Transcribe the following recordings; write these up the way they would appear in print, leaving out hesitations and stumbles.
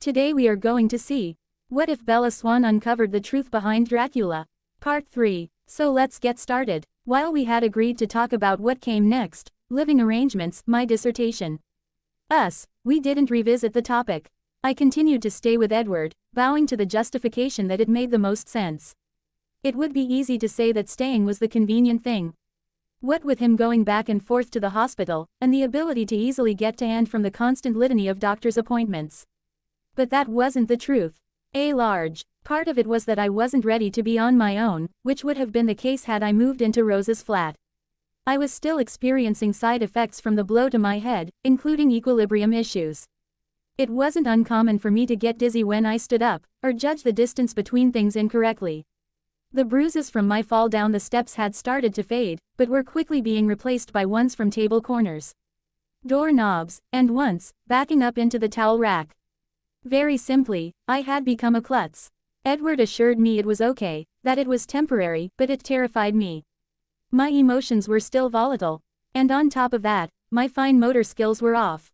Today we are going to see, what if Bella Swan uncovered the truth behind Dracula? Part 3. So let's get started. While we had agreed to talk about what came next, living arrangements, my dissertation. We didn't revisit the topic. I continued to stay with Edward, bowing to the justification that it made the most sense. It would be easy to say that staying was the convenient thing. What with him going back and forth to the hospital, and the ability to easily get to and from the constant litany of doctor's appointments. But that wasn't the truth. A large part of it was that I wasn't ready to be on my own, which would have been the case had I moved into Rose's flat. I was still experiencing side effects from the blow to my head, including equilibrium issues. It wasn't uncommon for me to get dizzy when I stood up, or judge the distance between things incorrectly. The bruises from my fall down the steps had started to fade, but were quickly being replaced by ones from table corners, door knobs, and once, backing up into the towel rack. Very simply, I had become a klutz. Edward assured me it was okay, that it was temporary, but it terrified me. My emotions were still volatile. And on top of that, my fine motor skills were off.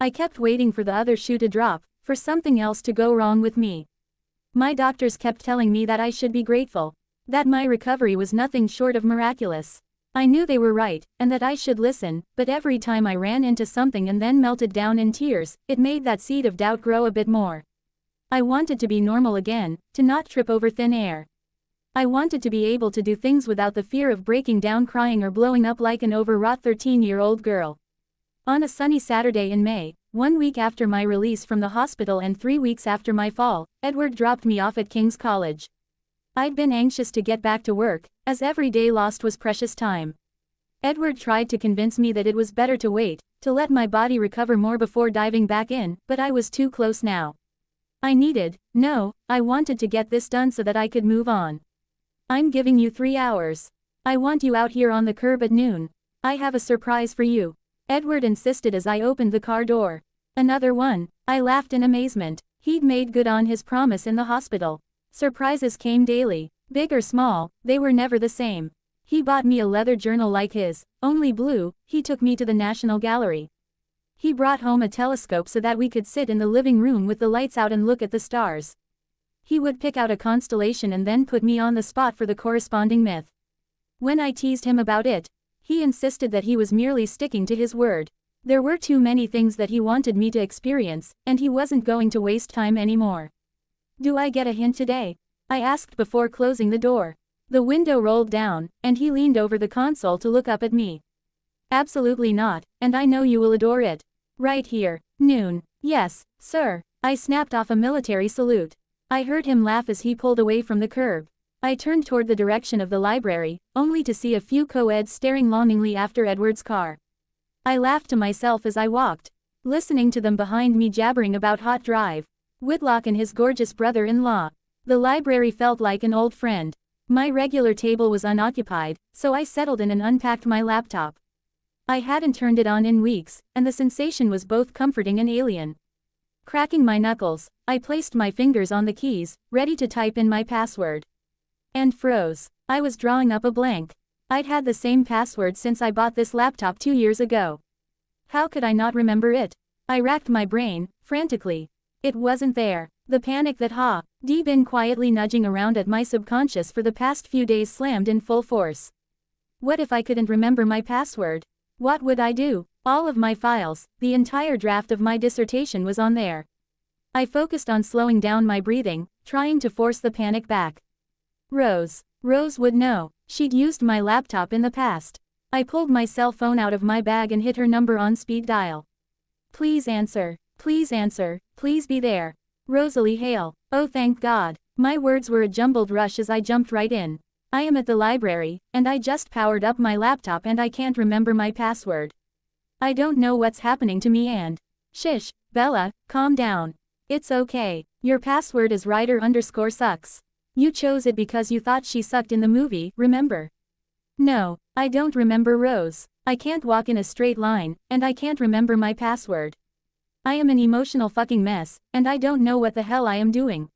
I kept waiting for the other shoe to drop, for something else to go wrong with me. My doctors kept telling me that I should be grateful, that my recovery was nothing short of miraculous. I knew they were right, and that I should listen, but every time I ran into something and then melted down in tears, it made that seed of doubt grow a bit more. I wanted to be normal again, to not trip over thin air. I wanted to be able to do things without the fear of breaking down crying or blowing up like an overwrought 13-year-old girl. On a sunny Saturday in May, 1 week after my release from the hospital and 3 weeks after my fall, Edward dropped me off at King's College. I'd been anxious to get back to work, as every day lost was precious time. Edward tried to convince me that it was better to wait, to let my body recover more before diving back in, but I was too close now. I wanted to get this done so that I could move on. I'm giving you 3 hours. I want you out here on the curb at noon. I have a surprise for you, Edward insisted as I opened the car door. Another one. I laughed in amazement. He'd made good on his promise in the hospital. Surprises came daily, big or small, they were never the same. He bought me a leather journal like his, only blue. He took me to the National Gallery. He brought home a telescope so that we could sit in the living room with the lights out and look at the stars. He would pick out a constellation and then put me on the spot for the corresponding myth. When I teased him about it, he insisted that he was merely sticking to his word. There were too many things that he wanted me to experience, and he wasn't going to waste time anymore. Do I get a hint today? I asked before closing the door. The window rolled down, and he leaned over the console to look up at me. Absolutely not, and I know you will adore it. Right here, noon. Yes, sir. I snapped off a military salute. I heard him laugh as he pulled away from the curb. I turned toward the direction of the library, only to see a few co-eds staring longingly after Edward's car. I laughed to myself as I walked, listening to them behind me jabbering about hot drive, Whitlock and his gorgeous brother-in-law. The library felt like an old friend. My regular table was unoccupied, so I settled in and unpacked my laptop. I hadn't turned it on in weeks, and the sensation was both comforting and alien. Cracking my knuckles, I placed my fingers on the keys, ready to type in my password. And froze. I was drawing up a blank. I'd had the same password since I bought this laptop 2 years ago. How could I not remember it? I racked my brain, frantically. It wasn't there. The panic that had been quietly nudging around at my subconscious for the past few days slammed in full force. What if I couldn't remember my password? What would I do? All of my files, the entire draft of my dissertation was on there. I focused on slowing down my breathing, trying to force the panic back. Rose would know. She'd used my laptop in the past. I pulled my cell phone out of my bag and hit her number on speed dial. Please answer. Please answer. Please be there. Rosalie Hale. Oh, thank God. My words were a jumbled rush as I jumped right in. I am at the library, and I just powered up my laptop and I can't remember my password. I don't know what's happening to me and... Shish, Bella, calm down. It's okay. Your password is Ryder_sucks. You chose it because you thought she sucked in the movie, remember? No, I don't remember, Rose. I can't walk in a straight line, and I can't remember my password. I am an emotional fucking mess, and I don't know what the hell I am doing.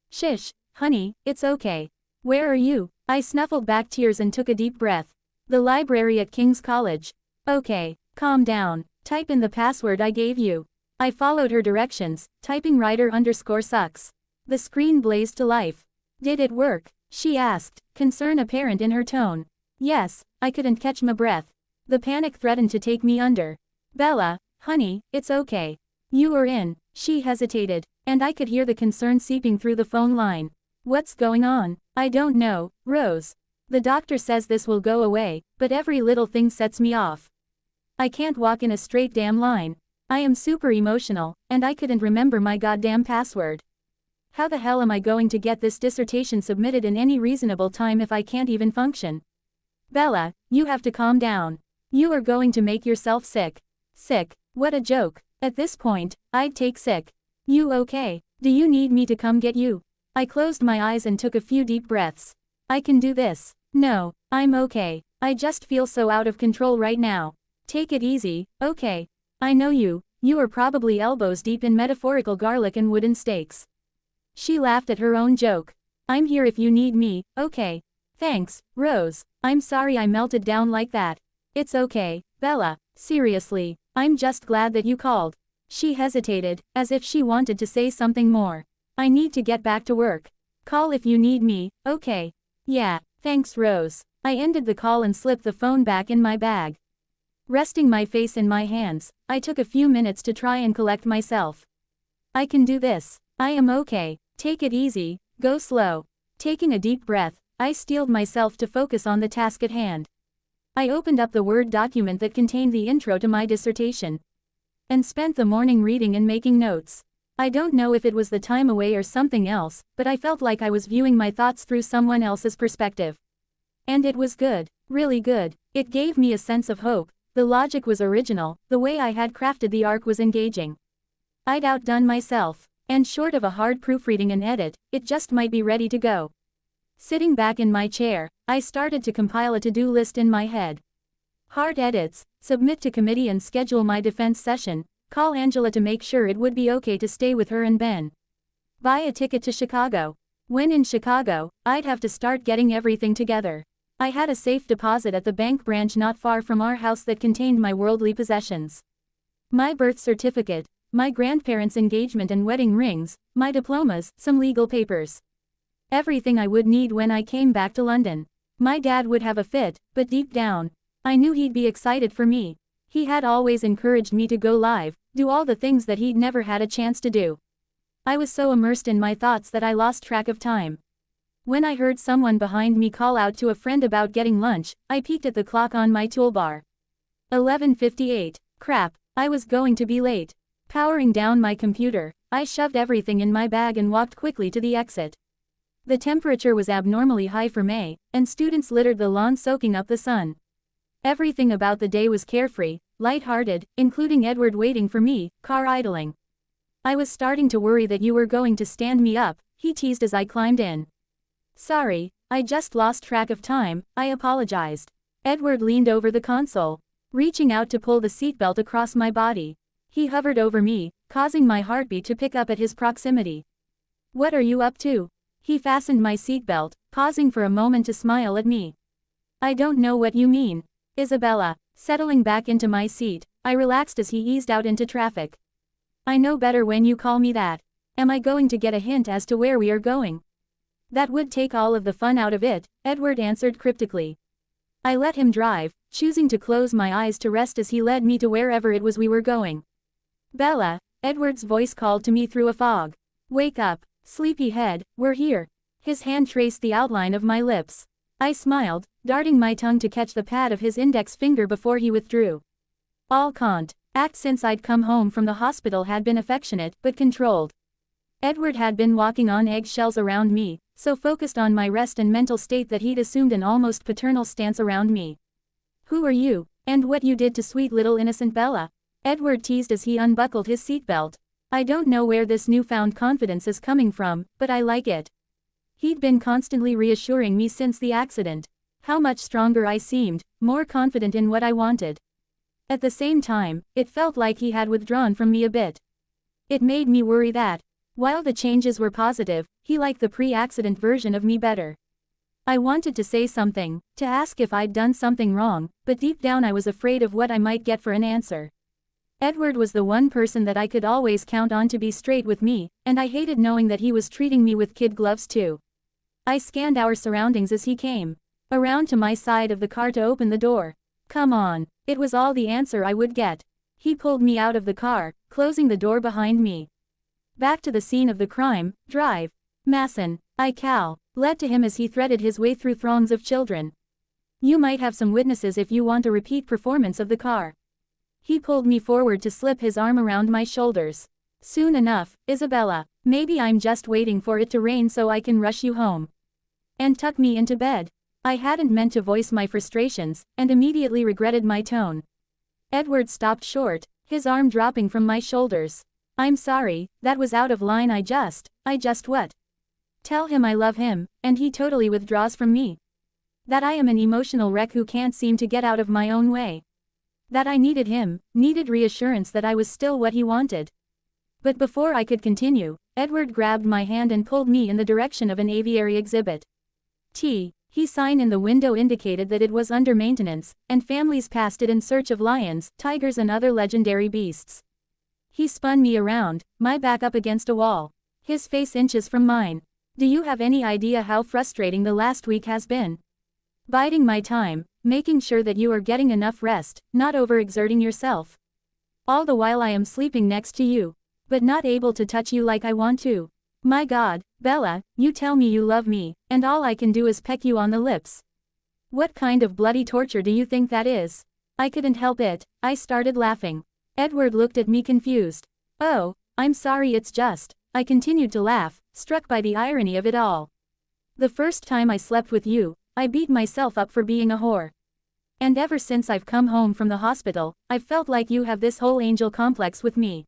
Shish, honey, it's okay. Where are you? I snuffled back tears and took a deep breath. The library at King's College. Okay, calm down. Type in the password I gave you. I followed her directions, typing writer_sucks. The screen blazed to life. Did it work? She asked, concern apparent in her tone. Yes, I couldn't catch my breath. The panic threatened to take me under. Bella, honey, it's okay. You were in. She hesitated, and I could hear the concern seeping through the phone line. What's going on? I don't know, Rose. The doctor says this will go away, but every little thing sets me off. I can't walk in a straight damn line. I am super emotional, and I couldn't remember my goddamn password. How the hell am I going to get this dissertation submitted in any reasonable time if I can't even function? Bella, you have to calm down. You are going to make yourself sick. Sick? What a joke. At this point, I'd take sick. You okay? Do you need me to come get you? I closed my eyes and took a few deep breaths. I can do this. No, I'm okay. I just feel so out of control right now. Take it easy, okay? I know you are probably elbows deep in metaphorical garlic and wooden steaks. She laughed at her own joke. I'm here if you need me, okay? Thanks, Rose. I'm sorry I melted down like that. It's okay, Bella, seriously, I'm just glad that you called. She hesitated, as if she wanted to say something more. I need to get back to work. Call if you need me, okay? Yeah, thanks Rose. I ended the call and slipped the phone back in my bag. Resting my face in my hands, I took a few minutes to try and collect myself. I can do this. I am okay. Take it easy, go slow. Taking a deep breath, I steeled myself to focus on the task at hand. I opened up the Word document that contained the intro to my dissertation. And spent the morning reading and making notes. I don't know if it was the time away or something else, but I felt like I was viewing my thoughts through someone else's perspective. And it was good, really good. It gave me a sense of hope. The logic was original, the way I had crafted the arc was engaging. I'd outdone myself, and short of a hard proofreading and edit, it just might be ready to go. Sitting back in my chair, I started to compile a to-do list in my head. Hard edits, submit to committee and schedule my defense session, call Angela to make sure it would be okay to stay with her and Ben. Buy a ticket to Chicago. When in Chicago, I'd have to start getting everything together. I had a safe deposit at the bank branch not far from our house that contained my worldly possessions. My birth certificate, my grandparents' engagement and wedding rings, my diplomas, some legal papers. Everything I would need when I came back to London. My dad would have a fit, but deep down, I knew he'd be excited for me. He had always encouraged me to go live, do all the things that he'd never had a chance to do. I was so immersed in my thoughts that I lost track of time. When I heard someone behind me call out to a friend about getting lunch, I peeked at the clock on my toolbar. 11:58. Crap, I was going to be late. Powering down my computer, I shoved everything in my bag and walked quickly to the exit. The temperature was abnormally high for May, and students littered the lawn soaking up the sun. Everything about the day was carefree, light-hearted, including Edward waiting for me, car idling. I was starting to worry that you were going to stand me up, he teased as I climbed in. Sorry, I just lost track of time, I apologized. Edward leaned over the console, reaching out to pull the seatbelt across my body. He hovered over me, causing my heartbeat to pick up at his proximity. What are you up to? He fastened my seatbelt, pausing for a moment to smile at me. I don't know what you mean. Isabella, settling back into my seat, I relaxed as he eased out into traffic. I know better when you call me that. Am I going to get a hint as to where we are going? That would take all of the fun out of it, Edward answered cryptically. I let him drive, choosing to close my eyes to rest as he led me to wherever it was we were going. Bella, Edward's voice called to me through a fog. Wake up, sleepyhead, we're here. His hand traced the outline of my lips. I smiled, darting my tongue to catch the pad of his index finger before he withdrew. All can't act since I'd come home from the hospital had been affectionate but controlled. Edward had been walking on eggshells around me, so focused on my rest and mental state that he'd assumed an almost paternal stance around me. Who are you, and what you did to sweet little innocent Bella? Edward teased as he unbuckled his seatbelt. I don't know where this newfound confidence is coming from, but I like it. He'd been constantly reassuring me since the accident. How much stronger I seemed, more confident in what I wanted. At the same time, it felt like he had withdrawn from me a bit. It made me worry that, while the changes were positive, he liked the pre-accident version of me better. I wanted to say something, to ask if I'd done something wrong, but deep down I was afraid of what I might get for an answer. Edward was the one person that I could always count on to be straight with me, and I hated knowing that he was treating me with kid gloves too. I scanned our surroundings as he came around to my side of the car to open the door. Come on. It was all the answer I would get. He pulled me out of the car, closing the door behind me. Back to the scene of the crime, drive. Masson, I Cal, led to him as he threaded his way through throngs of children. You might have some witnesses if you want a repeat performance of the car. He pulled me forward to slip his arm around my shoulders. Soon enough, Isabella. Maybe I'm just waiting for it to rain so I can rush you home. And tuck me into bed. I hadn't meant to voice my frustrations, and immediately regretted my tone. Edward stopped short, his arm dropping from my shoulders. I'm sorry, that was out of line. I just what? Tell him I love him, and he totally withdraws from me. That I am an emotional wreck who can't seem to get out of my own way. That I needed him, needed reassurance that I was still what he wanted. But before I could continue, Edward grabbed my hand and pulled me in the direction of an aviary exhibit. His sign in the window indicated that it was under maintenance, and families passed it in search of lions, tigers and other legendary beasts. He spun me around, my back up against a wall. His face inches from mine. Do you have any idea how frustrating the last week has been? Biding my time, making sure that you are getting enough rest, not overexerting yourself. All the while I am sleeping next to you, but not able to touch you like I want to. My God, Bella, you tell me you love me, and all I can do is peck you on the lips. What kind of bloody torture do you think that is? I couldn't help it, I started laughing. Edward looked at me confused. Oh, I'm sorry, it's just, I continued to laugh, struck by the irony of it all. The first time I slept with you, I beat myself up for being a whore. And ever since I've come home from the hospital, I've felt like you have this whole angel complex with me.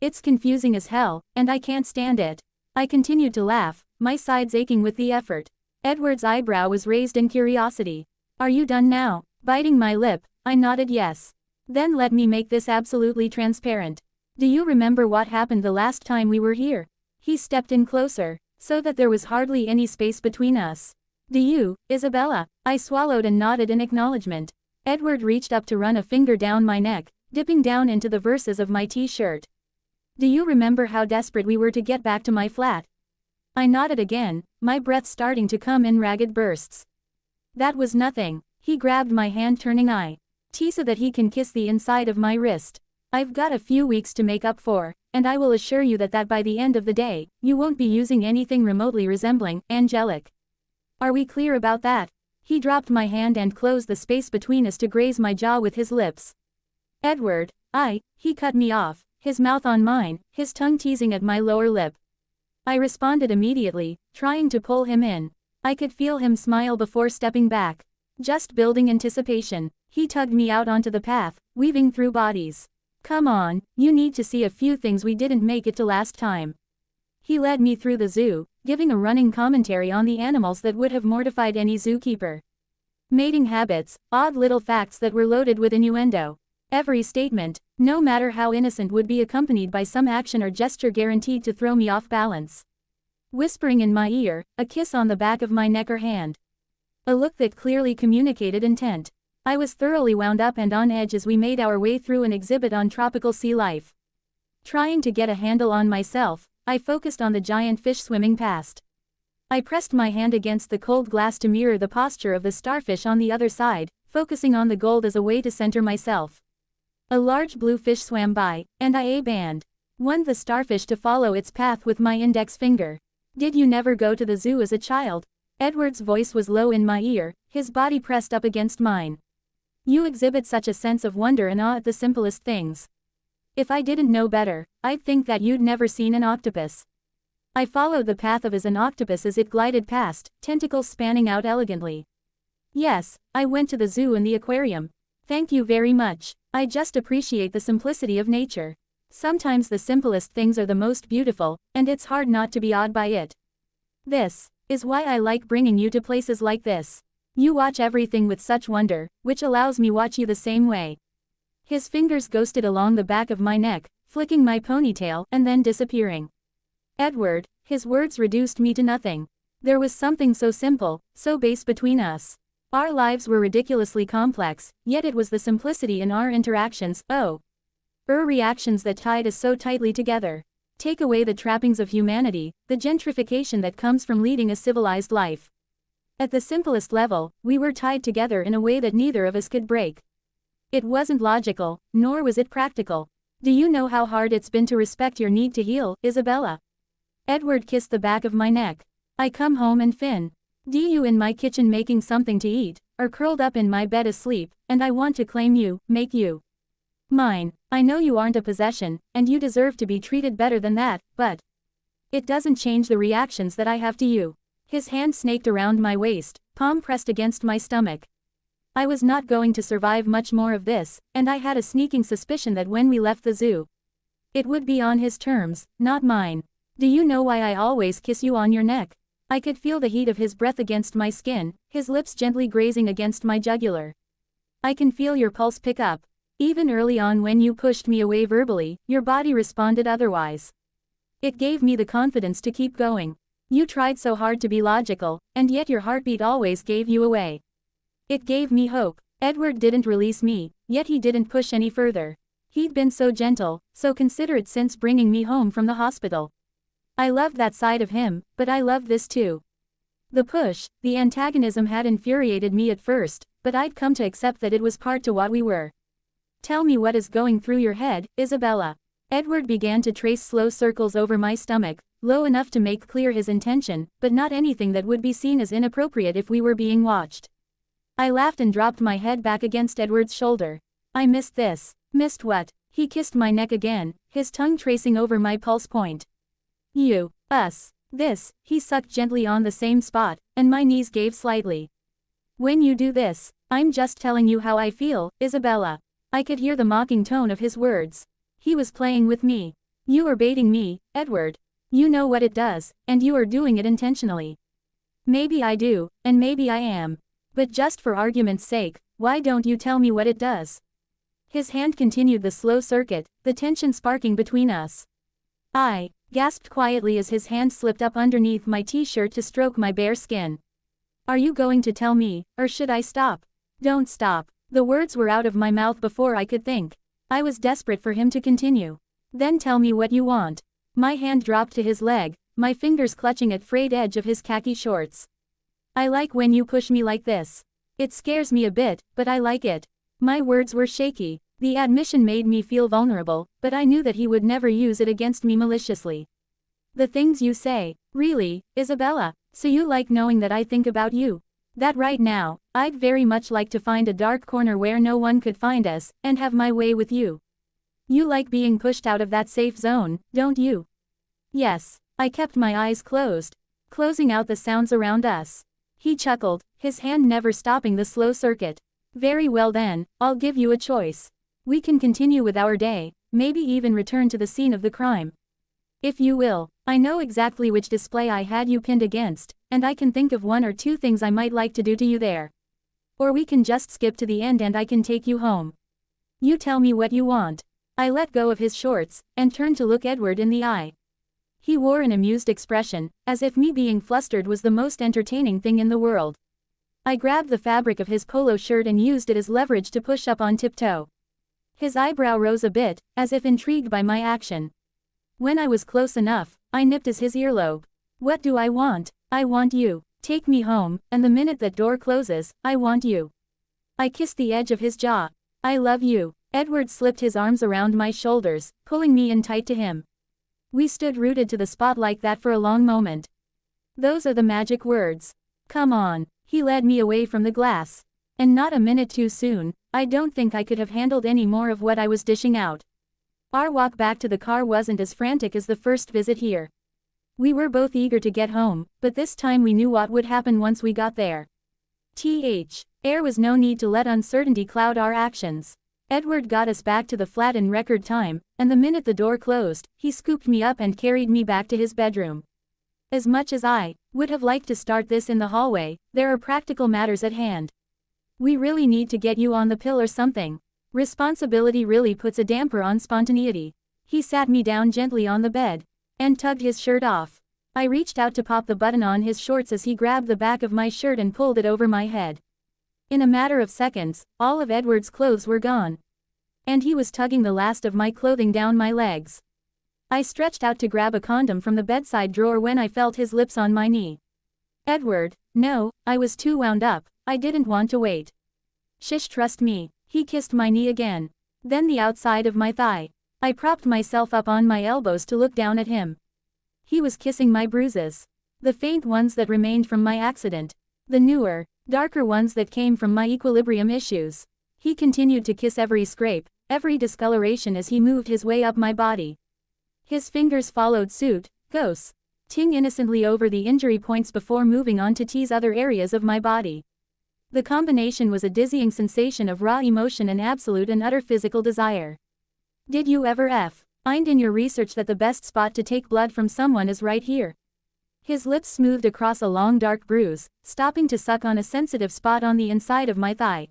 It's confusing as hell, and I can't stand it. I continued to laugh, my sides aching with the effort. Edward's eyebrow was raised in curiosity. Are you done now? Biting my lip, I nodded yes. Then let me make this absolutely transparent. Do you remember what happened the last time we were here? He stepped in closer, so that there was hardly any space between us. Do you, Isabella? I swallowed and nodded in acknowledgement. Edward reached up to run a finger down my neck, dipping down into the verses of my t-shirt. Do you remember how desperate we were to get back to my flat? I nodded again, my breath starting to come in ragged bursts. That was nothing. He grabbed my hand, turning so that he can kiss the inside of my wrist. I've got a few weeks to make up for, and I will assure you that by the end of the day, you won't be using anything remotely resembling angelic. Are we clear about that? He dropped my hand and closed the space between us to graze my jaw with his lips. Edward, he cut me off, his mouth on mine, his tongue teasing at my lower lip. I responded immediately, trying to pull him in. I could feel him smile before stepping back. Just building anticipation, he tugged me out onto the path, weaving through bodies. Come on, you need to see a few things we didn't make it to last time. He led me through the zoo, giving a running commentary on the animals that would have mortified any zookeeper. Mating habits, odd little facts that were loaded with innuendo. Every statement, no matter how innocent, would be accompanied by some action or gesture guaranteed to throw me off balance. Whispering in my ear, a kiss on the back of my neck or hand. A look that clearly communicated intent. I was thoroughly wound up and on edge as we made our way through an exhibit on tropical sea life. Trying to get a handle on myself, I focused on the giant fish swimming past. I pressed my hand against the cold glass to mirror the posture of the starfish on the other side, focusing on the gold as a way to center myself. A large blue fish swam by, and I banned the starfish to follow its path with my index finger. Did you never go to the zoo as a child? Edward's voice was low in my ear, his body pressed up against mine. You exhibit such a sense of wonder and awe at the simplest things. If I didn't know better, I'd think that you'd never seen an octopus. I followed the path of an octopus as it glided past, tentacles spanning out elegantly. Yes, I went to the zoo and the aquarium. Thank you very much. I just appreciate the simplicity of nature. Sometimes the simplest things are the most beautiful, and it's hard not to be awed by it. This is why I like bringing you to places like this. You watch everything with such wonder, which allows me watch you the same way. His fingers ghosted along the back of my neck, flicking my ponytail and then disappearing. Edward, his words reduced me to nothing. There was something so simple, so base between us. Our lives were ridiculously complex, yet it was the simplicity in our interactions, Reactions that tied us so tightly together. Take away the trappings of humanity, the gentrification that comes from leading a civilized life. At the simplest level, we were tied together in a way that neither of us could break. It wasn't logical, nor was it practical. Do you know how hard it's been to respect your need to heal, Isabella? Edward kissed the back of my neck. I come home and Finn. You in my kitchen making something to eat, or curled up in my bed asleep, and I want to claim you, make you mine. I know you aren't a possession, and you deserve to be treated better than that, but it doesn't change the reactions that I have to you. His hand snaked around my waist, palm pressed against my stomach. I was not going to survive much more of this, and I had a sneaking suspicion that when we left the zoo, it would be on his terms, not mine. Do you know why I always kiss you on your neck? I could feel the heat of his breath against my skin, his lips gently grazing against my jugular. I can feel your pulse pick up. Even early on when you pushed me away verbally, your body responded otherwise. It gave me the confidence to keep going. You tried so hard to be logical, and yet your heartbeat always gave you away. It gave me hope. Edward didn't release me, yet he didn't push any further. He'd been so gentle, so considerate since bringing me home from the hospital. I loved that side of him, but I loved this too. The push, the antagonism had infuriated me at first, but I'd come to accept that it was part to what we were. Tell me what is going through your head, Isabella. Edward began to trace slow circles over my stomach, low enough to make clear his intention, but not anything that would be seen as inappropriate if we were being watched. I laughed and dropped my head back against Edward's shoulder. I missed this. Missed what? He kissed my neck again, his tongue tracing over my pulse point. You, us, this, he sucked gently on the same spot, and my knees gave slightly. When you do this, I'm just telling you how I feel, Isabella. I could hear the mocking tone of his words. He was playing with me. You are baiting me, Edward. You know what it does, and you are doing it intentionally. Maybe I do, and maybe I am. But just for argument's sake, why don't you tell me what it does? His hand continued the slow circuit, the tension sparking between us. I gasped quietly as his hand slipped up underneath my t-shirt to stroke my bare skin. Are you going to tell me, or should I stop? Don't stop. The words were out of my mouth before I could think. I was desperate for him to continue. Then tell me what you want. My hand dropped to his leg, my fingers clutching at frayed edge of his khaki shorts. I like when you push me like this. It scares me a bit, but I like it. My words were shaky. The admission made me feel vulnerable, but I knew that he would never use it against me maliciously. The things you say, really, Isabella, so you like knowing that I think about you. That right now, I'd very much like to find a dark corner where no one could find us, and have my way with you. You like being pushed out of that safe zone, don't you? Yes. I kept my eyes closed, closing out the sounds around us. He chuckled, his hand never stopping the slow circuit. Very well then, I'll give you a choice. We can continue with our day, maybe even return to the scene of the crime. If you will, I know exactly which display I had you pinned against, and I can think of one or two things I might like to do to you there. Or we can just skip to the end and I can take you home. You tell me what you want. I let go of his shorts, and turned to look Edward in the eye. He wore an amused expression, as if me being flustered was the most entertaining thing in the world. I grabbed the fabric of his polo shirt and used it as leverage to push up on tiptoe. His eyebrow rose a bit, as if intrigued by my action. When I was close enough, I nipped at his earlobe. What do I want? I want you. Take me home, and the minute that door closes, I want you. I kissed the edge of his jaw. I love you. Edward slipped his arms around my shoulders, pulling me in tight to him. We stood rooted to the spot like that for a long moment. Those are the magic words. Come on. He led me away from the glass. And not a minute too soon, I don't think I could have handled any more of what I was dishing out. Our walk back to the car wasn't as frantic as the first visit here. We were both eager to get home, but this time we knew what would happen once we got there. There was no need to let uncertainty cloud our actions. Edward got us back to the flat in record time, and the minute the door closed, he scooped me up and carried me back to his bedroom. As much as I would have liked to start this in the hallway, there are practical matters at hand. We really need to get you on the pill or something. Responsibility really puts a damper on spontaneity. He sat me down gently on the bed, and tugged his shirt off. I reached out to pop the button on his shorts as he grabbed the back of my shirt and pulled it over my head. In a matter of seconds, all of Edward's clothes were gone. And he was tugging the last of my clothing down my legs. I stretched out to grab a condom from the bedside drawer when I felt his lips on my knee. Edward, no, I was too wound up, I didn't want to wait. Shish, trust me. He kissed my knee again. Then the outside of my thigh. I propped myself up on my elbows to look down at him. He was kissing my bruises. The faint ones that remained from my accident. The newer, darker ones that came from my equilibrium issues. He continued to kiss every scrape, every discoloration as he moved his way up my body. His fingers followed suit, ting innocently over the injury points before moving on to tease other areas of my body. The combination was a dizzying sensation of raw emotion and absolute and utter physical desire. Did you ever find in your research that the best spot to take blood from someone is right here? His lips smoothed across a long dark bruise, stopping to suck on a sensitive spot on the inside of my thigh.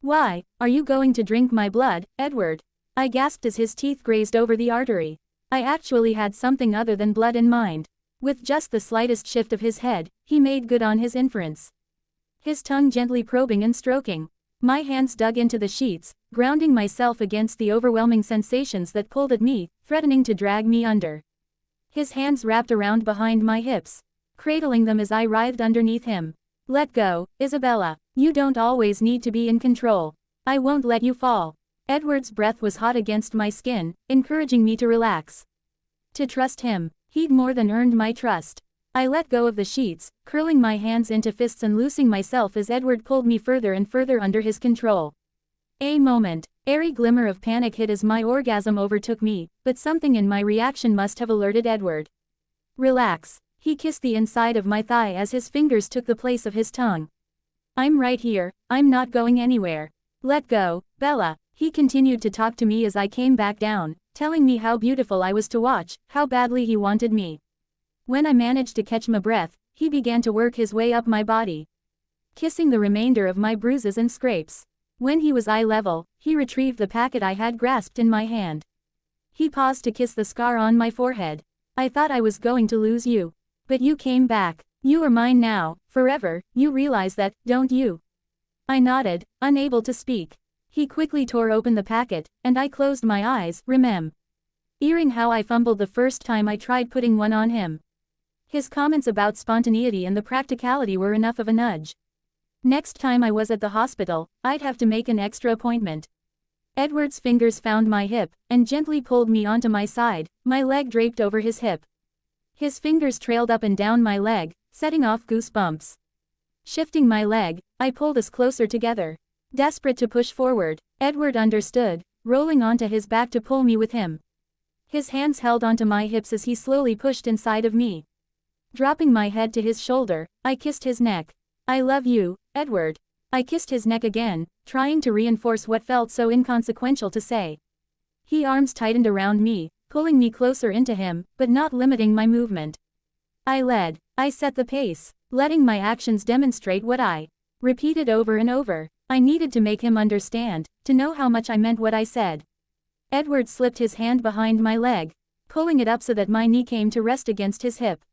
Why, are you going to drink my blood, Edward? I gasped as his teeth grazed over the artery. I actually had something other than blood in mind. With just the slightest shift of his head, he made good on his inference. His tongue gently probing and stroking. My hands dug into the sheets, grounding myself against the overwhelming sensations that pulled at me, threatening to drag me under. His hands wrapped around behind my hips, cradling them as I writhed underneath him. Let go, Isabella. You don't always need to be in control. I won't let you fall. Edward's breath was hot against my skin, encouraging me to relax. To trust him. He'd more than earned my trust. I let go of the sheets, curling my hands into fists and loosing myself as Edward pulled me further and further under his control. A moment, airy glimmer of panic hit as my orgasm overtook me, but something in my reaction must have alerted Edward. Relax. He kissed the inside of my thigh as his fingers took the place of his tongue. I'm right here, I'm not going anywhere. Let go, Bella. He continued to talk to me as I came back down, telling me how beautiful I was to watch, how badly he wanted me. When I managed to catch my breath, he began to work his way up my body, kissing the remainder of my bruises and scrapes. When he was eye level, he retrieved the packet I had grasped in my hand. He paused to kiss the scar on my forehead. I thought I was going to lose you. But you came back. You are mine now, forever. You realize that, don't you? I nodded, unable to speak. He quickly tore open the packet, and I closed my eyes, remembering how I fumbled the first time I tried putting one on him. His comments about spontaneity and the practicality were enough of a nudge. Next time I was at the hospital, I'd have to make an extra appointment. Edward's fingers found my hip, and gently pulled me onto my side, my leg draped over his hip. His fingers trailed up and down my leg, setting off goosebumps. Shifting my leg, I pulled us closer together. Desperate to push forward, Edward understood, rolling onto his back to pull me with him. His hands held onto my hips as he slowly pushed inside of me. Dropping my head to his shoulder, I kissed his neck. I love you, Edward. I kissed his neck again, trying to reinforce what felt so inconsequential to say. His arms tightened around me, pulling me closer into him, but not limiting my movement. I led. I set the pace, letting my actions demonstrate what I repeated over and over. I needed to make him understand, to know how much I meant what I said. Edward slipped his hand behind my leg, pulling it up so that my knee came to rest against his hip.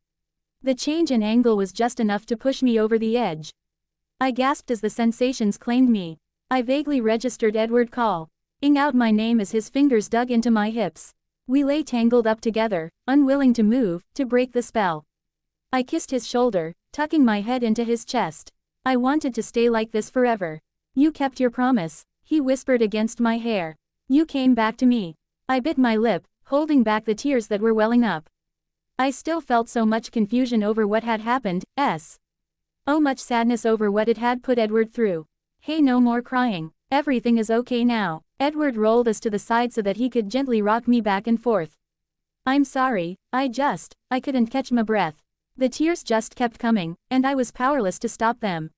The change in angle was just enough to push me over the edge. I gasped as the sensations claimed me. I vaguely registered Edward calling out my name as his fingers dug into my hips. We lay tangled up together, unwilling to move, to break the spell. I kissed his shoulder, tucking my head into his chest. I wanted to stay like this forever. You kept your promise, he whispered against my hair. You came back to me. I bit my lip, holding back the tears that were welling up. I still felt so much confusion over what had happened, oh much sadness over what it had put Edward through. Hey, no more crying. Everything is okay now. Edward rolled us to the side so that he could gently rock me back and forth. I'm sorry, I couldn't catch my breath. The tears just kept coming, and I was powerless to stop them.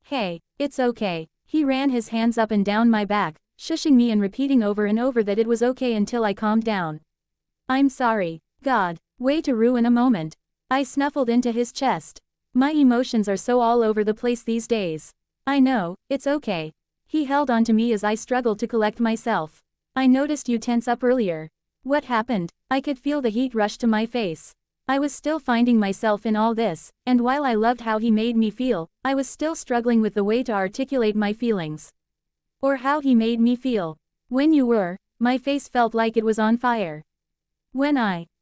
Hey, it's okay. He ran his hands up and down my back, shushing me and repeating over and over that it was okay until I calmed down. I'm sorry. God, way to ruin a moment. I snuffled into his chest. My emotions are so all over the place these days. I know, it's okay. He held on to me as I struggled to collect myself. I noticed you tense up earlier. What happened? I could feel the heat rush to my face. I was still finding myself in all this, and while I loved how he made me feel, I was still struggling with the way to articulate my feelings. Or how he made me feel. When you were, my face felt like it was on fire.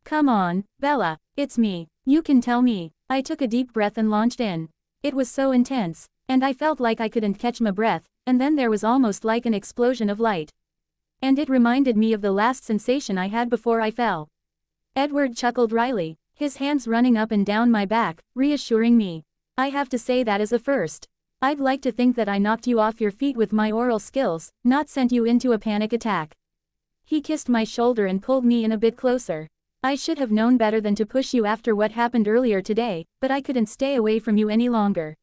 Come on, Bella, it's me, you can tell me. I took a deep breath and launched in. It was so intense, and I felt like I couldn't catch my breath, and then there was almost like an explosion of light. And it reminded me of the last sensation I had before I fell. Edward chuckled wryly, his hands running up and down my back, reassuring me. I have to say that is a first. I'd like to think that I knocked you off your feet with my oral skills, not sent you into a panic attack. He kissed my shoulder and pulled me in a bit closer. I should have known better than to push you after what happened earlier today, but I couldn't stay away from you any longer.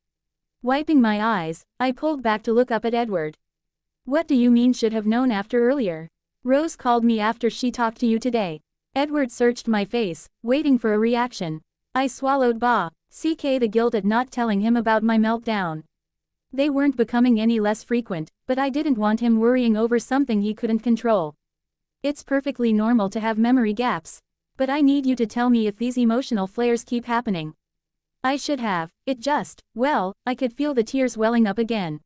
Wiping my eyes, I pulled back to look up at Edward. What do you mean should have known after earlier? Rose called me after she talked to you today. Edward searched my face, waiting for a reaction. I swallowed the guilt at not telling him about my meltdown. They weren't becoming any less frequent, but I didn't want him worrying over something he couldn't control. It's perfectly normal to have memory gaps. But I need you to tell me if these emotional flares keep happening. I should have, I could feel the tears welling up again.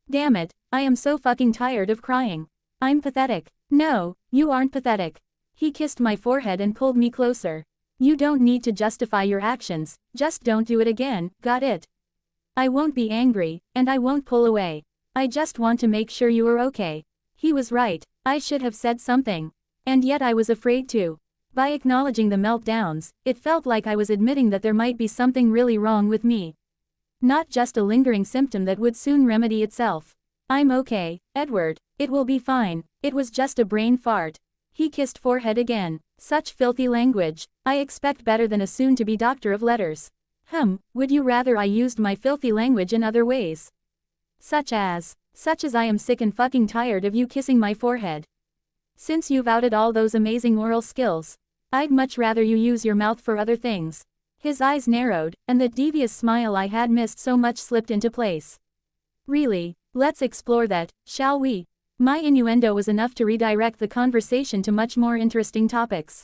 Damn it, I am so fucking tired of crying. I'm pathetic. No, you aren't pathetic. He kissed my forehead and pulled me closer. You don't need to justify your actions, just don't do it again, got it? I won't be angry, and I won't pull away. I just want to make sure you are okay. He was right, I should have said something. And yet I was afraid to. By acknowledging the meltdowns, it felt like I was admitting that there might be something really wrong with me. Not just a lingering symptom that would soon remedy itself. I'm okay, Edward, it will be fine, it was just a brain fart. He kissed forehead again. Such filthy language. I expect better than a soon-to-be doctor of letters. Would you rather I used my filthy language in other ways? Such as I am sick and fucking tired of you kissing my forehead. Since you've outed all those amazing oral skills, I'd much rather you use your mouth for other things. His eyes narrowed, and the devious smile I had missed so much slipped into place. Really, let's explore that, shall we? My innuendo was enough to redirect the conversation to much more interesting topics.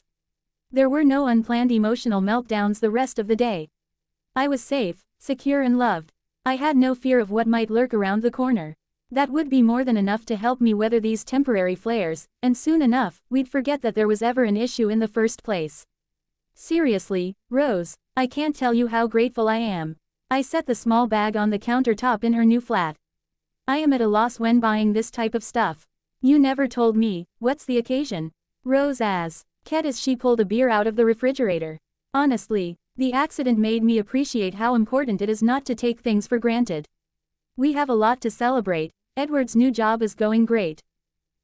There were no unplanned emotional meltdowns the rest of the day. I was safe, secure and loved. I had no fear of what might lurk around the corner. That would be more than enough to help me weather these temporary flares, and soon enough, we'd forget that there was ever an issue in the first place. Seriously, Rose, I can't tell you how grateful I am. I set the small bag on the countertop in her new flat. I am at a loss when buying this type of stuff. You never told me, what's the occasion? Rose cat as she pulled a beer out of the refrigerator. Honestly, the accident made me appreciate how important it is not to take things for granted. We have a lot to celebrate. Edward's new job is going great.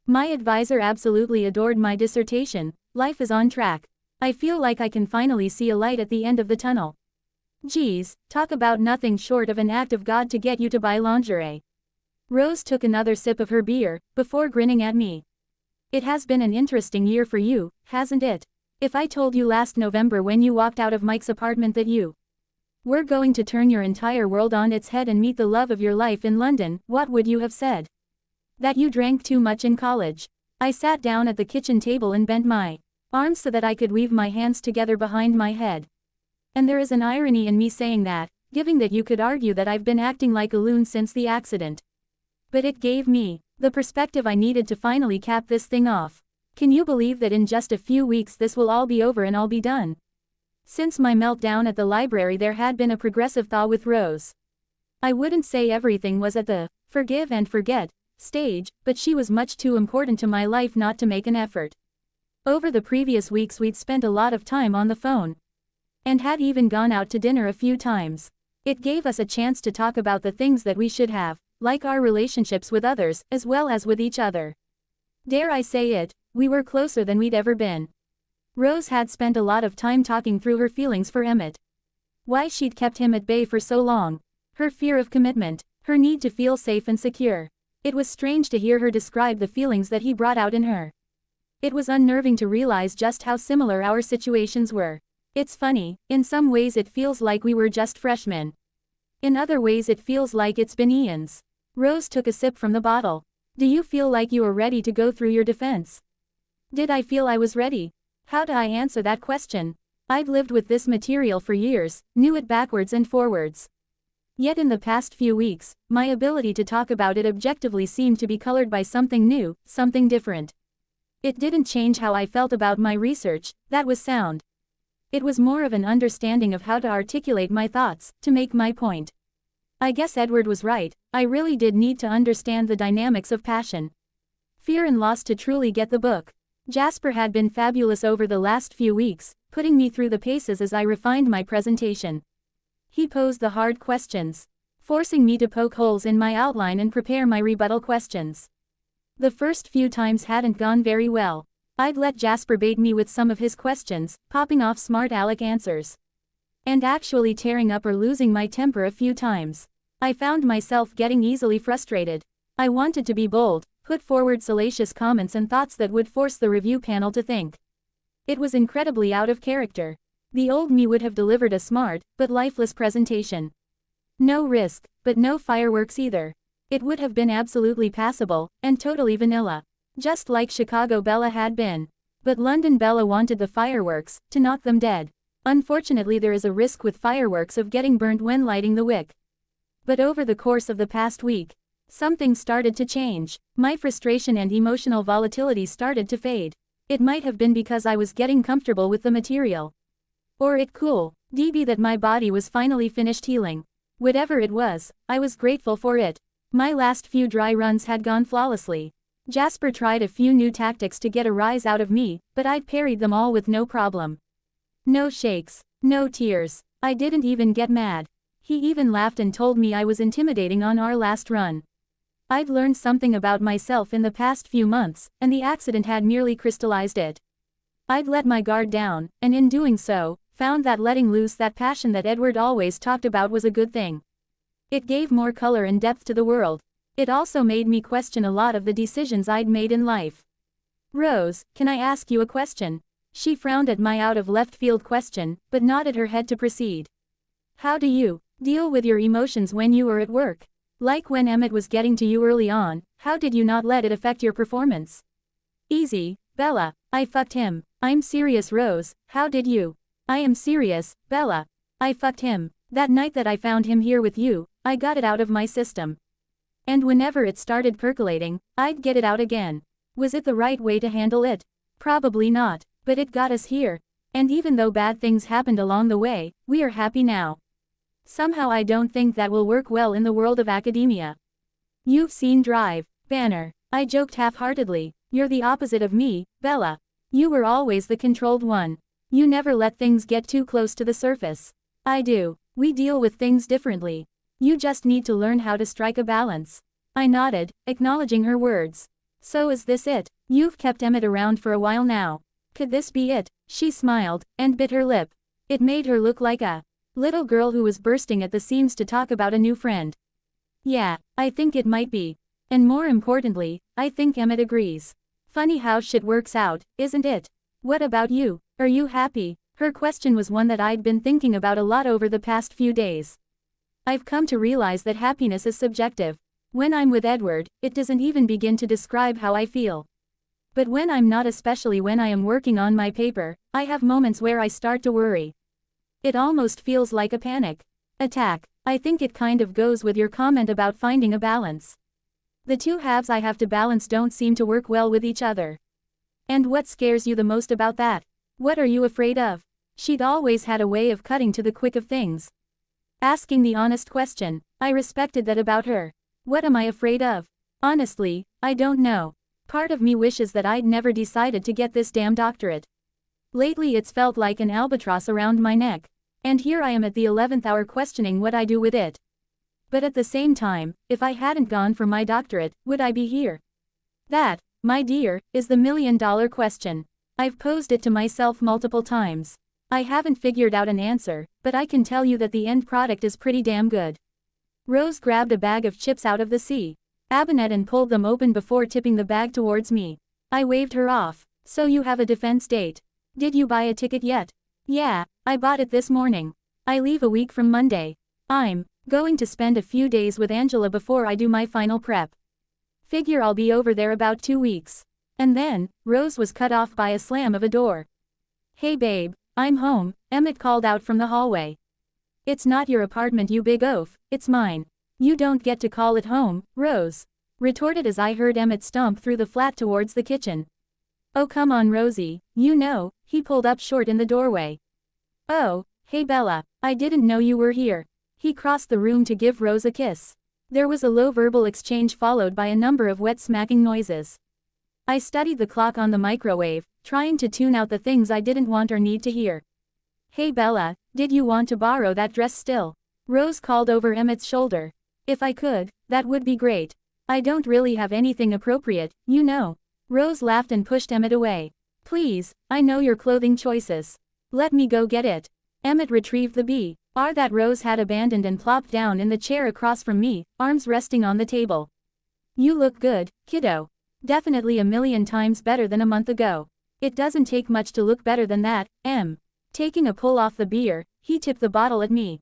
My advisor absolutely adored my dissertation. Life is on track. I feel like I can finally see a light at the end of the tunnel. Geez, talk about nothing short of an act of God to get you to buy lingerie. Rose took another sip of her beer, before grinning at me. It has been an interesting year for you, hasn't it? If I told you last November when you walked out of Mike's apartment that you were going to turn your entire world on its head and meet the love of your life in London, what would you have said? That you drank too much in college. I sat down at the kitchen table and bent my arms so that I could weave my hands together behind my head. And there is an irony in me saying that, given that you could argue that I've been acting like a loon since the accident. But it gave me the perspective I needed to finally cap this thing off. Can you believe that in just a few weeks this will all be over and I'll be done? Since my meltdown at the library there had been a progressive thaw with Rose. I wouldn't say everything was at the forgive and forget stage, but she was much too important to my life not to make an effort. Over the previous weeks we'd spent a lot of time on the phone. And had even gone out to dinner a few times. It gave us a chance to talk about the things that we should have, like our relationships with others, as well as with each other. Dare I say it, we were closer than we'd ever been. Rose had spent a lot of time talking through her feelings for Emmett. Why she'd kept him at bay for so long. Her fear of commitment. Her need to feel safe and secure. It was strange to hear her describe the feelings that he brought out in her. It was unnerving to realize just how similar our situations were. It's funny, in some ways it feels like we were just freshmen. In other ways it feels like it's been eons. Rose took a sip from the bottle. Do you feel like you are ready to go through your defense? Did I feel I was ready? How do I answer that question? I'd lived with this material for years, knew it backwards and forwards. Yet in the past few weeks, my ability to talk about it objectively seemed to be colored by something new, something different. It didn't change how I felt about my research, that was sound. It was more of an understanding of how to articulate my thoughts, to make my point. I guess Edward was right, I really did need to understand the dynamics of passion, fear and loss to truly get the book. Jasper had been fabulous over the last few weeks, putting me through the paces as I refined my presentation. He posed the hard questions, forcing me to poke holes in my outline and prepare my rebuttal questions. The first few times hadn't gone very well. I'd let Jasper bait me with some of his questions, popping off smart aleck answers, and actually tearing up or losing my temper a few times. I found myself getting easily frustrated. I wanted to be bold, put forward salacious comments and thoughts that would force the review panel to think. It was incredibly out of character. The old me would have delivered a smart, but lifeless presentation. No risk, but no fireworks either. It would have been absolutely passable, and totally vanilla. Just like Chicago Bella had been. But London Bella wanted the fireworks, to knock them dead. Unfortunately there is a risk with fireworks of getting burnt when lighting the wick. But over the course of the past week, something started to change. My frustration and emotional volatility started to fade. It might have been because I was getting comfortable with the material. Or it could be that my body was finally finished healing. Whatever it was, I was grateful for it. My last few dry runs had gone flawlessly. Jasper tried a few new tactics to get a rise out of me, but I'd parried them all with no problem. No shakes, no tears. I didn't even get mad. He even laughed and told me I was intimidating on our last run. I'd learned something about myself in the past few months, and the accident had merely crystallized it. I'd let my guard down, and in doing so, found that letting loose that passion that Edward always talked about was a good thing. It gave more color and depth to the world. It also made me question a lot of the decisions I'd made in life. "Rose, can I ask you a question?" She frowned at my out-of-left-field question, but nodded her head to proceed. "How do you deal with your emotions when you are at work? Like when Emmett was getting to you early on, how did you not let it affect your performance?" "Easy, Bella. I fucked him." "I'm serious, Rose, how did you?" "I am serious, Bella. I fucked him. That night that I found him here with you, I got it out of my system. And whenever it started percolating, I'd get it out again. Was it the right way to handle it? Probably not, but it got us here. And even though bad things happened along the way, we are happy now. Somehow I don't think that will work well in the world of academia." "You've seen Drive, Banner." I joked half-heartedly. "You're the opposite of me, Bella. You were always the controlled one. You never let things get too close to the surface." "I do. We deal with things differently. You just need to learn how to strike a balance." I nodded, acknowledging her words. "So is this it? You've kept Emmett around for a while now. Could this be it?" She smiled, and bit her lip. It made her look like a little girl who was bursting at the seams to talk about a new friend. "Yeah, I think it might be. And more importantly, I think Emmett agrees. Funny how shit works out, isn't it? What about you? Are you happy?" Her question was one that I'd been thinking about a lot over the past few days. I've come to realize that happiness is subjective. When I'm with Edward, it doesn't even begin to describe how I feel. But when I'm not, especially when I am working on my paper, I have moments where I start to worry. It almost feels like a panic attack. I think it kind of goes with your comment about finding a balance. The two halves I have to balance don't seem to work well with each other. And what scares you the most about that? What are you afraid of? She'd always had a way of cutting to the quick of things. Asking the honest question. I respected that about her. What am I afraid of? Honestly, I don't know. Part of me wishes that I'd never decided to get this damn doctorate. Lately it's felt like an albatross around my neck. And here I am at the 11th hour questioning what I do with it. But at the same time, if I hadn't gone for my doctorate, would I be here? That, my dear, is the million-dollar question. I've posed it to myself multiple times. I haven't figured out an answer, but I can tell you that the end product is pretty damn good. Rose grabbed a bag of chips out of the sea. Abinette and pulled them open before tipping the bag towards me. I waved her off. "So you have a defense date. Did you buy a ticket yet?" "Yeah, I bought it this morning. I leave a week from Monday. I'm going to spend a few days with Angela before I do my final prep. Figure I'll be over there about 2 weeks. And then, Rose was cut off by a slam of a door. "Hey babe, I'm home," Emmett called out from the hallway. It's not your apartment, you big oaf, it's mine. You don't get to call it home, Rose. Retorted as I heard Emmett stomp through the flat towards the kitchen. Oh come on Rosie, you know, he pulled up short in the doorway. Oh, hey Bella, I didn't know you were here. He crossed the room to give Rose a kiss. There was a low verbal exchange followed by a number of wet smacking noises. I studied the clock on the microwave, trying to tune out the things I didn't want or need to hear. Hey Bella, did you want to borrow that dress still? Rose called over Emmett's shoulder. If I could, that would be great. I don't really have anything appropriate, you know. Rose laughed and pushed Emmett away. Please, I know your clothing choices. Let me go get it. Emmett retrieved the BR that Rose had abandoned and plopped down in the chair across from me, arms resting on the table. You look good, kiddo. Definitely a million times better than a month ago. It doesn't take much to look better than that, Em. Taking a pull off the beer, he tipped the bottle at me.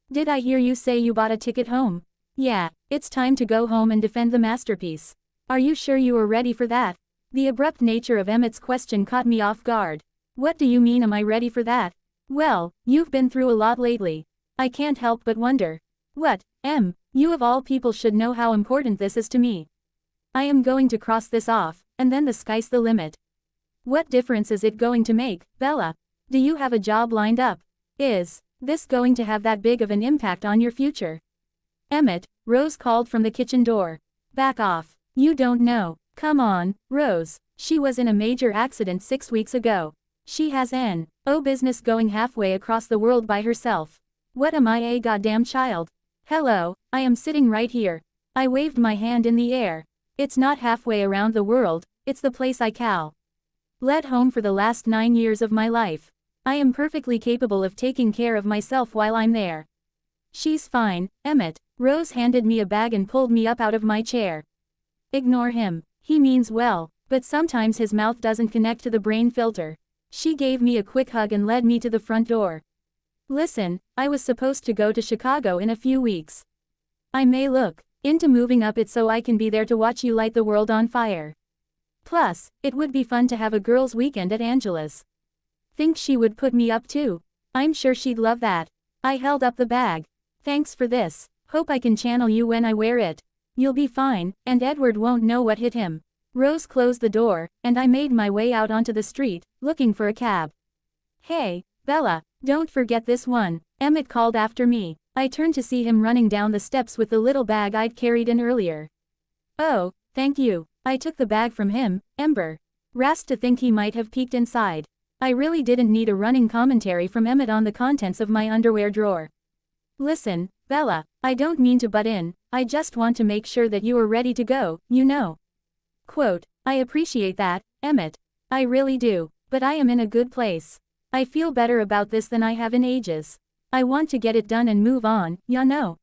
Did I hear you say you bought a ticket home? Yeah, it's time to go home and defend the masterpiece. Are you sure you are ready for that? The abrupt nature of Emmett's question caught me off guard. What do you mean, am I ready for that? Well, you've been through a lot lately. I can't help but wonder. What, Em, you of all people should know how important this is to me. I am going to cross this off, and then the sky's the limit. What difference is it going to make, Bella? Do you have a job lined up? Is this going to have that big of an impact on your future? Emmett, Rose called from the kitchen door. Back off. You don't know. Come on, Rose. She was in a major accident 6 weeks ago. She has business going halfway across the world by herself. What am I, a goddamn child? Hello, I am sitting right here. I waved my hand in the air. It's not halfway around the world, it's the place I led home for the last 9 years of my life. I am perfectly capable of taking care of myself while I'm there. She's fine, Emmett. Rose handed me a bag and pulled me up out of my chair. Ignore him. He means well, but sometimes his mouth doesn't connect to the brain filter. She gave me a quick hug and led me to the front door. Listen, I was supposed to go to Chicago in a few weeks. I may look into moving up it so I can be there to watch you light the world on fire. Plus, it would be fun to have a girls' weekend at Angela's. Think she would put me up too? I'm sure she'd love that. I held up the bag. Thanks for this. Hope I can channel you when I wear it. You'll be fine, and Edward won't know what hit him. Rose closed the door, and I made my way out onto the street, looking for a cab. Hey, Bella, don't forget this one, Emmett called after me. I turned to see him running down the steps with the little bag I'd carried in earlier. Oh, thank you. I took the bag from him, Ember. Rasped to think he might have peeked inside. I really didn't need a running commentary from Emmett on the contents of my underwear drawer. Listen, Bella, I don't mean to butt in, I just want to make sure that you are ready to go, you know. Quote, I appreciate that, Emmett. I really do, but I am in a good place. I feel better about this than I have in ages. I want to get it done and move on, ya know.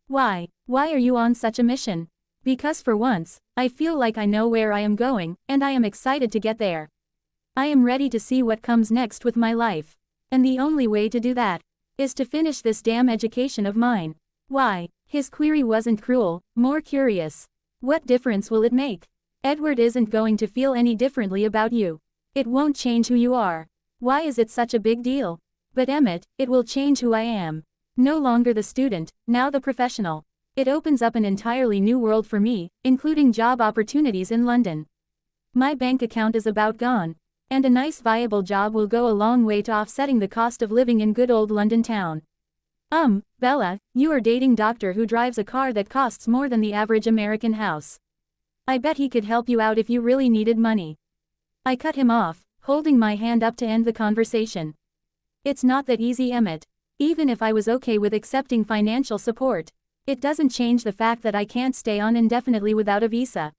Why are you on such a mission? Because for once, I feel like I know where I am going, and I am excited to get there. I am ready to see what comes next with my life. And the only way to do that is to finish this damn education of mine. Why? His query wasn't cruel, more curious. What difference will it make? Edward isn't going to feel any differently about you. It won't change who you are. Why is it such a big deal? But Emmett, it will change who I am. No longer the student, now the professional. It opens up an entirely new world for me, including job opportunities in London. My bank account is about gone. And a nice viable job will go a long way to offsetting the cost of living in good old London town. Bella, you are dating doctor who drives a car that costs more than the average American house. I bet he could help you out if you really needed money. I cut him off, holding my hand up to end the conversation. It's not that easy, Emmett. Even if I was okay with accepting financial support, it doesn't change the fact that I can't stay on indefinitely without a visa.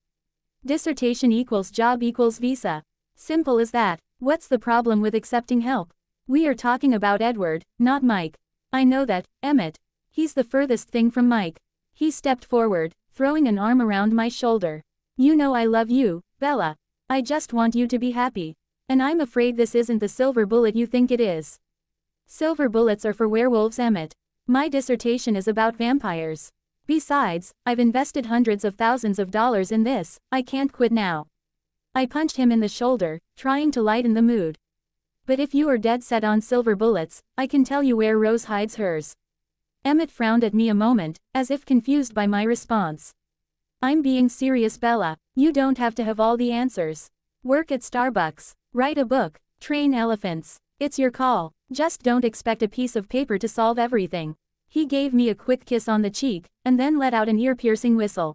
Dissertation equals job equals visa. Simple as that. What's the problem with accepting help? We are talking about Edward, not Mike. I know that, Emmett. He's the furthest thing from Mike. He stepped forward, throwing an arm around my shoulder. You know I love you, Bella. I just want you to be happy. And I'm afraid this isn't the silver bullet you think it is. Silver bullets are for werewolves, Emmett. My dissertation is about vampires. Besides, I've invested hundreds of thousands of dollars in this, I can't quit now. I punched him in the shoulder, trying to lighten the mood. But if you are dead set on silver bullets, I can tell you where Rose hides hers. Emmett frowned at me a moment, as if confused by my response. I'm being serious, Bella. You don't have to have all the answers. Work at Starbucks, write a book, train elephants. It's your call. Just don't expect a piece of paper to solve everything. He gave me a quick kiss on the cheek, and then let out an ear-piercing whistle.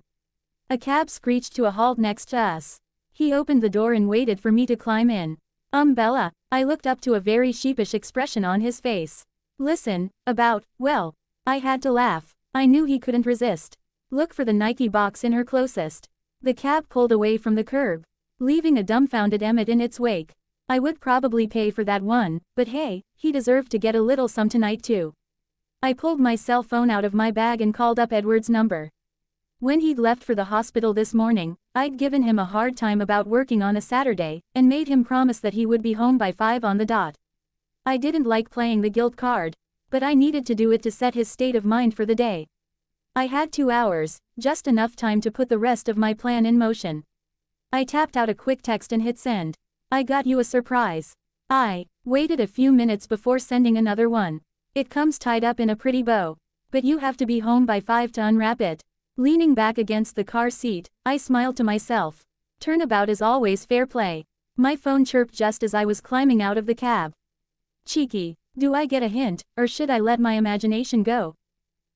A cab screeched to a halt next to us. He opened the door and waited for me to climb in. Bella. I looked up to a very sheepish expression on his face. Listen, well, I had to laugh. I knew he couldn't resist. Look for the Nike box in her closest. The cab pulled away from the curb, leaving a dumbfounded Emmett in its wake. I would probably pay for that one, but hey, he deserved to get a little some tonight too. I pulled my cell phone out of my bag and called up Edward's number. When he'd left for the hospital this morning, I'd given him a hard time about working on a Saturday, and made him promise that he would be home by 5 on the dot. I didn't like playing the guilt card, but I needed to do it to set his state of mind for the day. I had 2 hours, just enough time to put the rest of my plan in motion. I tapped out a quick text and hit send. I got you a surprise. I waited a few minutes before sending another one. It comes tied up in a pretty bow, but you have to be home by 5 to unwrap it. Leaning back against the car seat, I smiled to myself. Turnabout is always fair play. My phone chirped just as I was climbing out of the cab. Cheeky. Do I get a hint, or should I let my imagination go?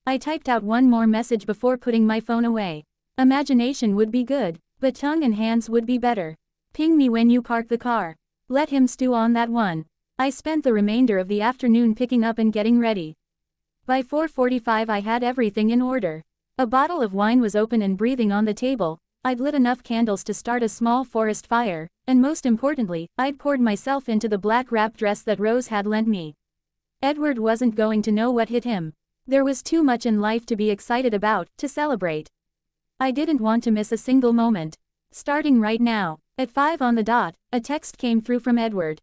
I typed out one more message before putting my phone away. Imagination would be good, but tongue and hands would be better. Ping me when you park the car. Let him stew on that one. I spent the remainder of the afternoon picking up and getting ready. By 4:45 I had everything in order. A bottle of wine was open and breathing on the table. I'd lit enough candles to start a small forest fire, and most importantly, I'd poured myself into the black wrap dress that Rose had lent me. Edward wasn't going to know what hit him. There was too much in life to be excited about, to celebrate. I didn't want to miss a single moment. Starting right now, at 5 on the dot, a text came through from Edward.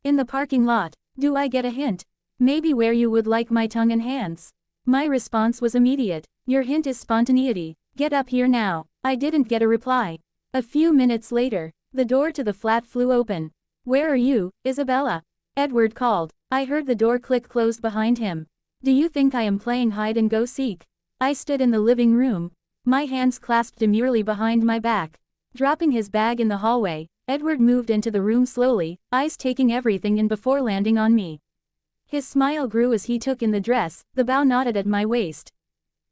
In the parking lot. Do I get a hint? Maybe where you would like my tongue and hands. My response was immediate. Your hint is spontaneity. Get up here now. I didn't get a reply. A few minutes later, the door to the flat flew open. Where are you, Isabella? Edward called. I heard the door click closed behind him. Do you think I am playing hide and go seek? I stood in the living room, my hands clasped demurely behind my back. Dropping his bag in the hallway, Edward moved into the room slowly, eyes taking everything in before landing on me. His smile grew as he took in the dress, the bow knotted at my waist.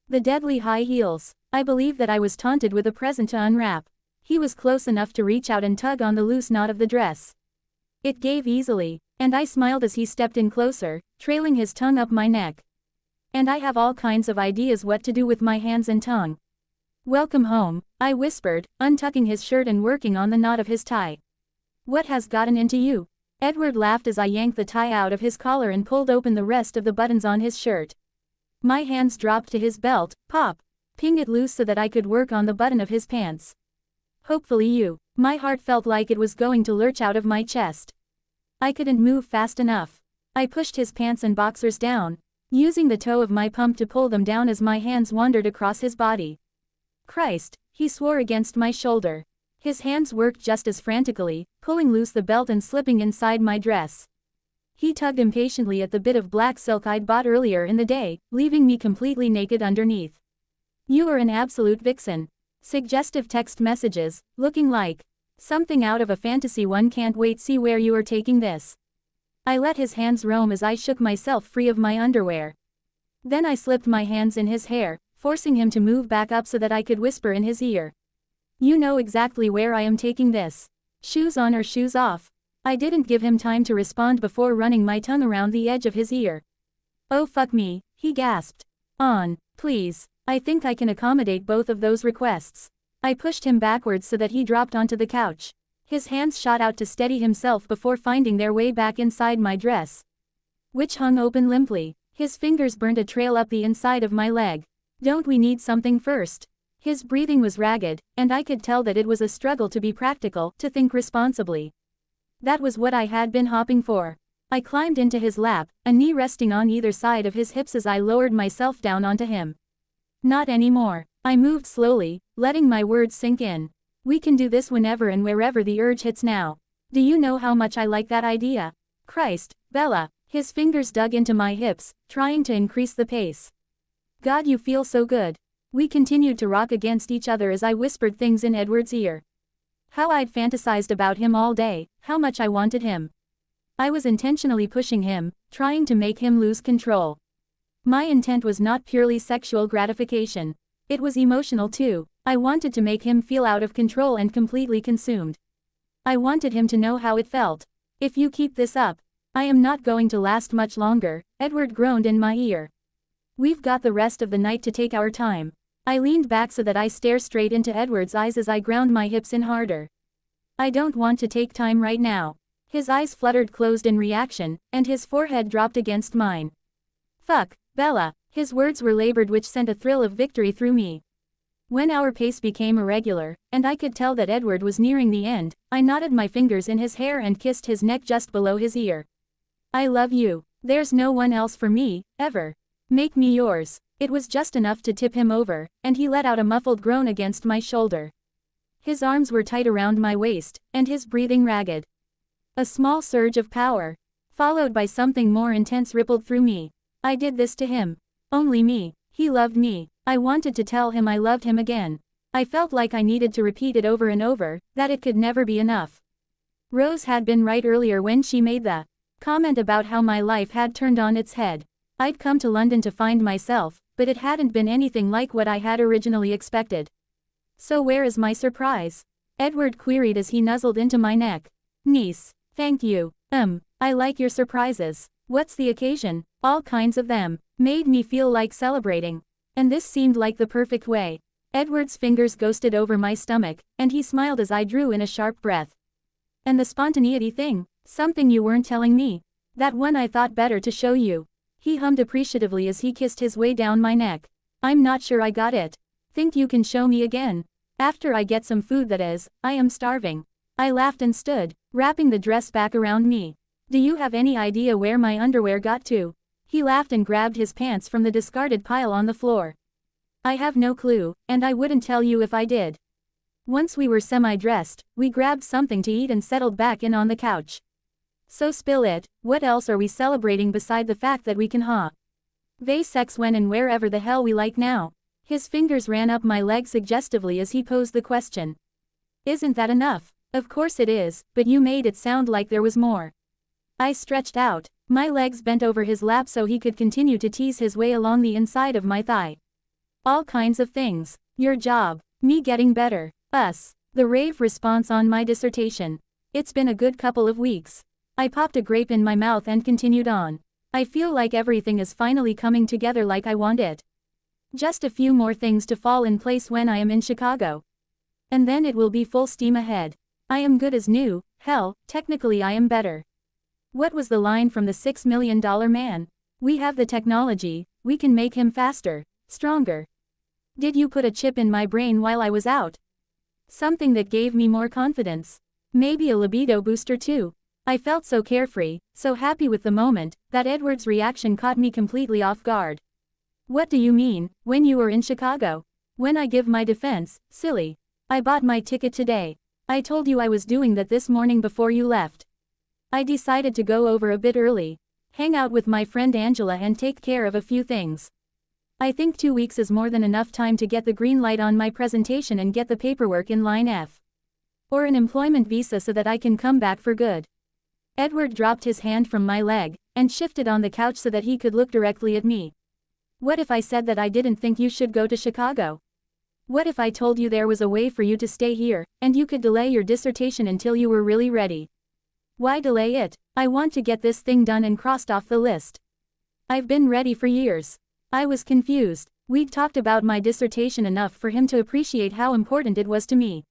The deadly high heels. I believed that I was taunted with a present to unwrap. He was close enough to reach out and tug on the loose knot of the dress. It gave easily, and I smiled as he stepped in closer, trailing his tongue up my neck. And I have all kinds of ideas what to do with my hands and tongue. Welcome home, I whispered, untucking his shirt and working on the knot of his tie. What has gotten into you? Edward laughed as I yanked the tie out of his collar and pulled open the rest of the buttons on his shirt. My hands dropped to his belt, pop. Ping it loose so that I could work on the button of his pants. Hopefully you. My heart felt like it was going to lurch out of my chest. I couldn't move fast enough. I pushed his pants and boxers down, using the toe of my pump to pull them down as my hands wandered across his body. Christ, he swore against my shoulder. His hands worked just as frantically, pulling loose the belt and slipping inside my dress. He tugged impatiently at the bit of black silk I'd bought earlier in the day, leaving me completely naked underneath. You are an absolute vixen. Suggestive text messages, looking like something out of a fantasy. One can't wait see where you are taking this. I let his hands roam as I shook myself free of my underwear. Then I slipped my hands in his hair, forcing him to move back up so that I could whisper in his ear. You know exactly where I am taking this. Shoes on or shoes off? I didn't give him time to respond before running my tongue around the edge of his ear. Oh fuck me, he gasped. On, please. I think I can accommodate both of those requests. I pushed him backwards so that he dropped onto the couch. His hands shot out to steady himself before finding their way back inside my dress, which hung open limply. His fingers burned a trail up the inside of my leg. Don't we need something first? His breathing was ragged, and I could tell that it was a struggle to be practical, to think responsibly. That was what I had been hoping for. I climbed into his lap, a knee resting on either side of his hips as I lowered myself down onto him. Not anymore. I moved slowly, letting my words sink in. We can do this whenever and wherever the urge hits now. Do you know how much I like that idea? Christ, Bella. His fingers dug into my hips, trying to increase the pace. God, you feel so good. We continued to rock against each other as I whispered things in Edward's ear. How I'd fantasized about him all day, how much I wanted him. I was intentionally pushing him, trying to make him lose control. My intent was not purely sexual gratification. It was emotional too. I wanted to make him feel out of control and completely consumed. I wanted him to know how it felt. If you keep this up, I am not going to last much longer, Edward groaned in my ear. We've got the rest of the night to take our time. I leaned back so that I stare straight into Edward's eyes as I ground my hips in harder. I don't want to take time right now. His eyes fluttered closed in reaction, and his forehead dropped against mine. Fuck, Bella, his words were labored, which sent a thrill of victory through me. When our pace became irregular, and I could tell that Edward was nearing the end, I knotted my fingers in his hair and kissed his neck just below his ear. I love you. There's no one else for me, ever. Make me yours. It was just enough to tip him over, and he let out a muffled groan against my shoulder. His arms were tight around my waist, and his breathing ragged. A small surge of power, followed by something more intense, rippled through me. I did this to him. Only me. He loved me. I wanted to tell him I loved him again. I felt like I needed to repeat it over and over, that it could never be enough. Rose had been right earlier when she made the comment about how my life had turned on its head. I'd come to London to find myself, but it hadn't been anything like what I had originally expected. So where is my surprise? Edward queried as he nuzzled into my neck. Niece. Thank you. I like your surprises. What's the occasion? All kinds of them. Made me feel like celebrating. And this seemed like the perfect way. Edward's fingers ghosted over my stomach, and he smiled as I drew in a sharp breath. And the spontaneity thing? Something you weren't telling me. That one I thought better to show you. He hummed appreciatively as he kissed his way down my neck. I'm not sure I got it. Think you can show me again? After I get some food, that is. I am starving. I laughed and stood, wrapping the dress back around me. Do you have any idea where my underwear got to? He laughed and grabbed his pants from the discarded pile on the floor. I have no clue, and I wouldn't tell you if I did. Once we were semi-dressed, we grabbed something to eat and settled back in on the couch. So spill it. What else are we celebrating beside the fact that we can sex when and wherever the hell we like now? His fingers ran up my leg suggestively as he posed the question. Isn't that enough? Of course it is, but you made it sound like there was more. I stretched out, my legs bent over his lap so he could continue to tease his way along the inside of my thigh. All kinds of things. Your job. Me getting better. Us. The rave response on my dissertation. It's been a good couple of weeks. I popped a grape in my mouth and continued on. I feel like everything is finally coming together like I want it. Just a few more things to fall in place when I am in Chicago. And then it will be full steam ahead. I am good as new. Hell, technically I am better. What was the line from the $6 Million Man? We have the technology, we can make him faster, stronger. Did you put a chip in my brain while I was out? Something that gave me more confidence. Maybe a libido booster too. I felt so carefree, so happy with the moment, that Edward's reaction caught me completely off guard. What do you mean, when you were in Chicago? When I give my defense, silly. I bought my ticket today. I told you I was doing that this morning before you left. I decided to go over a bit early, hang out with my friend Angela and take care of a few things. I think 2 weeks is more than enough time to get the green light on my presentation and get the paperwork in line F. Or an employment visa so that I can come back for good. Edward dropped his hand from my leg, and shifted on the couch so that he could look directly at me. What if I said that I didn't think you should go to Chicago? What if I told you there was a way for you to stay here, and you could delay your dissertation until you were really ready? Why delay it? I want to get this thing done and crossed off the list. I've been ready for years. I was confused. We'd talked about my dissertation enough for him to appreciate how important it was to me.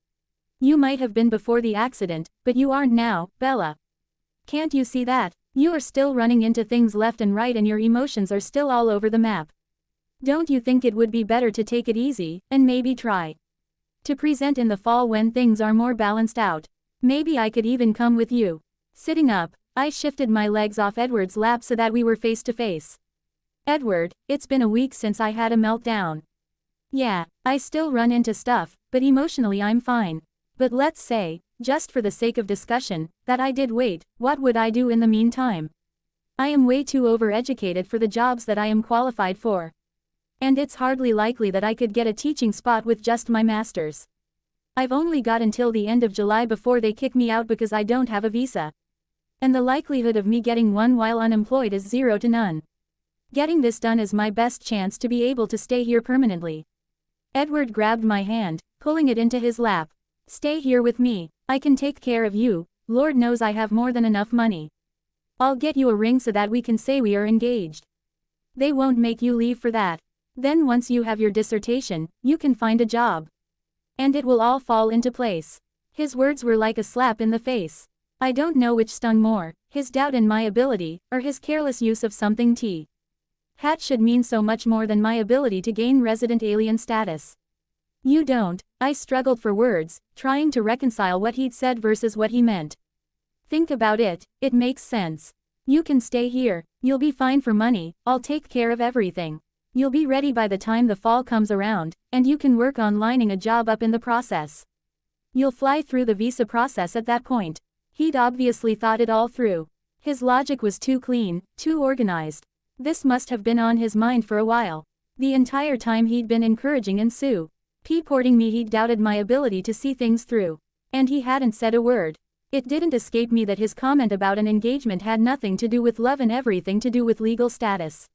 You might have been before the accident, but you aren't now, Bella. Can't you see that? You are still running into things left and right and your emotions are still all over the map. Don't you think it would be better to take it easy, and maybe try to present in the fall when things are more balanced out? Maybe I could even come with you. Sitting up, I shifted my legs off Edward's lap so that we were face to face. Edward, it's been a week since I had a meltdown. Yeah, I still run into stuff, but emotionally I'm fine. But let's say, just for the sake of discussion, that I did wait, what would I do in the meantime? I am way too overeducated for the jobs that I am qualified for. And it's hardly likely that I could get a teaching spot with just my master's. I've only got until the end of July before they kick me out because I don't have a visa. And the likelihood of me getting one while unemployed is 0 to none. Getting this done is my best chance to be able to stay here permanently. Edward grabbed my hand, pulling it into his lap. Stay here with me. I can take care of you. Lord knows I have more than enough money. I'll get you a ring so that we can say we are engaged. They won't make you leave for that. Then once you have your dissertation, you can find a job. And it will all fall into place. His words were like a slap in the face. I don't know which stung more, his doubt in my ability, or his careless use of something Hat should mean so much more than my ability to gain resident alien status. You don't. I struggled for words, trying to reconcile what he'd said versus what he meant. Think about it, it makes sense. You can stay here, you'll be fine for money, I'll take care of everything. You'll be ready by the time the fall comes around, and you can work on lining a job up in the process. You'll fly through the visa process at that point. He'd obviously thought it all through. His logic was too clean, too organized. This must have been on his mind for a while. The entire time he'd been encouraging and supporting me, he'd doubted my ability to see things through. And he hadn't said a word. It didn't escape me that his comment about an engagement had nothing to do with love and everything to do with legal status.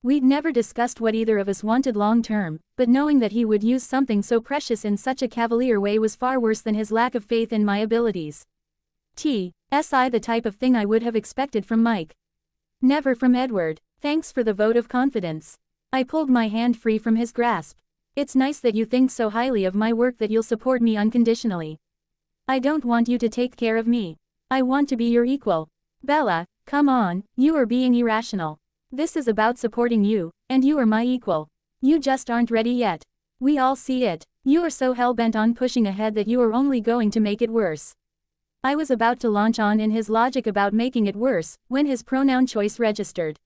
We'd never discussed what either of us wanted long term, but knowing that he would use something so precious in such a cavalier way was far worse than his lack of faith in my abilities. The type of thing I would have expected from Mike. Never from Edward. Thanks for the vote of confidence. I pulled my hand free from his grasp. It's nice that you think so highly of my work that you'll support me unconditionally. I don't want you to take care of me. I want to be your equal. Bella, come on, you are being irrational. This is about supporting you, and you are my equal. You just aren't ready yet. We all see it. You are so hell-bent on pushing ahead that you are only going to make it worse. I was about to launch on in his logic about making it worse, when his pronoun choice registered.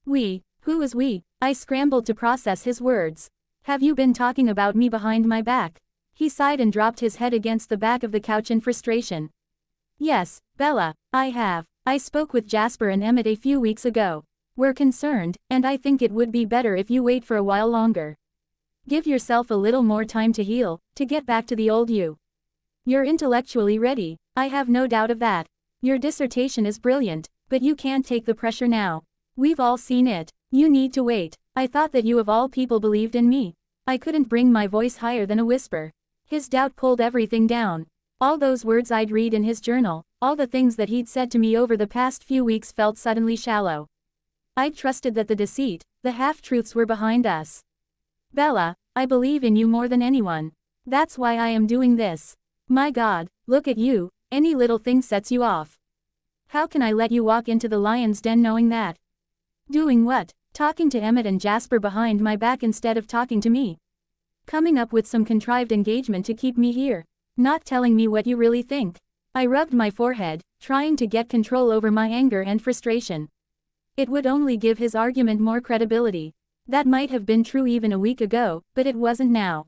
We. Who was we? I scrambled to process his words. Have you been talking about me behind my back? He sighed and dropped his head against the back of the couch in frustration. Yes, Bella, I have. I spoke with Jasper and Emmett a few weeks ago. We're concerned, and I think it would be better if you wait for a while longer. Give yourself a little more time to heal, to get back to the old you. You're intellectually ready, I have no doubt of that. Your dissertation is brilliant, but you can't take the pressure now. We've all seen it. You need to wait. I thought that you of all people believed in me. I couldn't bring my voice higher than a whisper. His doubt pulled everything down. All those words I'd read in his journal, all the things that he'd said to me over the past few weeks felt suddenly shallow. I'd trusted that the deceit, the half-truths were behind us. Bella, I believe in you more than anyone. That's why I am doing this. My God, look at you, any little thing sets you off. How can I let you walk into the lion's den knowing that? Doing what? Talking to Emmett and Jasper behind my back instead of talking to me. Coming up with some contrived engagement to keep me here. Not telling me what you really think. I rubbed my forehead, trying to get control over my anger and frustration. It would only give his argument more credibility. That might have been true even a week ago, but it wasn't now.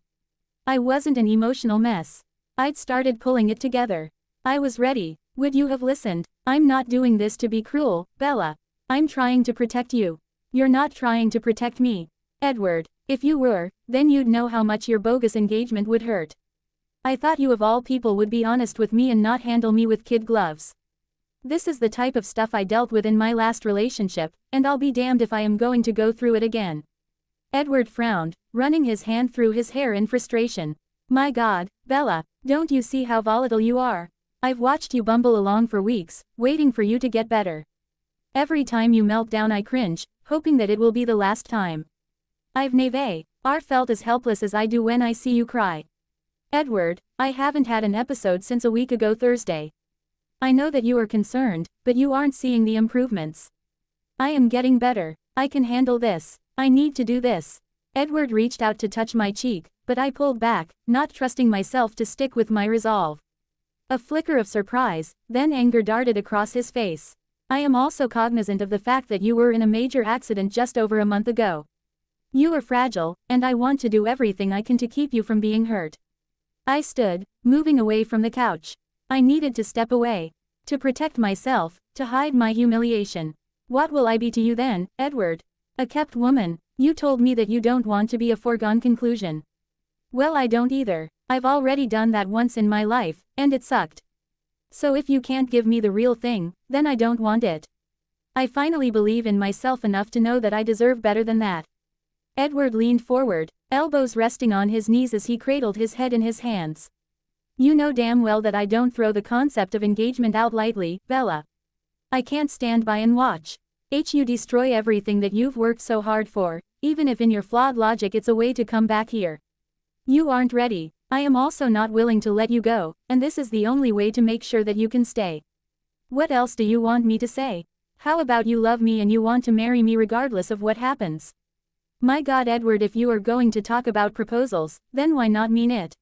I wasn't an emotional mess. I'd started pulling it together. I was ready. Would you have listened? I'm not doing this to be cruel, Bella. I'm trying to protect you. You're not trying to protect me. Edward, if you were, then you'd know how much your bogus engagement would hurt. I thought you of all people would be honest with me and not handle me with kid gloves. This is the type of stuff I dealt with in my last relationship, and I'll be damned if I am going to go through it again. Edward frowned, running his hand through his hair in frustration. My God, Bella, don't you see how volatile you are? I've watched you bumble along for weeks, waiting for you to get better. Every time you melt down I cringe, hoping that it will be the last time. I've never felt as helpless as I do when I see you cry. Edward, I haven't had an episode since a week ago Thursday. I know that you are concerned, but you aren't seeing the improvements. I am getting better. I can handle this. I need to do this. Edward reached out to touch my cheek, but I pulled back, not trusting myself to stick with my resolve. A flicker of surprise, then anger darted across his face. I am also cognizant of the fact that you were in a major accident just over a month ago. You are fragile, and I want to do everything I can to keep you from being hurt. I stood, moving away from the couch. I needed to step away. To protect myself, to hide my humiliation. What will I be to you then, Edward? A kept woman. You told me that you don't want to be a foregone conclusion. Well, I don't either. I've already done that once in my life, and it sucked. So if you can't give me the real thing, then I don't want it. I finally believe in myself enough to know that I deserve better than that. Edward leaned forward, elbows resting on his knees as he cradled his head in his hands. You know damn well that I don't throw the concept of engagement out lightly, Bella. I can't stand by and watch. You destroy everything that you've worked so hard for, even if in your flawed logic it's a way to come back here. You aren't ready. I am also not willing to let you go, and this is the only way to make sure that you can stay. What else do you want me to say? How about you love me and you want to marry me regardless of what happens? My God, Edward, if you are going to talk about proposals, then why not mean it?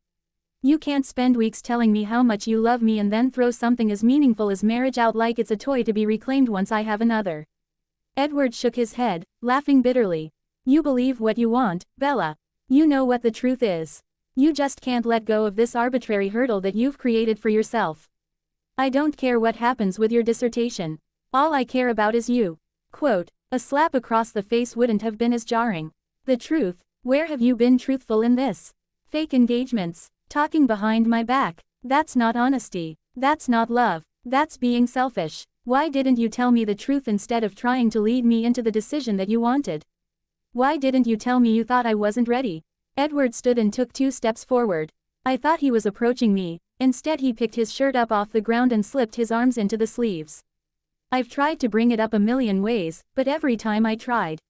You can't spend weeks telling me how much you love me and then throw something as meaningful as marriage out like it's a toy to be reclaimed once I have another. Edward shook his head, laughing bitterly. You believe what you want, Bella. You know what the truth is. You just can't let go of this arbitrary hurdle that you've created for yourself. I don't care what happens with your dissertation. All I care about is you. Quote, a slap across the face wouldn't have been as jarring. The truth, where have you been truthful in this? Fake engagements, talking behind my back. That's not honesty. That's not love. That's being selfish. Why didn't you tell me the truth instead of trying to lead me into the decision that you wanted? Why didn't you tell me you thought I wasn't ready? Edward stood and took 2 steps forward. I thought he was approaching me. Instead he picked his shirt up off the ground and slipped his arms into the sleeves. I've tried to bring it up a million ways, but every time I tried.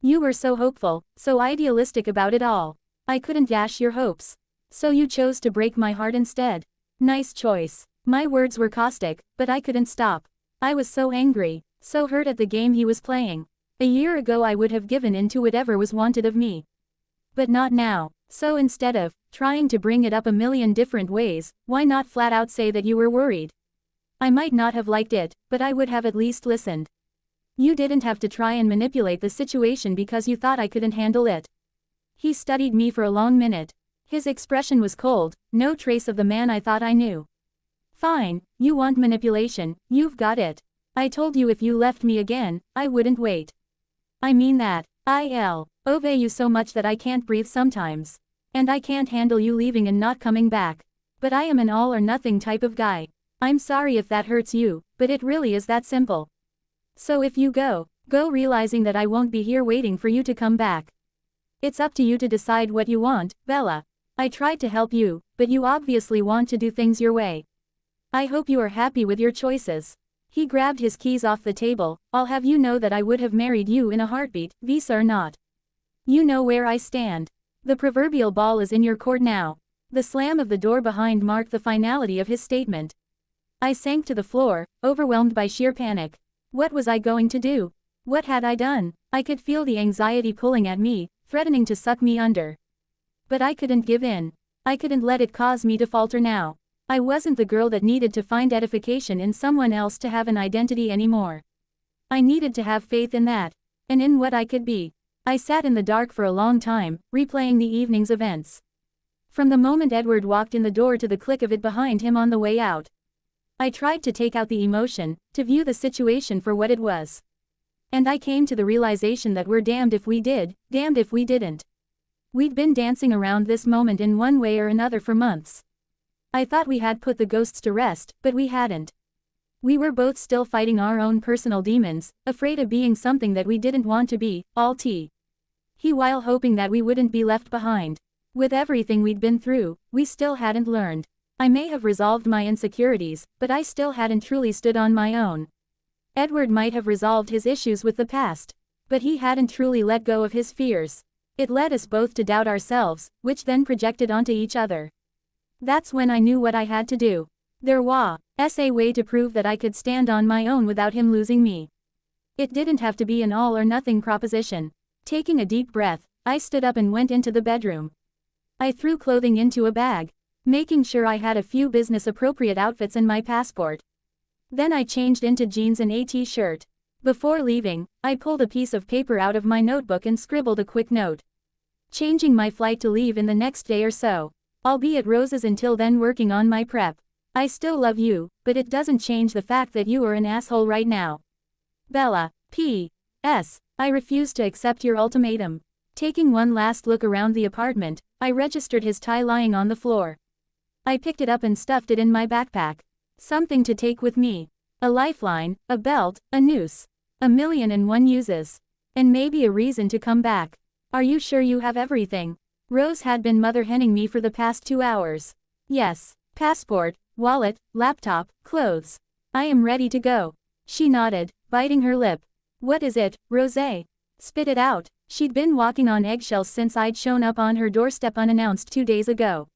You were so hopeful, so idealistic about it all. I couldn't dash your hopes. So you chose to break my heart instead. Nice choice. My words were caustic, but I couldn't stop. I was so angry, so hurt at the game he was playing. A year ago I would have given in to whatever was wanted of me. But not now. So instead of trying to bring it up a million different ways, why not flat out say that you were worried? I might not have liked it, but I would have at least listened. You didn't have to try and manipulate the situation because you thought I couldn't handle it. He studied me for a long minute. His expression was cold, no trace of the man I thought I knew. Fine, you want manipulation, you've got it. I told you if you left me again, I wouldn't wait. I mean that. I'll obey you so much that I can't breathe sometimes. And I can't handle you leaving and not coming back. But I am an all or nothing type of guy. I'm sorry if that hurts you, but it really is that simple. So if you go realizing that I won't be here waiting for you to come back. It's up to you to decide what you want, Bella. I tried to help you, but you obviously want to do things your way. I hope you are happy with your choices. He grabbed his keys off the table. I'll have you know that I would have married you in a heartbeat, visa or not. You know where I stand. The proverbial ball is in your court now. The slam of the door behind marked the finality of his statement. I sank to the floor, overwhelmed by sheer panic. What was I going to do? What had I done? I could feel the anxiety pulling at me, threatening to suck me under. But I couldn't give in. I couldn't let it cause me to falter now. I wasn't the girl that needed to find edification in someone else to have an identity anymore. I needed to have faith in that. And in what I could be. I sat in the dark for a long time, replaying the evening's events. From the moment Edward walked in the door to the click of it behind him on the way out. I tried to take out the emotion, to view the situation for what it was. And I came to the realization that we're damned if we did, damned if we didn't. We'd been dancing around this moment in one way or another for months. I thought we had put the ghosts to rest, but we hadn't. We were both still fighting our own personal demons, afraid of being something that we didn't want to be, he while hoping that we wouldn't be left behind. With everything we'd been through, we still hadn't learned. I may have resolved my insecurities, but I still hadn't truly stood on my own. Edward might have resolved his issues with the past, but he hadn't truly let go of his fears. It led us both to doubt ourselves, which then projected onto each other. That's when I knew what I had to do. There was a way to prove that I could stand on my own without him losing me. It didn't have to be an all or nothing proposition. Taking a deep breath, I stood up and went into the bedroom. I threw clothing into a bag, making sure I had a few business-appropriate outfits and my passport. Then I changed into jeans and a t-shirt. Before leaving, I pulled a piece of paper out of my notebook and scribbled a quick note. Changing my flight to leave in the next day or so. I'll be at Rose's until then working on my prep. I still love you, but it doesn't change the fact that you are an asshole right now. Bella. P.S. I refused to accept your ultimatum. Taking one last look around the apartment, I registered his tie lying on the floor. I picked it up and stuffed it in my backpack. Something to take with me. A lifeline, a belt, a noose. 1,000,001 uses. And maybe a reason to come back. Are you sure you have everything? Rose had been mother-henning me for the past 2 hours. Yes. Passport, wallet, laptop, clothes. I am ready to go. She nodded, biting her lip. What is it, Rosé? Spit it out. She'd been walking on eggshells since I'd shown up on her doorstep unannounced 2 days ago.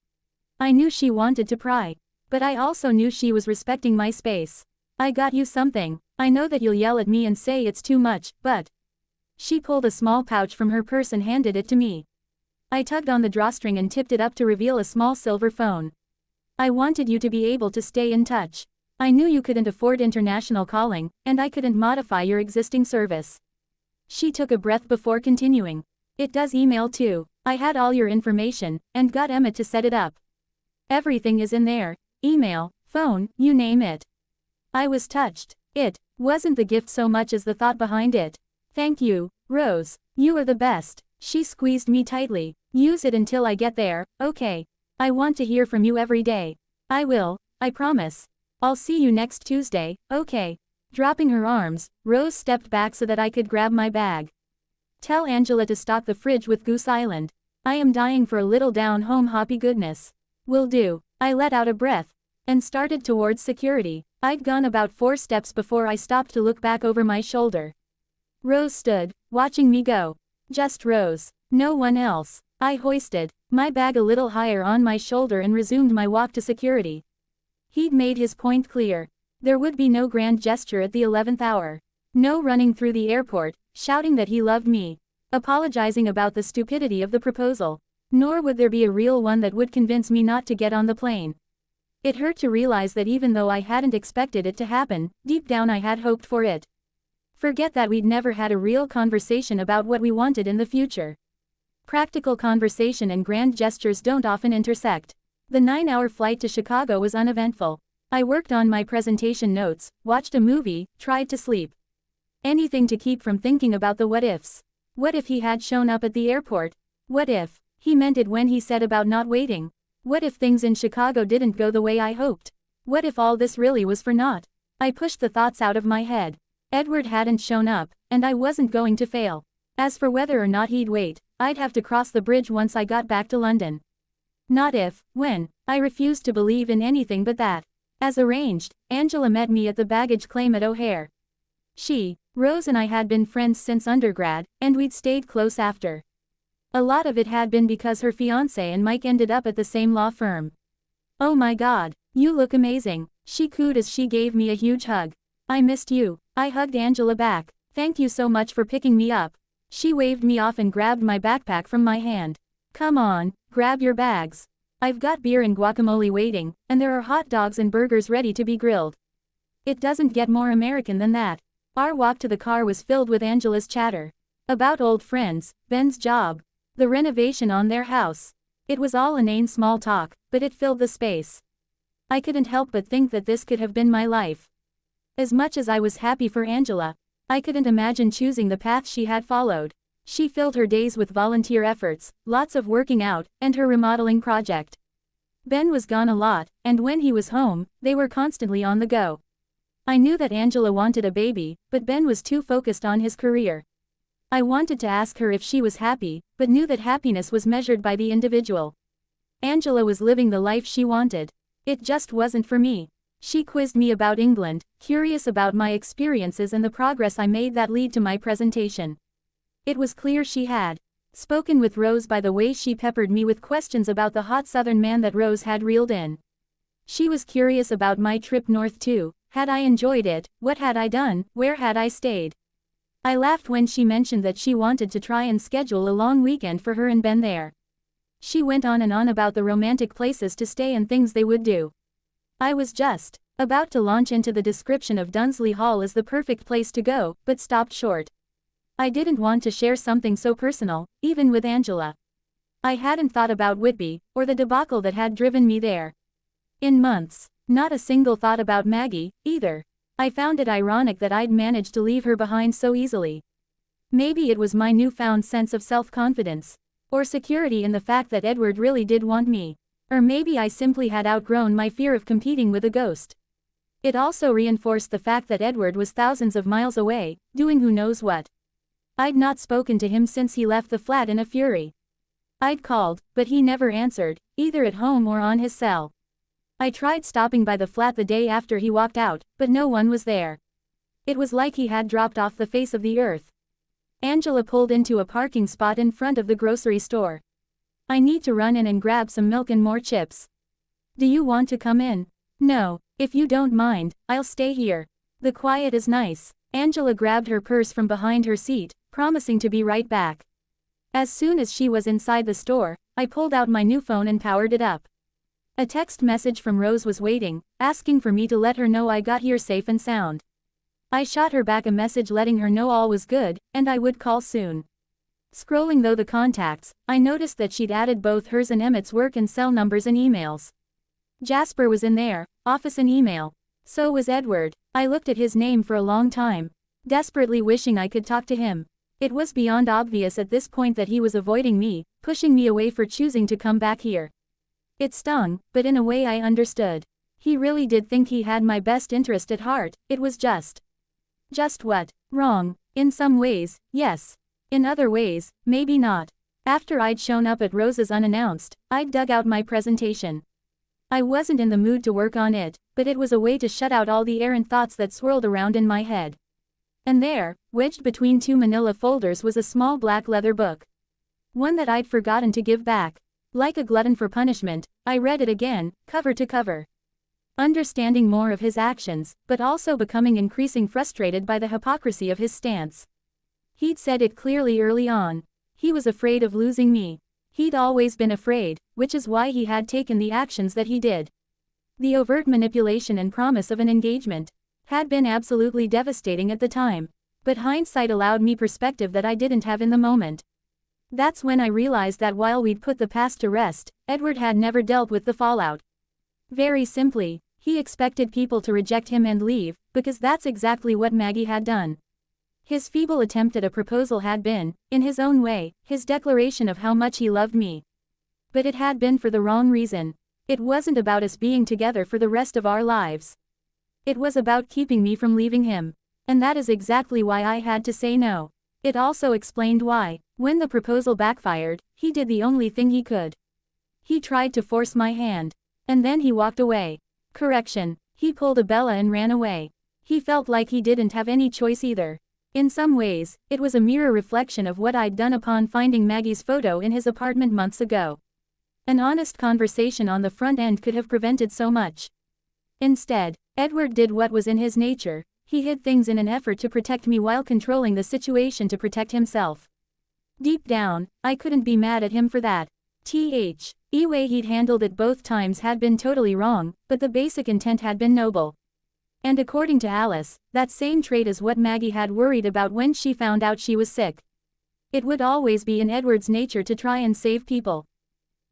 I knew she wanted to pry. But I also knew she was respecting my space. I got you something. I know that you'll yell at me and say it's too much, but... She pulled a small pouch from her purse and handed it to me. I tugged on the drawstring and tipped it up to reveal a small silver phone. I wanted you to be able to stay in touch. I knew you couldn't afford international calling, and I couldn't modify your existing service. She took a breath before continuing. It does email too. I had all your information, and got Emmett to set it up. Everything is in there. Email, phone, you name it. I was touched. It wasn't the gift so much as the thought behind it. Thank you, Rose. You are the best. She squeezed me tightly. Use it until I get there, okay? I want to hear from you every day. I will, I promise. I'll see you next Tuesday, okay? Dropping her arms, Rose stepped back so that I could grab my bag. Tell Angela to stock the fridge with Goose Island. I am dying for a little down-home hoppy goodness. Will do. I let out a breath. And started towards security. I'd gone about 4 steps before I stopped to look back over my shoulder. Rose stood, watching me go. Just Rose. No one else. I hoisted my bag a little higher on my shoulder and resumed my walk to security. He'd made his point clear. There would be no grand gesture at the 11th hour. No running through the airport, shouting that he loved me. Apologizing about the stupidity of the proposal. Nor would there be a real one that would convince me not to get on the plane. It hurt to realize that even though I hadn't expected it to happen, deep down I had hoped for it. Forget that we'd never had a real conversation about what we wanted in the future. Practical conversation and grand gestures don't often intersect. The 9-hour flight to Chicago was uneventful. I worked on my presentation notes, watched a movie, tried to sleep. Anything to keep from thinking about the what-ifs. What if he had shown up at the airport? What if he meant it when he said about not waiting? What if things in Chicago didn't go the way I hoped? What if all this really was for naught? I pushed the thoughts out of my head. Edward hadn't shown up, and I wasn't going to fail. As for whether or not he'd wait, I'd have to cross the bridge once I got back to London. Not if, when. I refused to believe in anything but that. As arranged, Angela met me at the baggage claim at O'Hare. Rose and I had been friends since undergrad, and we'd stayed close after. A lot of it had been because her fiancé and Mike ended up at the same law firm. Oh my God, you look amazing, she cooed as she gave me a huge hug. I missed you. I hugged Angela back. Thank you so much for picking me up. She waved me off and grabbed my backpack from my hand. Come on, grab your bags. I've got beer and guacamole waiting, and there are hot dogs and burgers ready to be grilled. It doesn't get more American than that. Our walk to the car was filled with Angela's chatter. About old friends, Ben's job, the renovation on their house. It was all inane small talk, but it filled the space. I couldn't help but think that this could have been my life. As much as I was happy for Angela, I couldn't imagine choosing the path she had followed. She filled her days with volunteer efforts, lots of working out, and her remodeling project. Ben was gone a lot, and when he was home, they were constantly on the go. I knew that Angela wanted a baby, but Ben was too focused on his career. I wanted to ask her if she was happy, but knew that happiness was measured by the individual. Angela was living the life she wanted. It just wasn't for me. She quizzed me about England, curious about my experiences and the progress I made that lead to my presentation. It was clear she had spoken with Rose by the way she peppered me with questions about the hot southern man that Rose had reeled in. She was curious about my trip north too. Had I enjoyed it? What had I done? Where had I stayed? I laughed when she mentioned that she wanted to try and schedule a long weekend for her and Ben there. She went on and on about the romantic places to stay and things they would do. I was just about to launch into the description of Dunsley Hall as the perfect place to go, but stopped short. I didn't want to share something so personal, even with Angela. I hadn't thought about Whitby, or the debacle that had driven me there. In months. Not a single thought about Maggie, either. I found it ironic that I'd managed to leave her behind so easily. Maybe it was my newfound sense of self-confidence. Or security in the fact that Edward really did want me. Or maybe I simply had outgrown my fear of competing with a ghost. It also reinforced the fact that Edward was thousands of miles away, doing who knows what. I'd not spoken to him since he left the flat in a fury. I'd called, but he never answered, either at home or on his cell. I tried stopping by the flat the day after he walked out, but no one was there. It was like he had dropped off the face of the earth. Angela pulled into a parking spot in front of the grocery store. I need to run in and grab some milk and more chips. Do you want to come in? No, if you don't mind, I'll stay here. The quiet is nice. Angela grabbed her purse from behind her seat, promising to be right back. As soon as she was inside the store, I pulled out my new phone and powered it up. A text message from Rose was waiting, asking for me to let her know I got here safe and sound. I shot her back a message letting her know all was good, and I would call soon. Scrolling through the contacts, I noticed that she'd added both hers and Emmett's work and cell numbers and emails. Jasper was in there, office and email. So was Edward. I looked at his name for a long time, desperately wishing I could talk to him. It was beyond obvious at this point that he was avoiding me, pushing me away for choosing to come back here. It stung, but in a way I understood. He really did think he had my best interest at heart. It was just what? Wrong. In some ways, yes. In other ways, maybe not. After I'd shown up at Rose's unannounced, I'd dug out my presentation. I wasn't in the mood to work on it, but it was a way to shut out all the errant thoughts that swirled around in my head. And there, wedged between two manila folders was a small black leather book. One that I'd forgotten to give back. Like a glutton for punishment, I read it again, cover to cover. Understanding more of his actions, but also becoming increasingly frustrated by the hypocrisy of his stance. He'd said it clearly early on. He was afraid of losing me. He'd always been afraid, which is why he had taken the actions that he did. The overt manipulation and promise of an engagement had been absolutely devastating at the time, but hindsight allowed me perspective that I didn't have in the moment. That's when I realized that while we'd put the past to rest, Edward had never dealt with the fallout. Very simply, he expected people to reject him and leave, because that's exactly what Maggie had done. His feeble attempt at a proposal had been, in his own way, his declaration of how much he loved me. But it had been for the wrong reason. It wasn't about us being together for the rest of our lives. It was about keeping me from leaving him. And that is exactly why I had to say no. It also explained why, when the proposal backfired, he did the only thing he could. He tried to force my hand. And then he walked away. Correction, he pulled a Bella and ran away. He felt like he didn't have any choice either. In some ways, it was a mirror reflection of what I'd done upon finding Maggie's photo in his apartment months ago. An honest conversation on the front end could have prevented so much. Instead, Edward did what was in his nature. He hid things in an effort to protect me while controlling the situation to protect himself. Deep down, I couldn't be mad at him for that. The way he'd handled it both times had been totally wrong, but the basic intent had been noble. And according to Alice, that same trait is what Maggie had worried about when she found out she was sick. It would always be in Edward's nature to try and save people.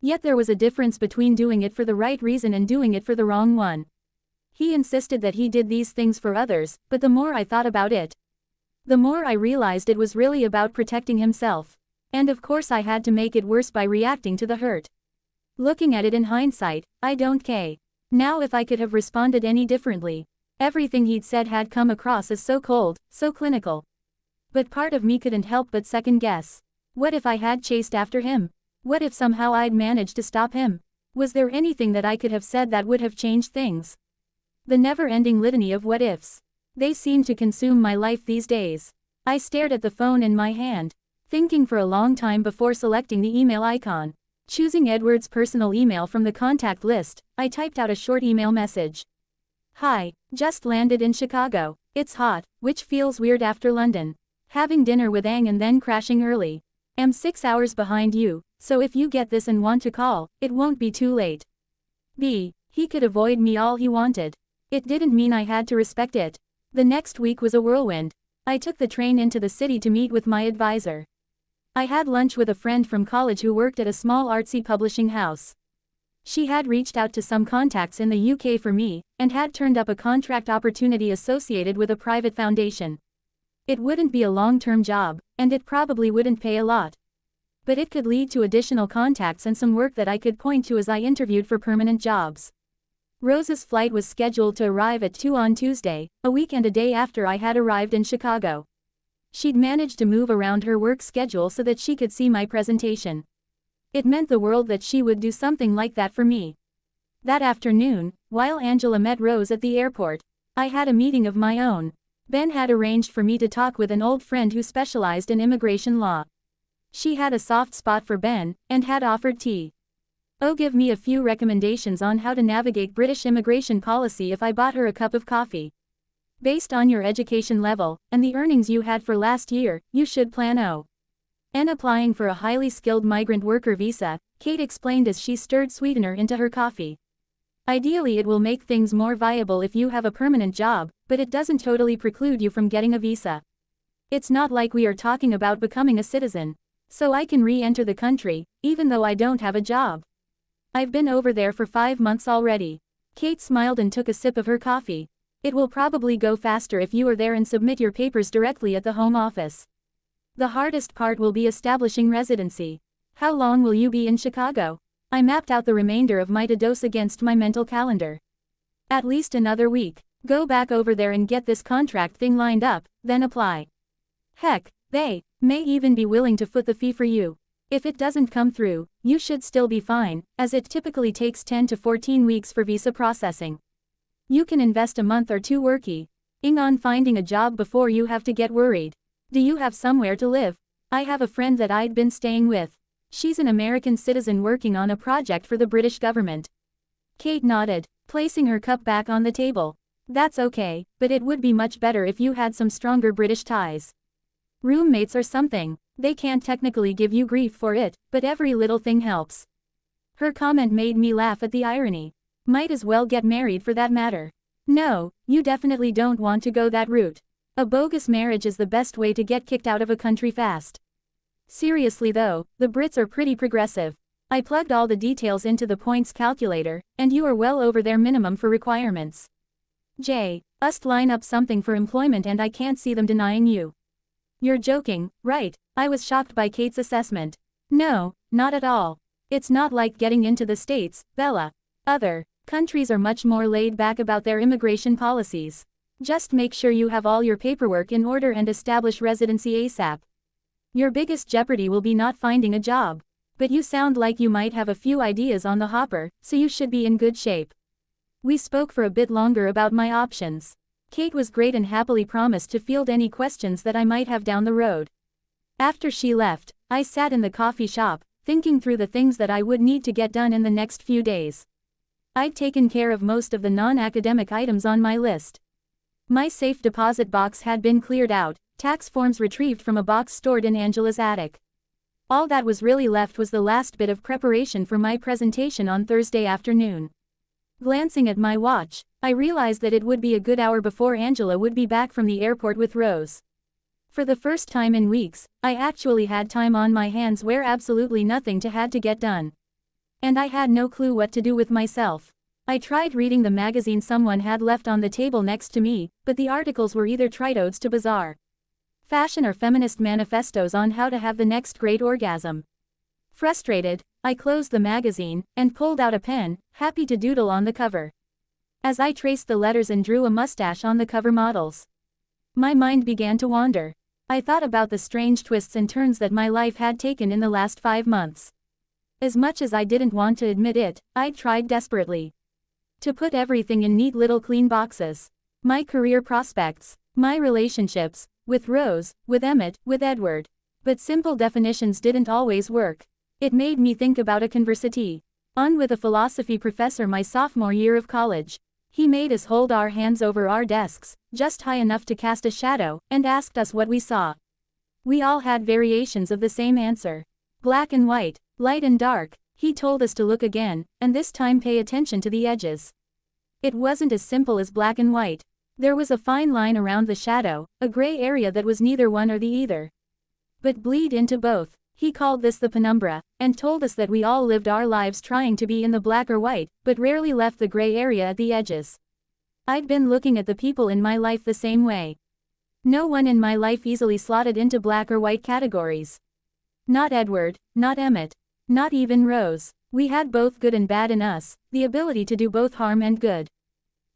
Yet there was a difference between doing it for the right reason and doing it for the wrong one. He insisted that he did these things for others, but the more I thought about it, the more I realized it was really about protecting himself. And of course I had to make it worse by reacting to the hurt. Looking at it in hindsight, I don't care. Now if I could have responded any differently. Everything he'd said had come across as so cold, so clinical. But part of me couldn't help but second guess. What if I had chased after him? What if somehow I'd managed to stop him? Was there anything that I could have said that would have changed things? The never-ending litany of what-ifs. They seem to consume my life these days. I stared at the phone in my hand, thinking for a long time before selecting the email icon. Choosing Edward's personal email from the contact list, I typed out a short email message. Hi, just landed in Chicago. It's hot, which feels weird after London. Having dinner with Ang and then crashing early. Am 6 hours behind you, so if you get this and want to call, it won't be too late. B. He could avoid me all he wanted. It didn't mean I had to respect it. The next week was a whirlwind. I took the train into the city to meet with my advisor. I had lunch with a friend from college who worked at a small artsy publishing house. She had reached out to some contacts in the UK for me, and had turned up a contract opportunity associated with a private foundation. It wouldn't be a long-term job, and it probably wouldn't pay a lot. But it could lead to additional contacts and some work that I could point to as I interviewed for permanent jobs. Rose's flight was scheduled to arrive at 2 on Tuesday, a week and a day after I had arrived in Chicago. She'd managed to move around her work schedule so that she could see my presentation. It meant the world that she would do something like that for me. That afternoon, while Angela met Rose at the airport, I had a meeting of my own. Ben had arranged for me to talk with an old friend who specialized in immigration law. She had a soft spot for Ben, and had offered give me a few recommendations on how to navigate British immigration policy if I bought her a cup of coffee. Based on your education level, and the earnings you had for last year, you should plan on applying for a highly skilled migrant worker visa, Kate explained as she stirred sweetener into her coffee. Ideally it will make things more viable if you have a permanent job, but it doesn't totally preclude you from getting a visa. It's not like we are talking about becoming a citizen. So I can re-enter the country, even though I don't have a job. I've been over there for 5 months already. Kate smiled and took a sip of her coffee. It will probably go faster if you are there and submit your papers directly at the home office. The hardest part will be establishing residency. How long will you be in Chicago? I mapped out the remainder of my to-dos against my mental calendar. At least another week. Go back over there and get this contract thing lined up, then apply. Heck, they may even be willing to foot the fee for you. If it doesn't come through, you should still be fine, as it typically takes 10 to 14 weeks for visa processing. You can invest a month or two working on finding a job before you have to get worried. Do you have somewhere to live? I have a friend that I'd been staying with. She's an American citizen working on a project for the British government. Kate nodded, placing her cup back on the table. That's okay, but it would be much better if you had some stronger British ties. Roommates or something. They can't technically give you grief for it, but every little thing helps. Her comment made me laugh at the irony. Might as well get married for that matter. No, you definitely don't want to go that route. A bogus marriage is the best way to get kicked out of a country fast. Seriously though, the Brits are pretty progressive. I plugged all the details into the points calculator, and you are well over their minimum for requirements. Just line up something for employment and I can't see them denying you. You're joking, right? I was shocked by Kate's assessment. No, not at all. It's not like getting into the States, Bella. Other countries are much more laid back about their immigration policies. Just make sure you have all your paperwork in order and establish residency ASAP. Your biggest jeopardy will be not finding a job. But you sound like you might have a few ideas on the hopper, so you should be in good shape. We spoke for a bit longer about my options. Kate was great and happily promised to field any questions that I might have down the road. After she left, I sat in the coffee shop, thinking through the things that I would need to get done in the next few days. I'd taken care of most of the non-academic items on my list. My safe deposit box had been cleared out, tax forms retrieved from a box stored in Angela's attic. All that was really left was the last bit of preparation for my presentation on Thursday afternoon. Glancing at my watch, I realized that it would be a good hour before Angela would be back from the airport with Rose. For the first time in weeks, I actually had time on my hands where absolutely nothing had to get done. And I had no clue what to do with myself. I tried reading the magazine someone had left on the table next to me, but the articles were either tritodes to bizarre fashion or feminist manifestos on how to have the next great orgasm. Frustrated, I closed the magazine, and pulled out a pen, happy to doodle on the cover. As I traced the letters and drew a mustache on the cover models, my mind began to wander. I thought about the strange twists and turns that my life had taken in the last 5 months. As much as I didn't want to admit it, I'd tried desperately to put everything in neat little clean boxes. My career prospects, my relationships, with Rose, with Emmett, with Edward. But simple definitions didn't always work. It made me think about a conversation on with a philosophy professor my sophomore year of college. He made us hold our hands over our desks, just high enough to cast a shadow, and asked us what we saw. We all had variations of the same answer. Black and white, light and dark. He told us to look again, and this time pay attention to the edges. It wasn't as simple as black and white. There was a fine line around the shadow, a gray area that was neither one or the either, but bleed into both. He called this the penumbra, and told us that we all lived our lives trying to be in the black or white, but rarely left the gray area at the edges. I'd been looking at the people in my life the same way. No one in my life easily slotted into black or white categories. Not Edward, not Emmett. Not even Rose. We had both good and bad in us, the ability to do both harm and good.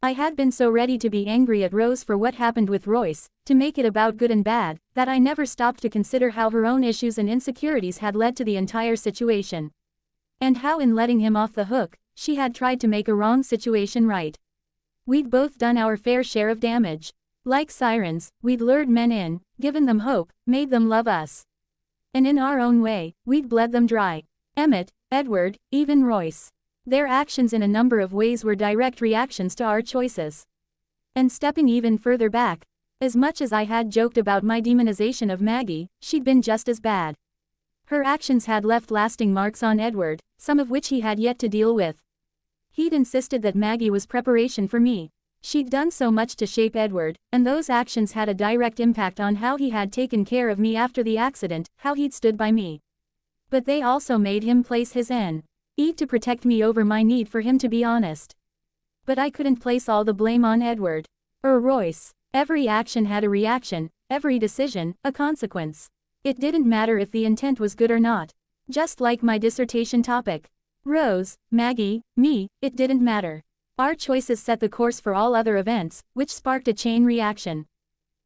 I had been so ready to be angry at Rose for what happened with Royce, to make it about good and bad, that I never stopped to consider how her own issues and insecurities had led to the entire situation. And how in letting him off the hook, she had tried to make a wrong situation right. We'd both done our fair share of damage. Like sirens, we'd lured men in, given them hope, made them love us. And in our own way, we'd bled them dry. Emmett, Edward, even Royce. Their actions in a number of ways were direct reactions to our choices. And stepping even further back, as much as I had joked about my demonization of Maggie, she'd been just as bad. Her actions had left lasting marks on Edward, some of which he had yet to deal with. He'd insisted that Maggie was preparation for me. She'd done so much to shape Edward, and those actions had a direct impact on how he had taken care of me after the accident, how he'd stood by me. But they also made him place his need to protect me over my need for him to be honest. But I couldn't place all the blame on Edward or Royce. Every action had a reaction, every decision, a consequence. It didn't matter if the intent was good or not. Just like my dissertation topic. Rose, Maggie, me, it didn't matter. Our choices set the course for all other events, which sparked a chain reaction.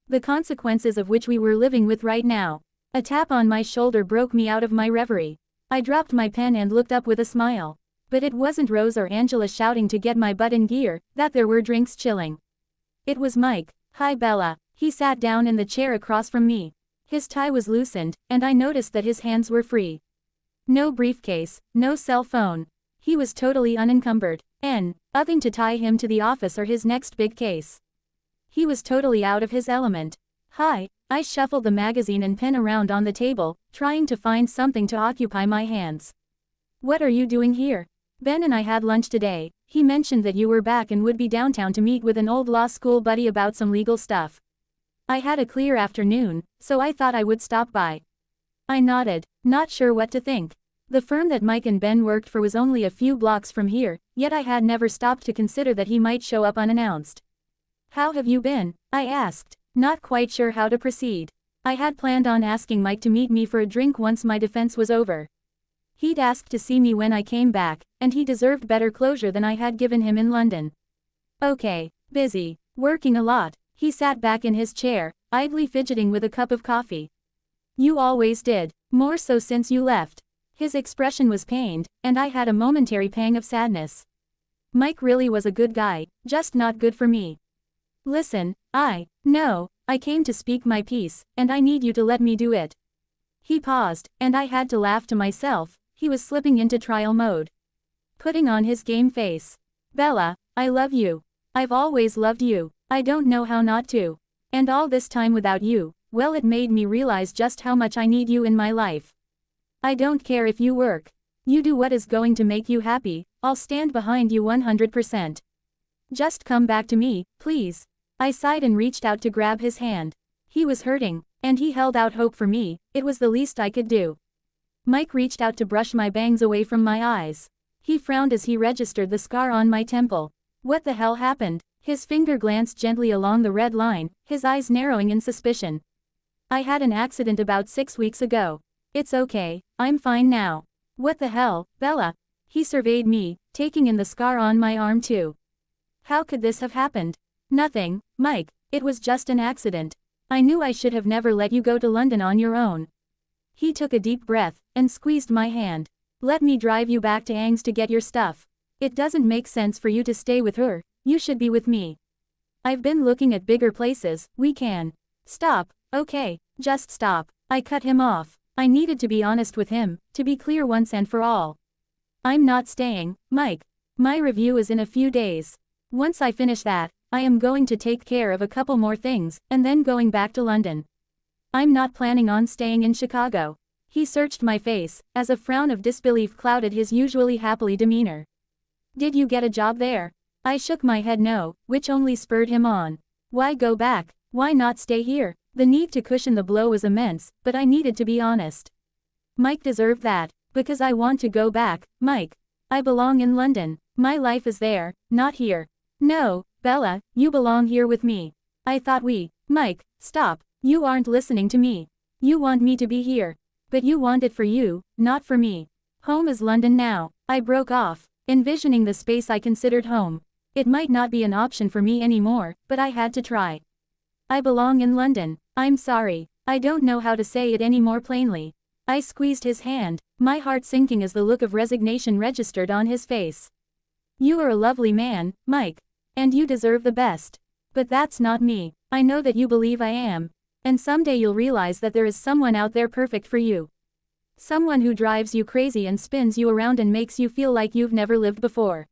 The consequences of which we were living with right now. A tap on my shoulder broke me out of my reverie. I dropped my pen and looked up with a smile. But it wasn't Rose or Angela shouting to get my butt in gear, that there were drinks chilling. It was Mike. Hi Bella. He sat down in the chair across from me. His tie was loosened, and I noticed that his hands were free. No briefcase, no cell phone. He was totally unencumbered. Nothing to tie him to the office or his next big case. He was totally out of his element. Hi. I shuffled the magazine and pen around on the table, trying to find something to occupy my hands. What are you doing here? Ben and I had lunch today. He mentioned that you were back and would be downtown to meet with an old law school buddy about some legal stuff. I had a clear afternoon, so I thought I would stop by. I nodded, not sure what to think. The firm that Mike and Ben worked for was only a few blocks from here, yet I had never stopped to consider that he might show up unannounced. How have you been? I asked. Not quite sure how to proceed. I had planned on asking Mike to meet me for a drink once my defense was over. He'd asked to see me when I came back, and he deserved better closure than I had given him in London. Okay, busy, working a lot. He sat back in his chair, idly fidgeting with a cup of coffee. You always did, more so since you left. His expression was pained, and I had a momentary pang of sadness. Mike really was a good guy, just not good for me. Listen, I came to speak my piece, and I need you to let me do it. He paused, and I had to laugh to myself. He was slipping into trial mode. Putting on his game face. Bella, I love you. I've always loved you. I don't know how not to. And all this time without you, well, it made me realize just how much I need you in my life. I don't care if you work. You do what is going to make you happy. I'll stand behind you 100%. Just come back to me, please. I sighed and reached out to grab his hand. He was hurting, and he held out hope for me. It was the least I could do. Mike reached out to brush my bangs away from my eyes. He frowned as he registered the scar on my temple. What the hell happened? His finger glanced gently along the red line, his eyes narrowing in suspicion. I had an accident about 6 weeks ago. It's okay, I'm fine now. What the hell, Bella? He surveyed me, taking in the scar on my arm too. How could this have happened? Nothing, Mike, it was just an accident. I knew I should have never let you go to London on your own. He took a deep breath, and squeezed my hand. Let me drive you back to Ang's to get your stuff. It doesn't make sense for you to stay with her, you should be with me. I've been looking at bigger places, we can. Stop, okay, just stop. I cut him off. I needed to be honest with him, to be clear once and for all. I'm not staying, Mike. My review is in a few days. Once I finish that, I am going to take care of a couple more things, and then going back to London. I'm not planning on staying in Chicago. He searched my face, as a frown of disbelief clouded his usually happily demeanor. Did you get a job there? I shook my head no, which only spurred him on. Why go back? Why not stay here? The need to cushion the blow was immense, but I needed to be honest. Mike deserved that, because I want to go back, Mike. I belong in London. My life is there, not here. No, Bella, you belong here with me. I thought we Mike, stop. You aren't listening to me. You want me to be here. But you want it for you, not for me. Home is London now. I broke off, envisioning the space I considered home. It might not be an option for me anymore, but I had to try. I belong in London. I'm sorry. I don't know how to say it any more plainly. I squeezed his hand, my heart sinking as the look of resignation registered on his face. You are a lovely man, Mike. And you deserve the best. But that's not me. I know that you believe I am. And someday you'll realize that there is someone out there perfect for you. Someone who drives you crazy and spins you around and makes you feel like you've never lived before.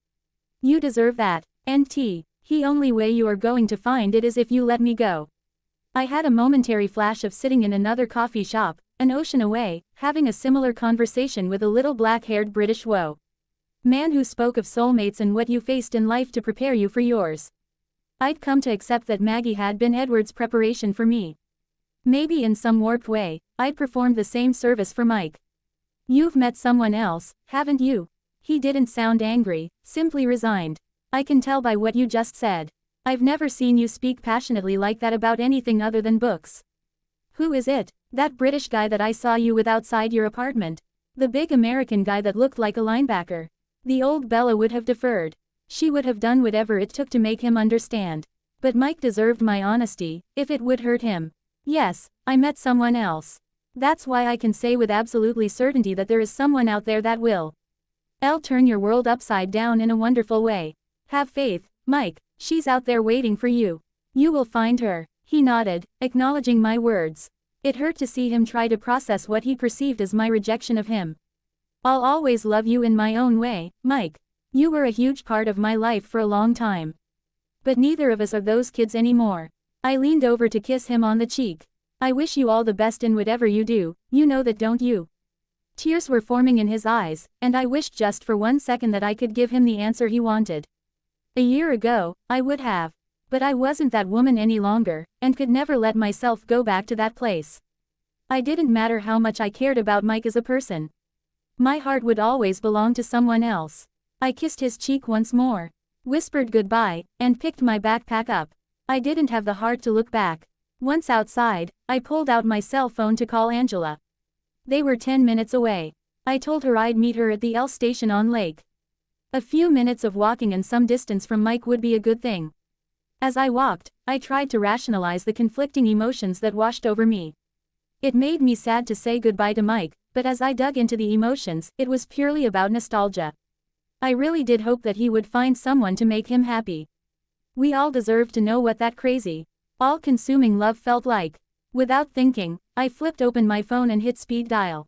You deserve that. And the only way you are going to find it is if you let me go. I had a momentary flash of sitting in another coffee shop, an ocean away, having a similar conversation with a little black-haired British man who spoke of soulmates and what you faced in life to prepare you for yours. I'd come to accept that Maggie had been Edward's preparation for me. Maybe in some warped way, I'd performed the same service for Mike. You've met someone else, haven't you? He didn't sound angry, simply resigned. I can tell by what you just said. I've never seen you speak passionately like that about anything other than books. Who is it? That British guy that I saw you with outside your apartment? The big American guy that looked like a linebacker? The old Bella would have deferred. She would have done whatever it took to make him understand. But Mike deserved my honesty, if it would hurt him. Yes, I met someone else. That's why I can say with absolutely certainty that there is someone out there that will. I'll turn your world upside down in a wonderful way. Have faith, Mike, she's out there waiting for you. You will find her. He nodded, acknowledging my words. It hurt to see him try to process what he perceived as my rejection of him. I'll always love you in my own way, Mike. You were a huge part of my life for a long time. But neither of us are those kids anymore. I leaned over to kiss him on the cheek. I wish you all the best in whatever you do, you know that, don't you? Tears were forming in his eyes, and I wished just for 1 second that I could give him the answer he wanted. A year ago, I would have. But I wasn't that woman any longer, and could never let myself go back to that place. I didn't matter how much I cared about Mike as a person. My heart would always belong to someone else. I kissed his cheek once more, whispered goodbye, and picked my backpack up. I didn't have the heart to look back. Once outside, I pulled out my cell phone to call Angela. They were 10 minutes away. I told her I'd meet her at the L station on Lake. A few minutes of walking and some distance from Mike would be a good thing. As I walked, I tried to rationalize the conflicting emotions that washed over me. It made me sad to say goodbye to Mike, but as I dug into the emotions, it was purely about nostalgia. I really did hope that he would find someone to make him happy. We all deserved to know what that crazy, all-consuming love felt like. Without thinking, I flipped open my phone and hit speed dial.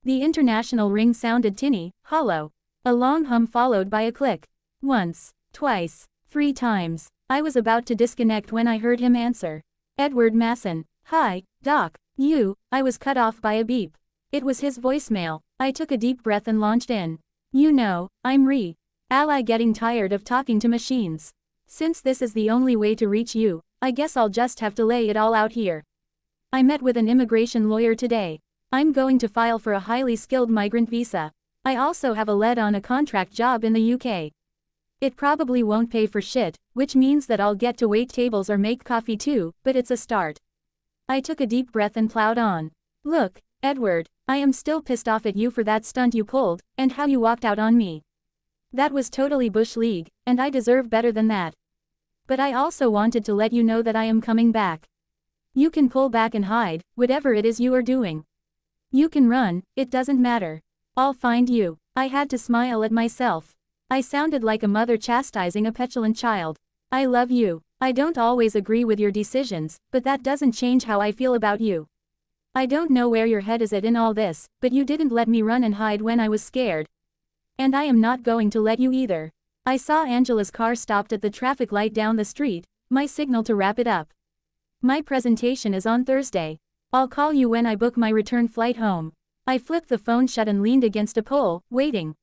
The international ring sounded tinny, hollow. A long hum followed by a click. Once, twice, 3 times. I was about to disconnect when I heard him answer. Edward Masson. Hi, Doc. I was cut off by a beep. It was his voicemail. I took a deep breath and launched in. You know, I'm ally getting tired of talking to machines. Since this is the only way to reach you, I guess I'll just have to lay it all out here. I met with an immigration lawyer today. I'm going to file for a highly skilled migrant visa. I also have a lead on a contract job in the UK. It probably won't pay for shit, which means that I'll get to wait tables or make coffee too, but it's a start. I took a deep breath and plowed on. Look, Edward, I am still pissed off at you for that stunt you pulled, and how you walked out on me. That was totally Bush League, and I deserve better than that. But I also wanted to let you know that I am coming back. You can pull back and hide, whatever it is you are doing. You can run, it doesn't matter. I'll find you. I had to smile at myself. I sounded like a mother chastising a petulant child. I love you. I don't always agree with your decisions, but that doesn't change how I feel about you. I don't know where your head is at in all this, but you didn't let me run and hide when I was scared. And I am not going to let you either. I saw Angela's car stopped at the traffic light down the street, my signal to wrap it up. My presentation is on Thursday. I'll call you when I book my return flight home. I flipped the phone shut and leaned against a pole, waiting.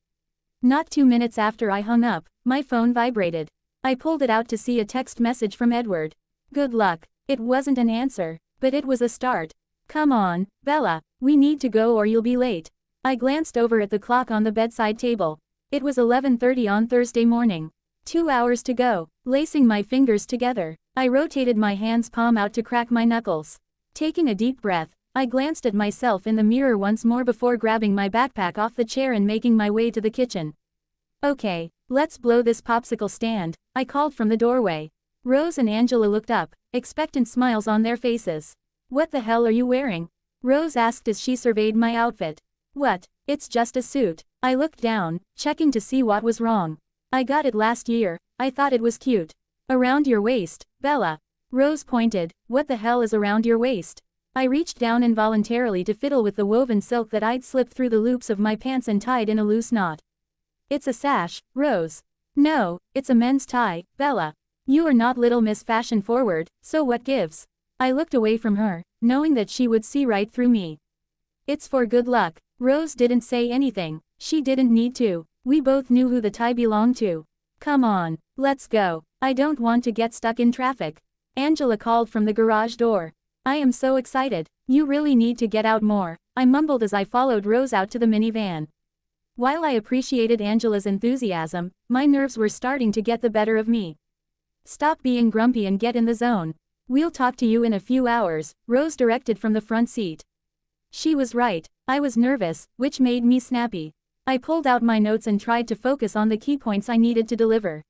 Not 2 minutes after I hung up, my phone vibrated. I pulled it out to see a text message from Edward. Good luck. It wasn't an answer, but it was a start. Come on, Bella, we need to go or you'll be late. I glanced over at the clock on the bedside table. It was 11:30 on Thursday morning. 2 hours to go. Lacing my fingers together, I rotated my hand's palm out to crack my knuckles. Taking a deep breath, I glanced at myself in the mirror once more before grabbing my backpack off the chair and making my way to the kitchen. Okay, let's blow this popsicle stand, I called from the doorway. Rose and Angela looked up, expectant smiles on their faces. What the hell are you wearing? Rose asked as she surveyed my outfit. What? It's just a suit. I looked down, checking to see what was wrong. I got it last year, I thought it was cute. Around your waist, Bella. Rose pointed. What the hell is around your waist? I reached down involuntarily to fiddle with the woven silk that I'd slipped through the loops of my pants and tied in a loose knot. It's a sash, Rose. No, it's a men's tie, Bella. You are not Little Miss Fashion Forward, so what gives? I looked away from her, knowing that she would see right through me. It's for good luck. Rose didn't say anything. She didn't need to. We both knew who the tie belonged to. Come on, let's go. I don't want to get stuck in traffic. Angela called from the garage door. I am so excited. You really need to get out more, I mumbled as I followed Rose out to the minivan. While I appreciated Angela's enthusiasm, my nerves were starting to get the better of me. Stop being grumpy and get in the zone. We'll talk to you in a few hours, Rose directed from the front seat. She was right. I was nervous, which made me snappy. I pulled out my notes and tried to focus on the key points I needed to deliver.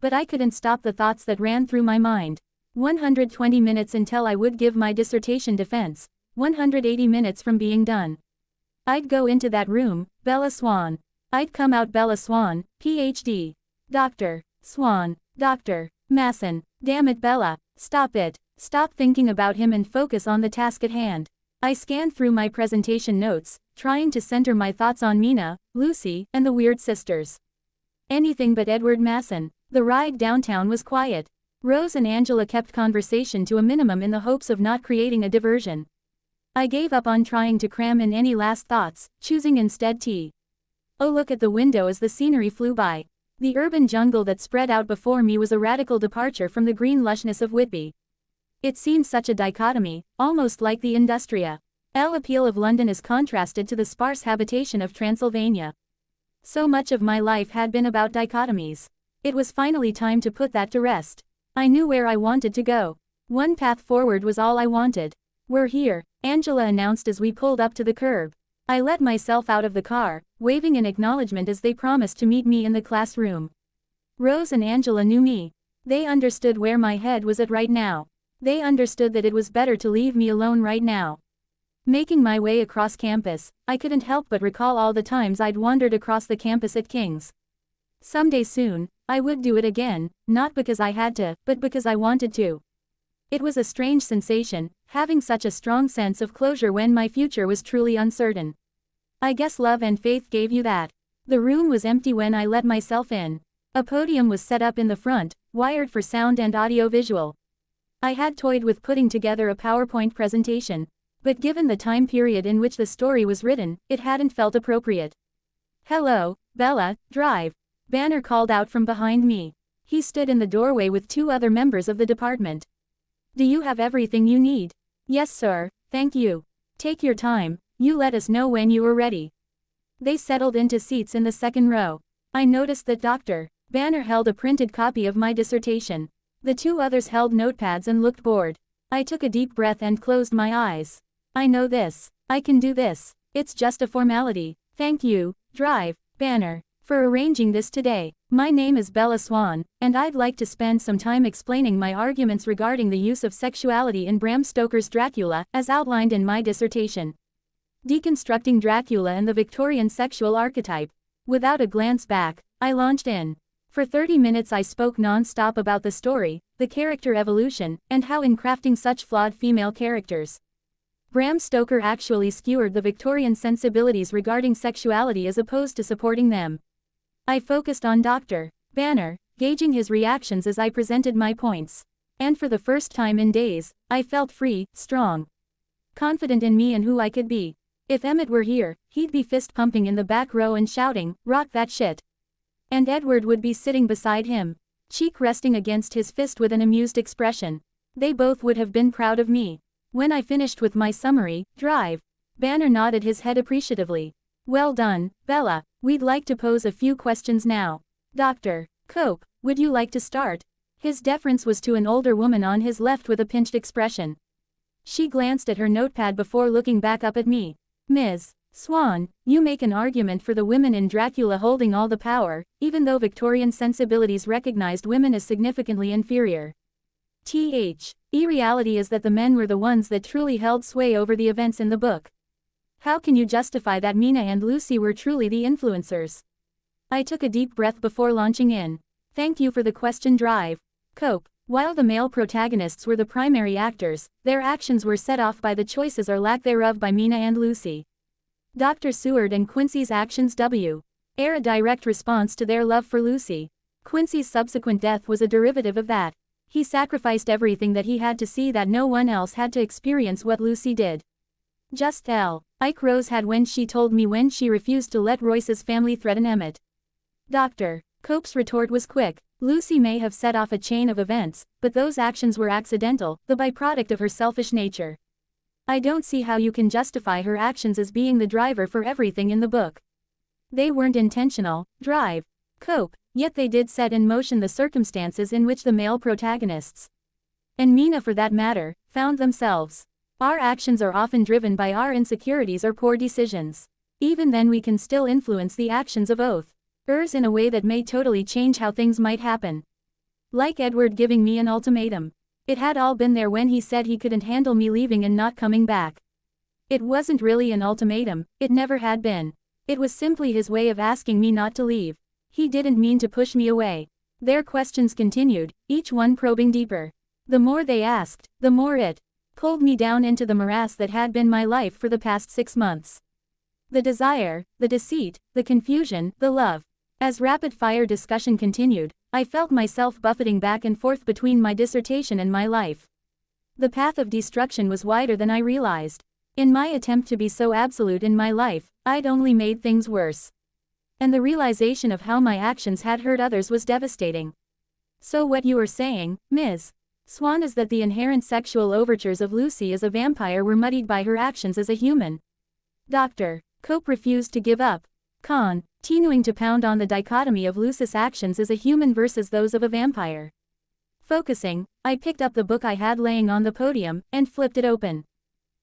But I couldn't stop the thoughts that ran through my mind. 120 minutes until I would give my dissertation defense, 180 minutes from being done. I'd go into that room, Bella Swan. I'd come out Bella Swan, PhD. Dr. Swan, Dr. Masson. Damn it, Bella, stop it. Stop thinking about him and focus on the task at hand. I scanned through my presentation notes, trying to center my thoughts on Mina, Lucy, and the weird sisters. Anything but Edward Masson. The ride downtown was quiet. Rose and Angela kept conversation to a minimum in the hopes of not creating a diversion. I gave up on trying to cram in any last thoughts, choosing instead tea. Oh, look at the window as the scenery flew by. The urban jungle that spread out before me was a radical departure from the green lushness of Whitby. It seemed such a dichotomy, almost like the Industria. Appeal of London is contrasted to the sparse habitation of Transylvania. So much of my life had been about dichotomies. It was finally time to put that to rest. I knew where I wanted to go. One path forward was all I wanted. We're here, Angela announced as we pulled up to the curb. I let myself out of the car, waving in acknowledgement as they promised to meet me in the classroom. Rose and Angela knew me. They understood where my head was at right now. They understood that it was better to leave me alone right now. Making my way across campus, I couldn't help but recall all the times I'd wandered across the campus at King's. Someday soon, I would do it again, not because I had to, but because I wanted to. It was a strange sensation, having such a strong sense of closure when my future was truly uncertain. I guess love and faith gave you that. The room was empty when I let myself in. A podium was set up in the front, wired for sound and audio-visual. I had toyed with putting together a PowerPoint presentation, but given the time period in which the story was written, it hadn't felt appropriate. Hello, Bella, drive. Banner called out from behind me. He stood in the doorway with two other members of the department. Do you have everything you need? Yes, sir, thank you. Take your time, you let us know when you are ready. They settled into seats in the second row. I noticed that Dr. Banner held a printed copy of my dissertation. The two others held notepads and looked bored. I took a deep breath and closed my eyes. I know this. I can do this. It's just a formality. Thank you, Drive, Banner, for arranging this today. My name is Bella Swan, and I'd like to spend some time explaining my arguments regarding the use of sexuality in Bram Stoker's Dracula, as outlined in my dissertation. Deconstructing Dracula and the Victorian sexual archetype. Without a glance back, I launched in. For 30 minutes I spoke non-stop about the story, the character evolution, and how in crafting such flawed female characters, Bram Stoker actually skewered the Victorian sensibilities regarding sexuality as opposed to supporting them. I focused on Dr. Banner, gauging his reactions as I presented my points. And for the first time in days, I felt free, strong, confident in me and who I could be. If Emmett were here, he'd be fist-pumping in the back row and shouting, "Rock that shit." And Edward would be sitting beside him, cheek resting against his fist with an amused expression. They both would have been proud of me. When I finished with my summary, Drive, Banner nodded his head appreciatively. Well done, Bella. We'd like to pose a few questions now. Dr. Cope, would you like to start? His deference was to an older woman on his left with a pinched expression. She glanced at her notepad before looking back up at me. Ms. Swan, you make an argument for the women in Dracula holding all the power, even though Victorian sensibilities recognized women as significantly inferior. Reality is that the men were the ones that truly held sway over the events in the book. How can you justify that Mina and Lucy were truly the influencers? I took a deep breath before launching in. Thank you for the question, Drive. Cope. While the male protagonists were the primary actors, their actions were set off by the choices or lack thereof by Mina and Lucy. Dr. Seward and Quincy's actions are a direct response to their love for Lucy. Quincy's subsequent death was a derivative of that. He sacrificed everything that he had to see that no one else had to experience what Lucy did. Just Ike Rose had when she told me when she refused to let Royce's family threaten Emmett. Dr. Cope's retort was quick. Lucy may have set off a chain of events, but those actions were accidental, the byproduct of her selfish nature. I don't see how you can justify her actions as being the driver for everything in the book. They weren't intentional, Drive. Cope, yet they did set in motion the circumstances in which the male protagonists, and Mina for that matter, found themselves. Our actions are often driven by our insecurities or poor decisions. Even then we can still influence the actions of others in a way that may totally change how things might happen. Like Edward giving me an ultimatum. It had all been there when he said he couldn't handle me leaving and not coming back. It wasn't really an ultimatum, it never had been. It was simply his way of asking me not to leave. He didn't mean to push me away. Their questions continued, each one probing deeper. The more they asked, the more it pulled me down into the morass that had been my life for the past 6 months. The desire, the deceit, the confusion, the love. As rapid-fire discussion continued, I felt myself buffeting back and forth between my dissertation and my life. The path of destruction was wider than I realized. In my attempt to be so absolute in my life, I'd only made things worse. And the realization of how my actions had hurt others was devastating. So what you are saying, Ms. Swan, is that the inherent sexual overtures of Lucy as a vampire were muddied by her actions as a human. Dr. Cope refused to give up, continuing to pound on the dichotomy of Lucy's actions as a human versus those of a vampire. Focusing, I picked up the book I had laying on the podium, and flipped it open.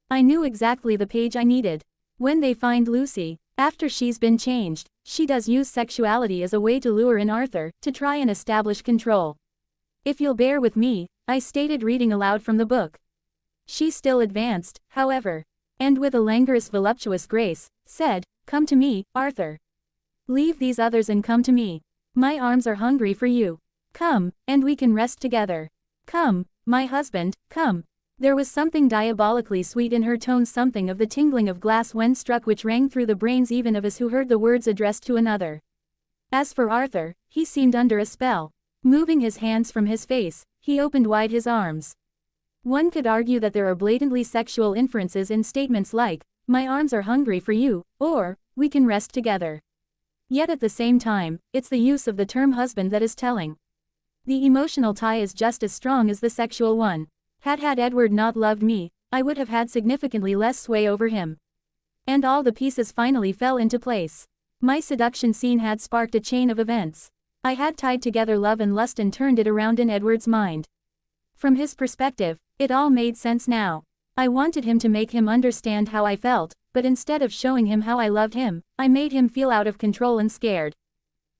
I knew exactly the page I needed. When they find Lucy, after she's been changed, she does use sexuality as a way to lure in Arthur, to try and establish control. If you'll bear with me, I stated, reading aloud from the book. She still advanced, however, and with a languorous voluptuous grace, said, "Come to me, Arthur. Leave these others and come to me. My arms are hungry for you. Come, and we can rest together. Come, my husband, come." There was something diabolically sweet in her tone, something of the tingling of glass when struck which rang through the brains even of us who heard the words addressed to another. As for Arthur, he seemed under a spell. Moving his hands from his face, he opened wide his arms. One could argue that there are blatantly sexual inferences in statements like, "My arms are hungry for you," or, "We can rest together." Yet at the same time, it's the use of the term husband that is telling. The emotional tie is just as strong as the sexual one. Had Edward not loved me, I would have had significantly less sway over him. And all the pieces finally fell into place. My seduction scene had sparked a chain of events. I had tied together love and lust and turned it around in Edward's mind. From his perspective, it all made sense now. I wanted him to make him understand how I felt, but instead of showing him how I loved him, I made him feel out of control and scared.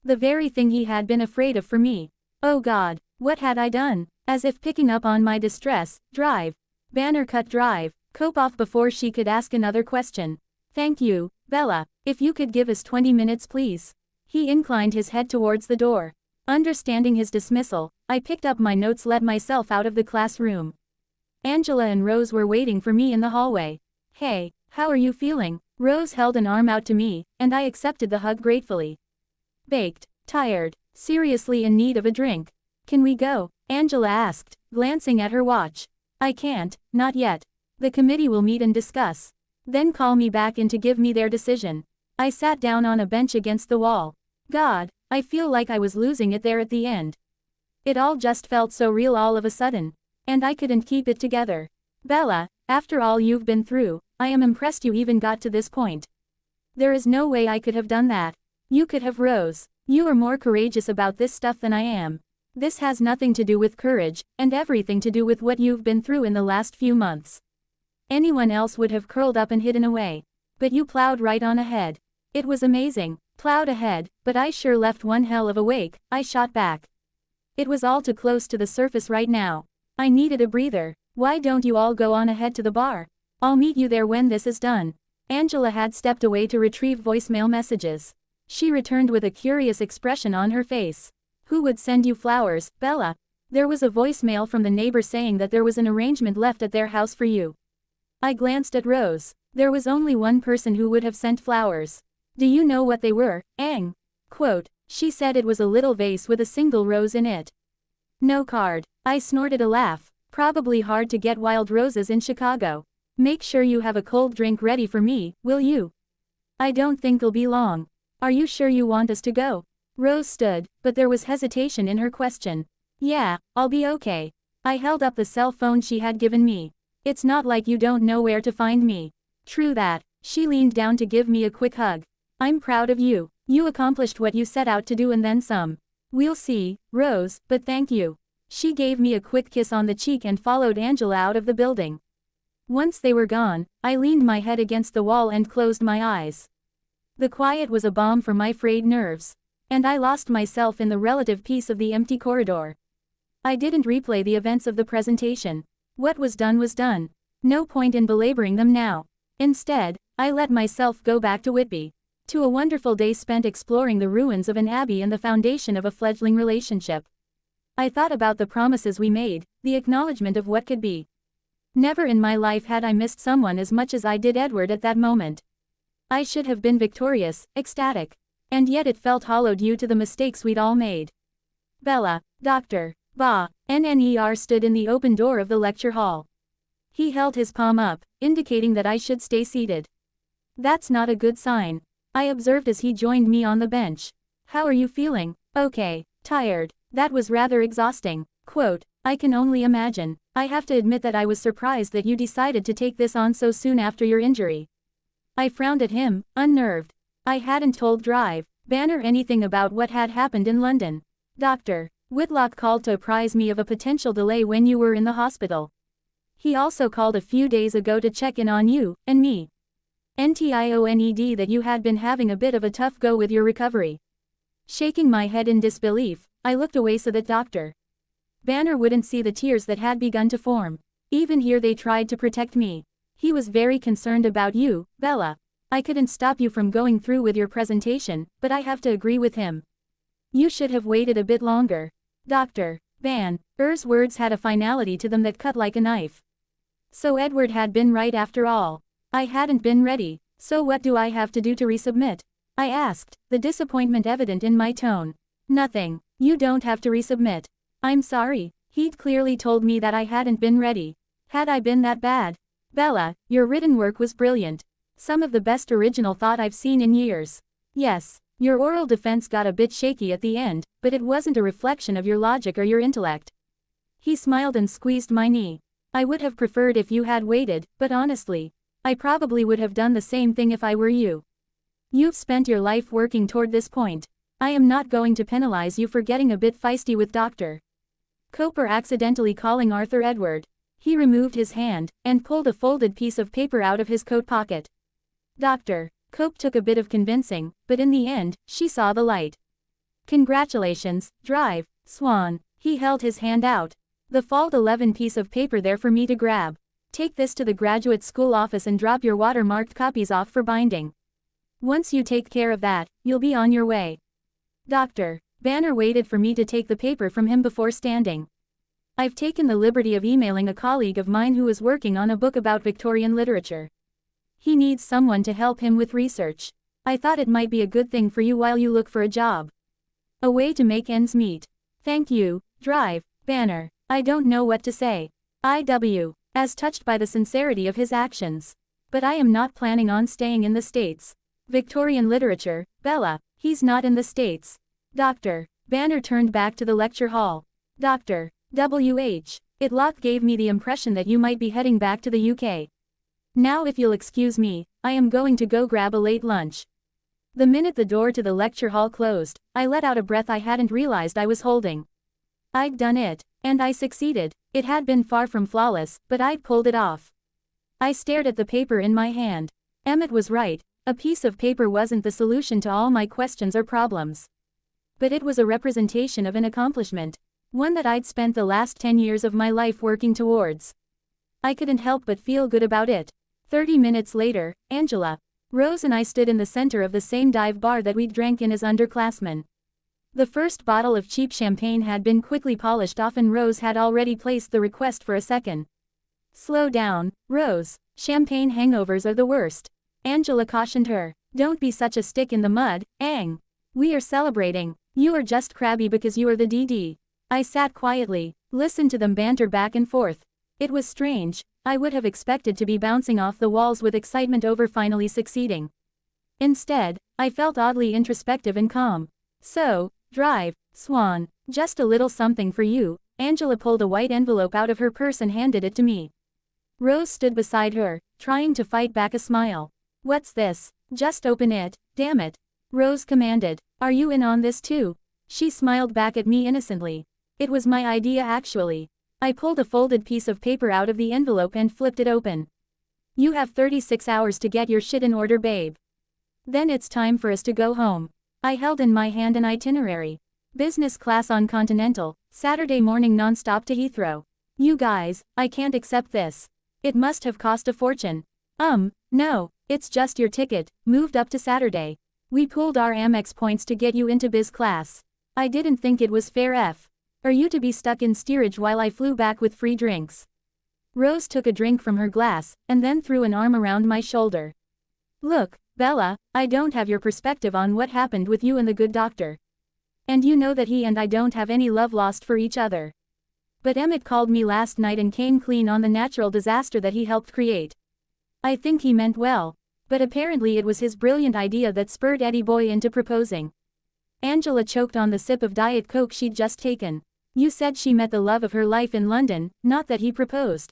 The very thing he had been afraid of for me. Oh God, what had I done? As if picking up on my distress, Drive. Banner cut Drive, Cope off before she could ask another question. "Thank you, Bella. If you could give us 20 minutes please." He inclined his head towards the door. Understanding his dismissal, I picked up my notes, let myself out of the classroom. Angela and Rose were waiting for me in the hallway. "Hey, how are you feeling?" Rose held an arm out to me, and I accepted the hug gratefully. "Baked, tired, seriously in need of a drink. Can we go?" Angela asked, glancing at her watch. "I can't, not yet. The committee will meet and discuss. Then call me back in to give me their decision." I sat down on a bench against the wall. God, I feel like I was losing it there at the end. It all just felt so real all of a sudden. And I couldn't keep it together. "Bella, after all you've been through, I am impressed you even got to this point. There is no way I could have done that. You could have, Rose. You are more courageous about this stuff than I am." This has nothing to do with courage, and everything to do with what you've been through in the last few months. Anyone else would have curled up and hidden away. But you plowed right on ahead. It was amazing. Plowed ahead, but I sure left one hell of a wake, I shot back. It was all too close to the surface right now. I needed a breather. Why don't you all go on ahead to the bar? I'll meet you there when this is done. Angela had stepped away to retrieve voicemail messages. She returned with a curious expression on her face. Who would send you flowers, Bella? There was a voicemail from the neighbor saying that there was an arrangement left at their house for you. I glanced at Rose. There was only one person who would have sent flowers. Do you know what they were, Ang? Quote, she said it was a little vase with a single rose in it. No card. I snorted a laugh. Probably hard to get wild roses in Chicago. Make sure you have a cold drink ready for me, will you? I don't think it'll be long. Are you sure you want us to go? Rose stood, but there was hesitation in her question. Yeah, I'll be okay. I held up the cell phone she had given me. It's not like you don't know where to find me. True that. She leaned down to give me a quick hug. I'm proud of you. You accomplished what you set out to do and then some. We'll see, Rose, but thank you. She gave me a quick kiss on the cheek and followed Angela out of the building. Once they were gone, I leaned my head against the wall and closed my eyes. The quiet was a balm for my frayed nerves. And I lost myself in the relative peace of the empty corridor. I didn't replay the events of the presentation. What was done was done. No point in belaboring them now. Instead, I let myself go back to Whitby. To a wonderful day spent exploring the ruins of an abbey and the foundation of a fledgling relationship. I thought about the promises we made, the acknowledgement of what could be. Never in my life had I missed someone as much as I did Edward at that moment. I should have been victorious, ecstatic. And yet it felt hollow due to the mistakes we'd all made. Bella, Dr. Ba, NNER stood in the open door of the lecture hall. He held his palm up, indicating that I should stay seated. That's not a good sign. I observed as he joined me on the bench. How are you feeling? Okay, tired. That was rather exhausting. Quote, I can only imagine. I have to admit that I was surprised that you decided to take this on so soon after your injury. I frowned at him, unnerved. I hadn't told Banner anything about what had happened in London. Dr. Whitlock called to apprise me of a potential delay when you were in the hospital. He also called a few days ago to check in on you, and me. NTIONED that you had been having a bit of a tough go with your recovery. Shaking my head in disbelief, I looked away so that Dr. Banner wouldn't see the tears that had begun to form. Even here they tried to protect me. He was very concerned about you, Bella. I couldn't stop you from going through with your presentation, but I have to agree with him. You should have waited a bit longer. Dr. Banner's words had a finality to them that cut like a knife. So Edward had been right after all. I hadn't been ready, so what do I have to do to resubmit? I asked, the disappointment evident in my tone. Nothing. You don't have to resubmit. I'm sorry. He'd clearly told me that I hadn't been ready. Had I been that bad? Bella, your written work was brilliant. Some of the best original thought I've seen in years. Yes, your oral defense got a bit shaky at the end, but it wasn't a reflection of your logic or your intellect. He smiled and squeezed my knee. I would have preferred if you had waited, but honestly, I probably would have done the same thing if I were you. You've spent your life working toward this point. I am not going to penalize you for getting a bit feisty with Dr. Cope or accidentally calling Arthur Edward. He removed his hand, and pulled a folded piece of paper out of his coat pocket. Dr. Cope took a bit of convincing, but in the end, she saw the light. Congratulations, Swan. He held his hand out. The fold 11 piece of paper there for me to grab. Take this to the graduate school office and drop your watermarked copies off for binding. Once you take care of that, you'll be on your way. Dr. Banner waited for me to take the paper from him before standing. I've taken the liberty of emailing a colleague of mine who is working on a book about Victorian literature. He needs someone to help him with research. I thought it might be a good thing for you while you look for a job. A way to make ends meet. Thank you, Banner. I don't know what to say. As touched by the sincerity of his actions. But I am not planning on staying in the States. Victorian literature, Bella, he's not in the States. Dr. Banner turned back to the lecture hall. Dr. Whitlock gave me the impression that you might be heading back to the UK. Now if you'll excuse me, I am going to go grab a late lunch. The minute the door to the lecture hall closed, I let out a breath I hadn't realized I was holding. I'd done it. And I succeeded. It had been far from flawless, but I'd pulled it off. I stared at the paper in my hand. Emmett was right. A piece of paper wasn't the solution to all my questions or problems. But it was a representation of an accomplishment. One that I'd spent the last 10 years of my life working towards. I couldn't help but feel good about it. 30 minutes later, Angela, Rose and I stood in the center of the same dive bar that we'd drank in as underclassmen. The first bottle of cheap champagne had been quickly polished off and Rose had already placed the request for a second. Slow down, Rose. Champagne hangovers are the worst. Angela cautioned her. Don't be such a stick in the mud, Ang. We are celebrating. You are just crabby because you are the DD. I sat quietly, listened to them banter back and forth. It was strange. I would have expected to be bouncing off the walls with excitement over finally succeeding. Instead, I felt oddly introspective and calm. So, drive, Swan. Just a little something for you. Angela pulled a white envelope out of her purse and handed it to me. Rose stood beside her, trying to fight back a smile. What's this? Just open it, damn it. Rose commanded. Are you in on this too? She smiled back at me innocently. It was my idea actually. I pulled a folded piece of paper out of the envelope and flipped it open. You have 36 hours to get your shit in order, babe. Then it's time for us to go home. I held in my hand an itinerary. Business class on Continental, Saturday morning non-stop to Heathrow. You guys, I can't accept this. It must have cost a fortune. No, it's just your ticket, moved up to Saturday. We pooled our Amex points to get you into biz class. I didn't think it was fair f. Are you to be stuck in steerage while I flew back with free drinks? Rose took a drink from her glass, and then threw an arm around my shoulder. Look, Bella, I don't have your perspective on what happened with you and the good doctor. And you know that he and I don't have any love lost for each other. But Emmett called me last night and came clean on the natural disaster that he helped create. I think he meant well. But apparently it was his brilliant idea that spurred Eddie Boy into proposing. Angela choked on the sip of Diet Coke she'd just taken. You said she met the love of her life in London, not that he proposed.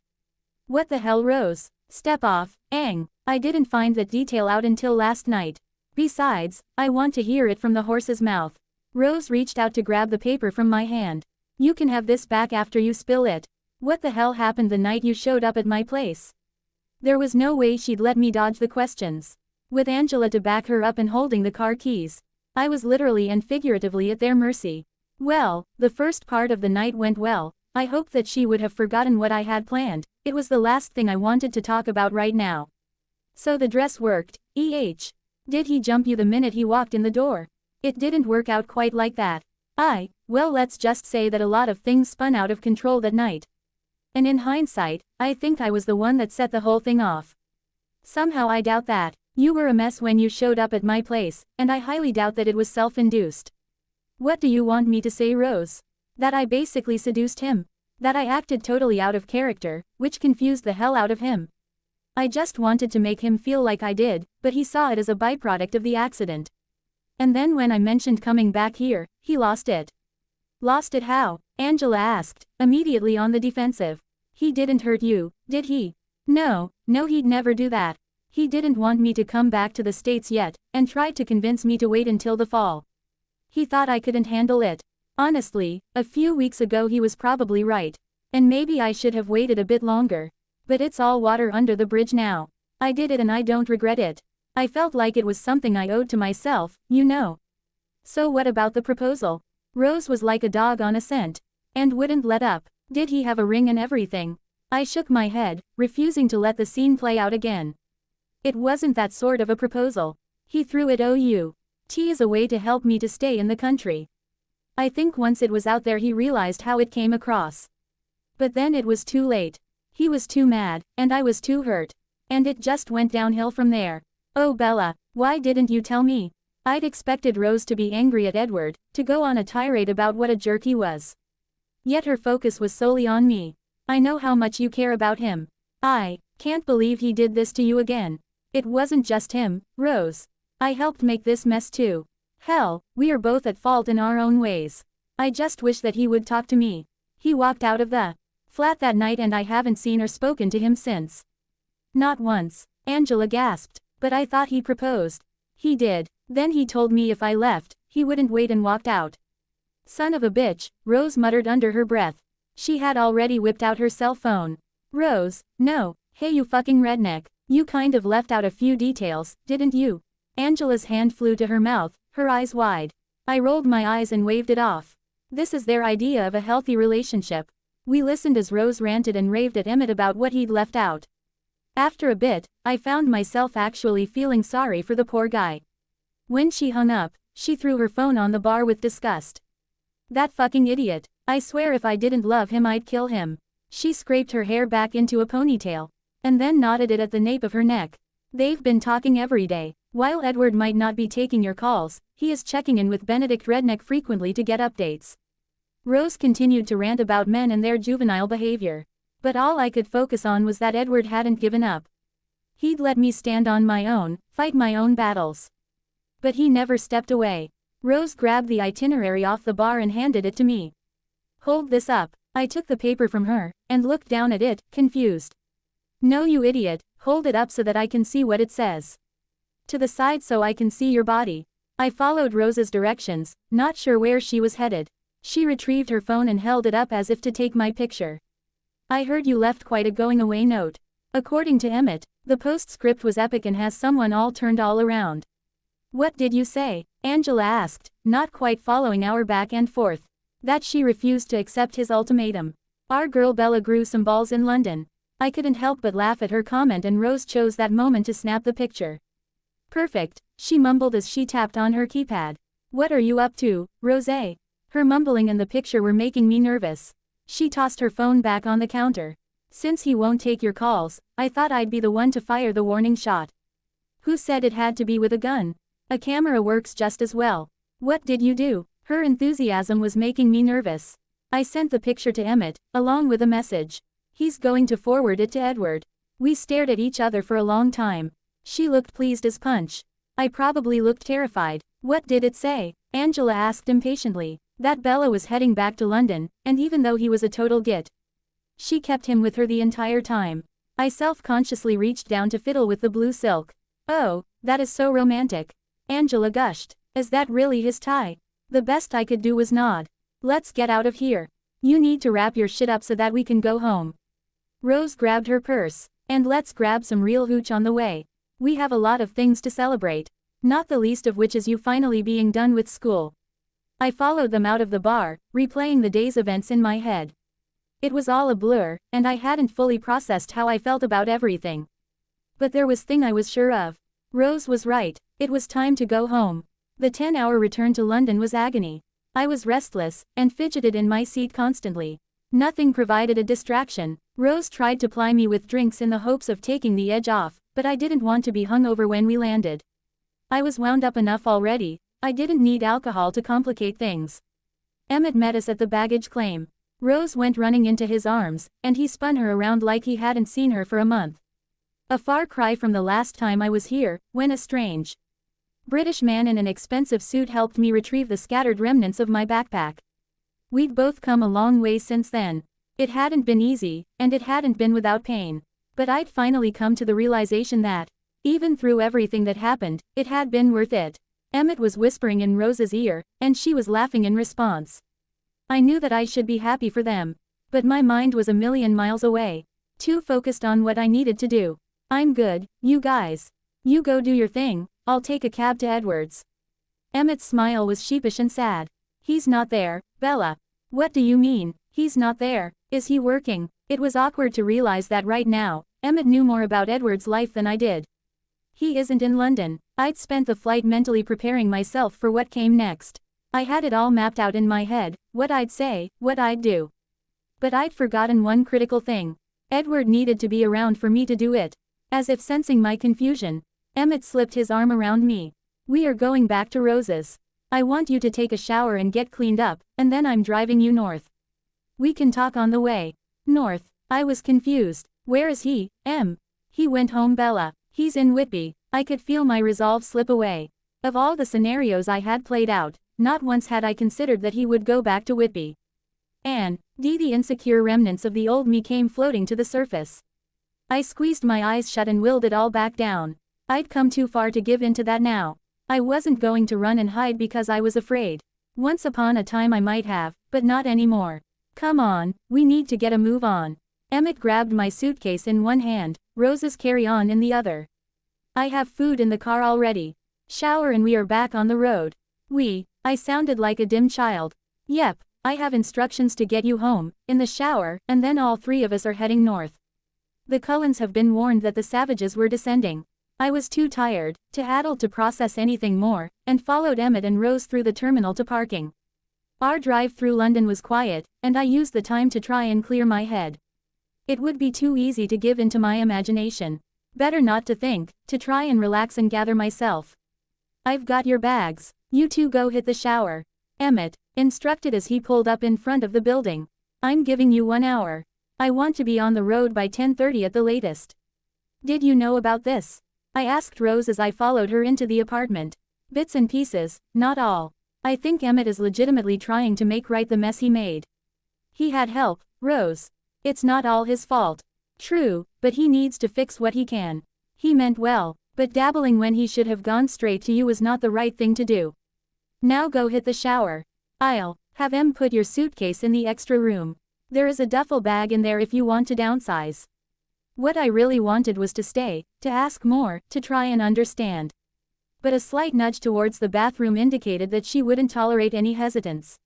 What the hell, Rose? Step off, Ang. I didn't find that detail out until last night. Besides, I want to hear it from the horse's mouth. Rose reached out to grab the paper from my hand. You can have this back after you spill it. What the hell happened the night you showed up at my place? There was no way she'd let me dodge the questions. With Angela to back her up and holding the car keys, I was literally and figuratively at their mercy. Well, the first part of the night went well. I hoped that she would have forgotten what I had planned. It was the last thing I wanted to talk about right now. So the dress worked, eh? Did he jump you the minute he walked in the door? It didn't work out quite like that. Well, let's just say that a lot of things spun out of control that night. And in hindsight, I think I was the one that set the whole thing off. Somehow I doubt that. You were a mess when you showed up at my place, and I highly doubt that it was self-induced. What do you want me to say, Rose? That I basically seduced him. That I acted totally out of character, which confused the hell out of him. I just wanted to make him feel like I did, but he saw it as a byproduct of the accident. And then when I mentioned coming back here, he lost it. Lost it how? Angela asked, immediately on the defensive. He didn't hurt you, did he? No, he'd never do that. He didn't want me to come back to the States yet, and tried to convince me to wait until the fall. He thought I couldn't handle it. Honestly, a few weeks ago he was probably right. And maybe I should have waited a bit longer. But it's all water under the bridge now. I did it and I don't regret it. I felt like it was something I owed to myself, you know. So what about the proposal? Rose was like a dog on a scent. And wouldn't let up. Did he have a ring and everything? I shook my head, refusing to let the scene play out again. It wasn't that sort of a proposal. He threw it OUT as a way to help me to stay in the country. I think once it was out there he realized how it came across. But then it was too late. He was too mad, and I was too hurt. And it just went downhill from there. Oh Bella, why didn't you tell me? I'd expected Rose to be angry at Edward, to go on a tirade about what a jerk he was. Yet her focus was solely on me. I know how much you care about him. I can't believe he did this to you again. It wasn't just him, Rose. I helped make this mess too. Hell, we are both at fault in our own ways. I just wish that he would talk to me. He walked out of the flat that night and I haven't seen or spoken to him since. Not once. Angela gasped. But I thought he proposed. He did. Then he told me if I left, he wouldn't wait and walked out. Son of a bitch, Rose muttered under her breath. She had already whipped out her cell phone. Rose, no, hey you fucking redneck, you kind of left out a few details, didn't you? Angela's hand flew to her mouth, her eyes wide. I rolled my eyes and waved it off. This is their idea of a healthy relationship. We listened as Rose ranted and raved at Emmett about what he'd left out. After a bit, I found myself actually feeling sorry for the poor guy. When she hung up, she threw her phone on the bar with disgust. That fucking idiot. I swear if I didn't love him I'd kill him. She scraped her hair back into a ponytail. And then knotted it at the nape of her neck. They've been talking every day. While Edward might not be taking your calls, he is checking in with Benedict Redneck frequently to get updates. Rose continued to rant about men and their juvenile behavior. But all I could focus on was that Edward hadn't given up. He'd let me stand on my own, fight my own battles. But he never stepped away. Rose grabbed the itinerary off the bar and handed it to me. Hold this up. I took the paper from her, and looked down at it, confused. No you idiot, hold it up so that I can see what it says. To the side so I can see your body. I followed Rose's directions, not sure where she was headed. She retrieved her phone and held it up as if to take my picture. I heard you left quite a going-away note. According to Emmett, the postscript was epic and has someone all turned all around. What did you say? Angela asked, not quite following our back and forth. That she refused to accept his ultimatum. Our girl Bella grew some balls in London. I couldn't help but laugh at her comment and Rose chose that moment to snap the picture. Perfect, she mumbled as she tapped on her keypad. What are you up to, Rosé? Her mumbling and the picture were making me nervous. She tossed her phone back on the counter. Since he won't take your calls, I thought I'd be the one to fire the warning shot. Who said it had to be with a gun? A camera works just as well. What did you do? Her enthusiasm was making me nervous. I sent the picture to Emmett, along with a message. He's going to forward it to Edward. We stared at each other for a long time. She looked pleased as punch. I probably looked terrified. What did it say? Angela asked impatiently. That Bella was heading back to London, and even though he was a total git, she kept him with her the entire time. I self-consciously reached down to fiddle with the blue silk. Oh, that is so romantic. Angela gushed. Is that really his tie? The best I could do was nod. Let's get out of here. You need to wrap your shit up so that we can go home. Rose grabbed her purse. And let's grab some real hooch on the way. We have a lot of things to celebrate. Not the least of which is you finally being done with school. I followed them out of the bar, replaying the day's events in my head. It was all a blur, and I hadn't fully processed how I felt about everything. But there was thing I was sure of. Rose was right. It was time to go home. The 10-hour return to London was agony. I was restless, and fidgeted in my seat constantly. Nothing provided a distraction. Rose tried to ply me with drinks in the hopes of taking the edge off, but I didn't want to be hungover when we landed. I was wound up enough already. I didn't need alcohol to complicate things. Emmett met us at the baggage claim. Rose went running into his arms, and he spun her around like he hadn't seen her for a month. A far cry from the last time I was here, when a strange British man in an expensive suit helped me retrieve the scattered remnants of my backpack. We'd both come a long way since then. It hadn't been easy, and it hadn't been without pain. But I'd finally come to the realization that, even through everything that happened, it had been worth it. Emmett was whispering in Rose's ear, and she was laughing in response. I knew that I should be happy for them. But my mind was a million miles away. Too focused on what I needed to do. I'm good, you guys. You go do your thing, I'll take a cab to Edward's. Emmett's smile was sheepish and sad. He's not there, Bella. What do you mean, he's not there? Is he working? It was awkward to realize that right now, Emmett knew more about Edward's life than I did. He isn't in London. I'd spent the flight mentally preparing myself for what came next. I had it all mapped out in my head, what I'd say, what I'd do. But I'd forgotten one critical thing. Edward needed to be around for me to do it. As if sensing my confusion, Emmett slipped his arm around me. We are going back to Rose's. I want you to take a shower and get cleaned up, and then I'm driving you north. We can talk on the way. North. I was confused. Where is he, Em? He went home, Bella. He's in Whitby. I could feel my resolve slip away. Of all the scenarios I had played out, not once had I considered that he would go back to Whitby. And, the insecure remnants of the old me came floating to the surface. I squeezed my eyes shut and willed it all back down. I'd come too far to give in to that now. I wasn't going to run and hide because I was afraid. Once upon a time I might have, but not anymore. Come on, we need to get a move on. Emmett grabbed my suitcase in one hand, Rose's carry-on in the other. I have food in the car already. Shower and we are back on the road. I sounded like a dim child. Yep, I have instructions to get you home, in the shower, and then all three of us are heading north. The Cullens have been warned that the savages were descending. I was too tired, to addle to process anything more, and followed Emmett and Rose through the terminal to parking. Our drive through London was quiet, and I used the time to try and clear my head. It would be too easy to give in to my imagination. Better not to think, to try and relax and gather myself. I've got your bags. You two go hit the shower. Emmett instructed as he pulled up in front of the building. I'm giving you 1 hour. I want to be on the road by 10:30 at the latest. Did you know about this? I asked Rose as I followed her into the apartment. Bits and pieces, not all. I think Emmett is legitimately trying to make right the mess he made. He had help, Rose. It's not all his fault. True, but he needs to fix what he can. He meant well, but dabbling when he should have gone straight to you was not the right thing to do. Now go hit the shower. I'll have Em put your suitcase in the extra room. There is a duffel bag in there if you want to downsize. What I really wanted was to stay, to ask more, to try and understand. But a slight nudge towards the bathroom indicated that she wouldn't tolerate any hesitance.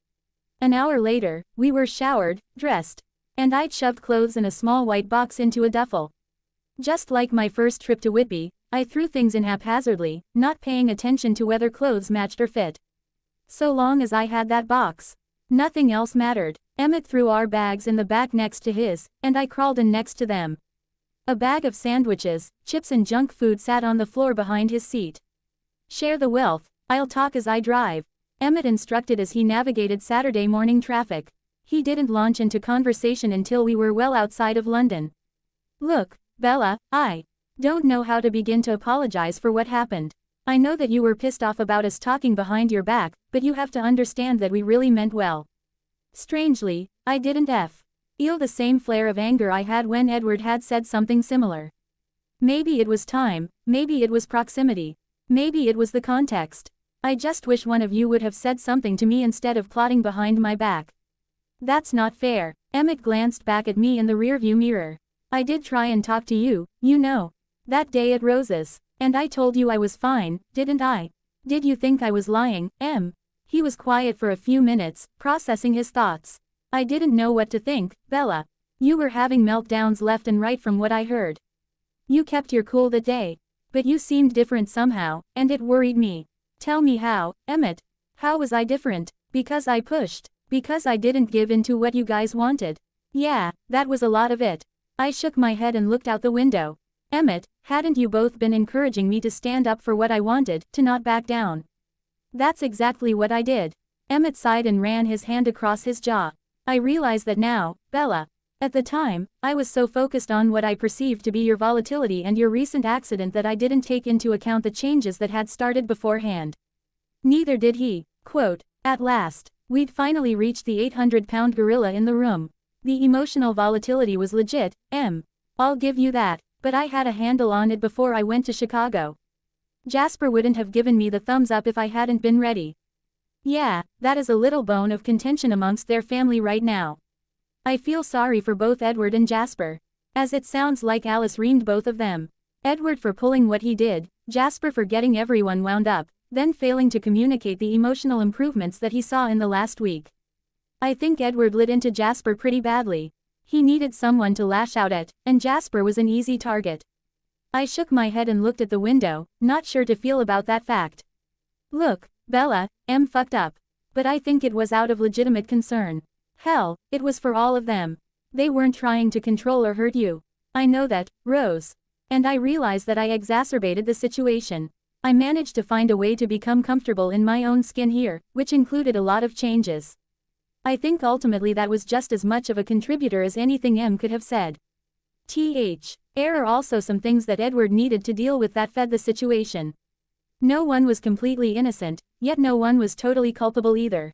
An hour later, we were showered, dressed, and I'd shoved clothes in a small white box into a duffel. Just like my first trip to Whitby, I threw things in haphazardly, not paying attention to whether clothes matched or fit. So long as I had that box, nothing else mattered. Emmett threw our bags in the back next to his, and I crawled in next to them. A bag of sandwiches, chips and junk food sat on the floor behind his seat. Share the wealth, I'll talk as I drive, Emmett instructed as he navigated Saturday morning traffic. He didn't launch into conversation until we were well outside of London. Look, Bella, I don't know how to begin to apologize for what happened. I know that you were pissed off about us talking behind your back, but you have to understand that we really meant well. Strangely, I didn't feel the same flare of anger I had when Edward had said something similar. Maybe it was time, maybe it was proximity, maybe it was the context. I just wish one of you would have said something to me instead of plotting behind my back. That's not fair. Emmett glanced back at me in the rearview mirror. I did try and talk to you, you know. That day at Rose's. And I told you I was fine, didn't I? Did you think I was lying, Em? He was quiet for a few minutes, processing his thoughts. I didn't know what to think, Bella. You were having meltdowns left and right from what I heard. You kept your cool that day. But you seemed different somehow, and it worried me. Tell me how, Emmett. How was I different? Because I pushed. Because I didn't give in to what you guys wanted. Yeah, that was a lot of it. I shook my head and looked out the window. Emmett, hadn't you both been encouraging me to stand up for what I wanted, to not back down? That's exactly what I did. Emmett sighed and ran his hand across his jaw. I realize that now, Bella. At the time, I was so focused on what I perceived to be your volatility and your recent accident that I didn't take into account the changes that had started beforehand. Neither did he. Quote, at last, we'd finally reached the 800-pound gorilla in the room. The emotional volatility was legit, Em. I'll give you that. But I had a handle on it before I went to Chicago. Jasper wouldn't have given me the thumbs up if I hadn't been ready. Yeah, that is a little bone of contention amongst their family right now. I feel sorry for both Edward and Jasper. As it sounds like Alice reamed both of them. Edward for pulling what he did, Jasper for getting everyone wound up, then failing to communicate the emotional improvements that he saw in the last week. I think Edward lit into Jasper pretty badly. He needed someone to lash out at, and Jasper was an easy target. I shook my head and looked at the window, not sure to feel about that fact. Look, Bella, Em fucked up. But I think it was out of legitimate concern. Hell, it was for all of them. They weren't trying to control or hurt you. I know that, Rose. And I realize that I exacerbated the situation. I managed to find a way to become comfortable in my own skin here, which included a lot of changes. I think ultimately that was just as much of a contributor as anything Em could have said. There are also some things that Edward needed to deal with that fed the situation. No one was completely innocent, yet no one was totally culpable either.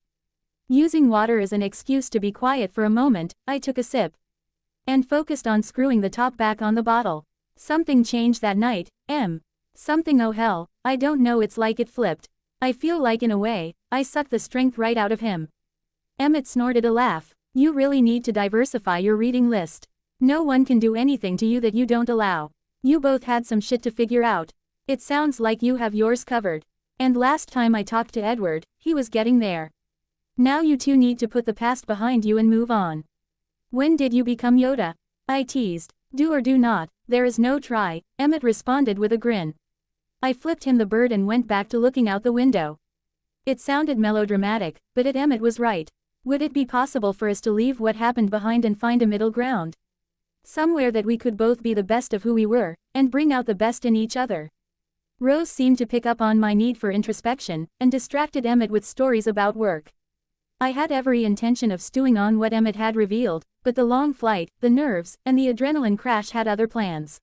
Using water as an excuse to be quiet for a moment, I took a sip. And focused on screwing the top back on the bottle. Something changed that night, Em. Something, oh hell, I don't know, it's like it flipped. I feel like in a way, I sucked the strength right out of him. Emmett snorted a laugh. You really need to diversify your reading list. No one can do anything to you that you don't allow. You both had some shit to figure out. It sounds like you have yours covered. And last time I talked to Edward, he was getting there. Now you two need to put the past behind you and move on. When did you become Yoda? I teased. Do or do not, there is no try, Emmett responded with a grin. I flipped him the bird and went back to looking out the window. It sounded melodramatic, but Emmett was right. Would it be possible for us to leave what happened behind and find a middle ground? Somewhere that we could both be the best of who we were, and bring out the best in each other. Rose seemed to pick up on my need for introspection, and distracted Emmett with stories about work. I had every intention of stewing on what Emmett had revealed, but the long flight, the nerves, and the adrenaline crash had other plans.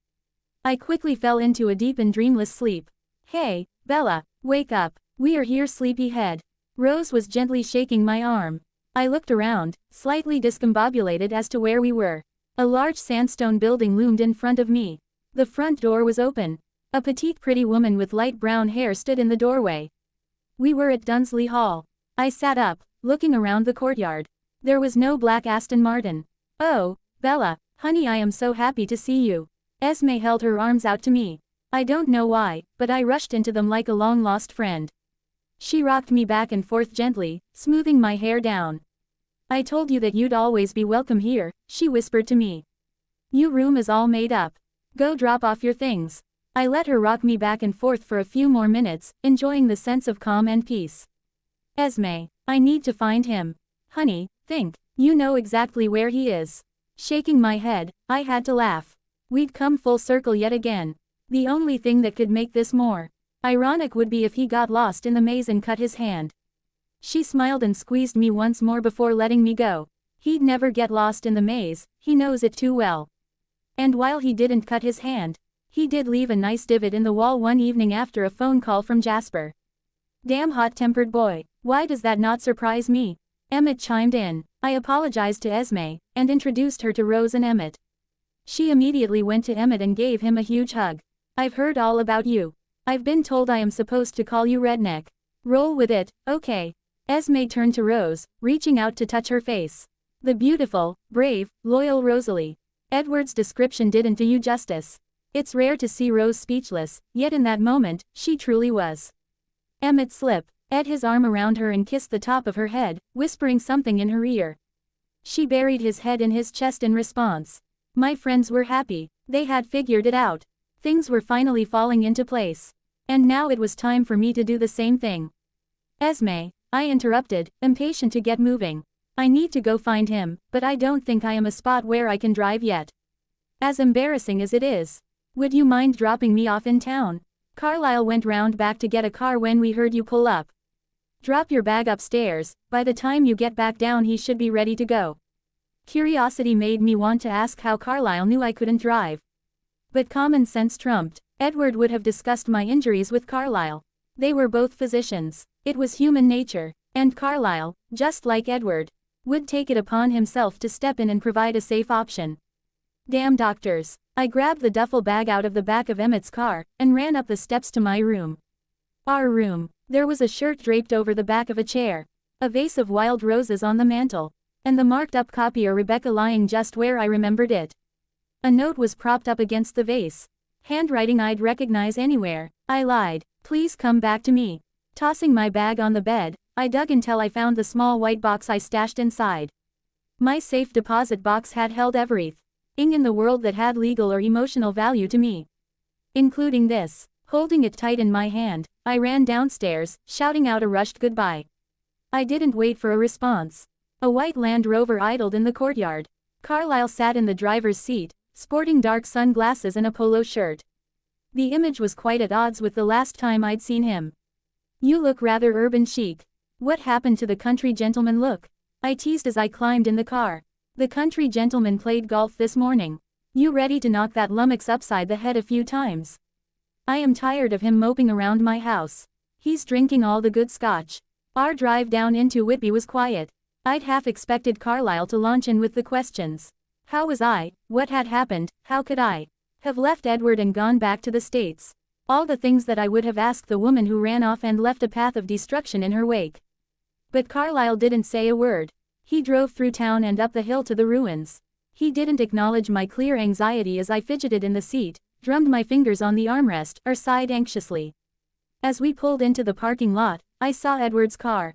I quickly fell into a deep and dreamless sleep. Hey, Bella, wake up, we are here, sleepyhead. Rose was gently shaking my arm. I looked around, slightly discombobulated as to where we were. A large sandstone building loomed in front of me. The front door was open. A petite pretty woman with light brown hair stood in the doorway. We were at Dunsley Hall. I sat up, looking around the courtyard. There was no black Aston Martin. Oh, Bella, honey, I am so happy to see you. Esme held her arms out to me. I don't know why, but I rushed into them like a long-lost friend. She rocked me back and forth gently, smoothing my hair down. I told you that you'd always be welcome here, she whispered to me. Your room is all made up. Go drop off your things. I let her rock me back and forth for a few more minutes, enjoying the sense of calm and peace. Esme, I need to find him. Honey, think, you know exactly where he is. Shaking my head, I had to laugh. We'd come full circle yet again. The only thing that could make this more ironic would be if he got lost in the maze and cut his hand. She smiled and squeezed me once more before letting me go. He'd never get lost in the maze, he knows it too well. And while he didn't cut his hand, he did leave a nice divot in the wall one evening after a phone call from Jasper. Damn hot-tempered boy, why does that not surprise me? Emmett chimed in. I apologized to Esme, and introduced her to Rose and Emmett. She immediately went to Emmett and gave him a huge hug. I've heard all about you. I've been told I am supposed to call you Redneck. Roll with it, okay. Esme turned to Rose, reaching out to touch her face. The beautiful, brave, loyal Rosalie. Edward's description didn't do you justice. It's rare to see Rose speechless, yet in that moment, she truly was. Emmett slipped his arm around her and kissed the top of her head, whispering something in her ear. She buried his head in his chest in response. My friends were happy. They had figured it out. Things were finally falling into place. And now it was time for me to do the same thing. Esme, I interrupted, impatient to get moving. I need to go find him, but I don't think I am a spot where I can drive yet. As embarrassing as it is. Would you mind dropping me off in town? Carlisle went round back to get a car when we heard you pull up. Drop your bag upstairs, by the time you get back down he should be ready to go. Curiosity made me want to ask how Carlisle knew I couldn't drive. But common sense trumped. Edward would have discussed my injuries with Carlisle. They were both physicians. It was human nature, and Carlisle, just like Edward, would take it upon himself to step in and provide a safe option. Damn doctors. I grabbed the duffel bag out of the back of Emmett's car, and ran up the steps to my room. Our room. There was a shirt draped over the back of a chair, a vase of wild roses on the mantel, and the marked-up copy of Rebecca lying just where I remembered it. A note was propped up against the vase. Handwriting I'd recognize anywhere. I lied. Please come back to me. Tossing my bag on the bed, I dug until I found the small white box I stashed inside. My safe deposit box had held everything in the world that had legal or emotional value to me, including this. Holding it tight in my hand, I ran downstairs, shouting out a rushed goodbye. I didn't wait for a response. A white Land Rover idled in the courtyard. Carlisle sat in the driver's seat, sporting dark sunglasses and a polo shirt. The image was quite at odds with the last time I'd seen him. You look rather urban chic. What happened to the country gentleman look? I teased as I climbed in the car. The country gentleman played golf this morning. You ready to knock that lummox upside the head a few times? I am tired of him moping around my house. He's drinking all the good scotch. Our drive down into Whitby was quiet. I'd half expected Carlisle to launch in with the questions. How was I? What had happened? How could I have left Edward and gone back to the States? All the things that I would have asked the woman who ran off and left a path of destruction in her wake. But Carlyle didn't say a word. He drove through town and up the hill to the ruins. He didn't acknowledge my clear anxiety as I fidgeted in the seat, drummed my fingers on the armrest, or sighed anxiously. As we pulled into the parking lot, I saw Edward's car.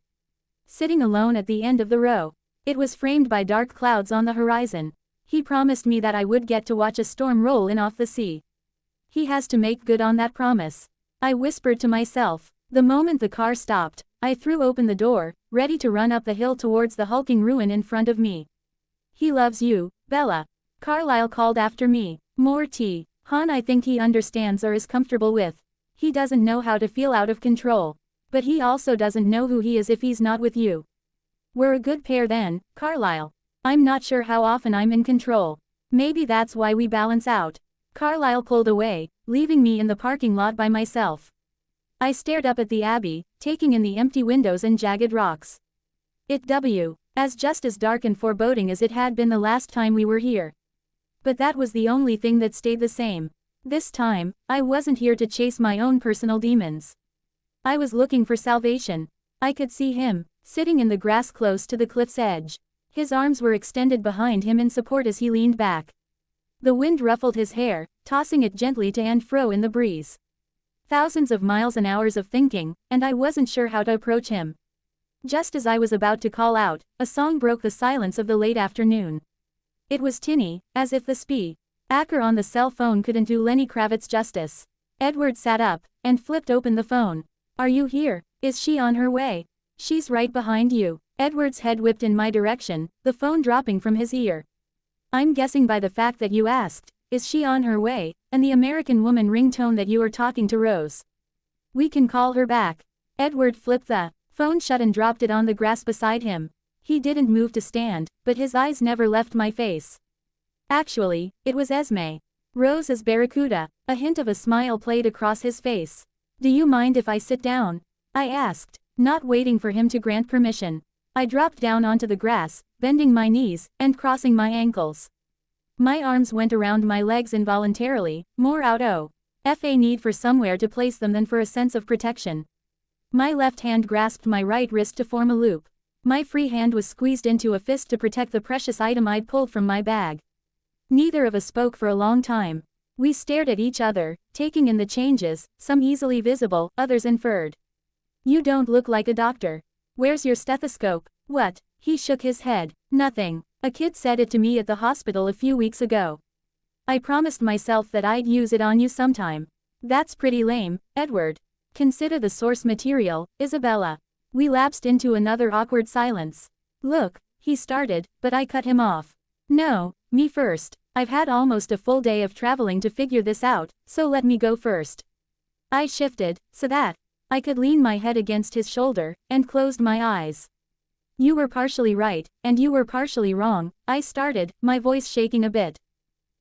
Sitting alone at the end of the row. It was framed by dark clouds on the horizon. He promised me that I would get to watch a storm roll in off the sea. He has to make good on that promise. I whispered to myself. The moment the car stopped, I threw open the door, ready to run up the hill towards the hulking ruin in front of me. He loves you, Bella. Carlyle called after me. More tea. Han, I think he understands or is comfortable with. He doesn't know how to feel out of control. But he also doesn't know who he is if he's not with you. We're a good pair then, Carlyle. I'm not sure how often I'm in control. Maybe that's why we balance out. Carlyle pulled away, leaving me in the parking lot by myself. I stared up at the Abbey, taking in the empty windows and jagged rocks. It was just as dark and foreboding as it had been the last time we were here. But that was the only thing that stayed the same. This time, I wasn't here to chase my own personal demons. I was looking for salvation. I could see him, sitting in the grass close to the cliff's edge. His arms were extended behind him in support as he leaned back. The wind ruffled his hair, tossing it gently to and fro in the breeze. Thousands of miles and hours of thinking, and I wasn't sure how to approach him. Just as I was about to call out, a song broke the silence of the late afternoon. It was tinny, as if the speaker on the cell phone couldn't do Lenny Kravitz justice. Edward sat up, and flipped open the phone. Are you here? Is she on her way? She's right behind you. Edward's head whipped in my direction, the phone dropping from his ear. I'm guessing by the fact that you asked, is she on her way, and the American woman ringtone that you are talking to Rose. We can call her back. Edward flipped the phone shut and dropped it on the grass beside him. He didn't move to stand, but his eyes never left my face. Actually, it was Esme. Rose as Barracuda. A hint of a smile played across his face. Do you mind if I sit down? I asked, not waiting for him to grant permission. I dropped down onto the grass, bending my knees, and crossing my ankles. My arms went around my legs involuntarily, more out of a need for somewhere to place them than for a sense of protection. My left hand grasped my right wrist to form a loop. My free hand was squeezed into a fist to protect the precious item I'd pulled from my bag. Neither of us spoke for a long time. We stared at each other, taking in the changes, some easily visible, others inferred. You don't look like a doctor. Where's your stethoscope? What? He shook his head. Nothing. A kid said it to me at the hospital a few weeks ago. I promised myself that I'd use it on you sometime. That's pretty lame, Edward. Consider the source material, Isabella. We lapsed into another awkward silence. Look, he started, but I cut him off. No, me first. I've had almost a full day of traveling to figure this out, so let me go first. I shifted, so that I could lean my head against his shoulder, and closed my eyes. You were partially right, and you were partially wrong, I started, my voice shaking a bit.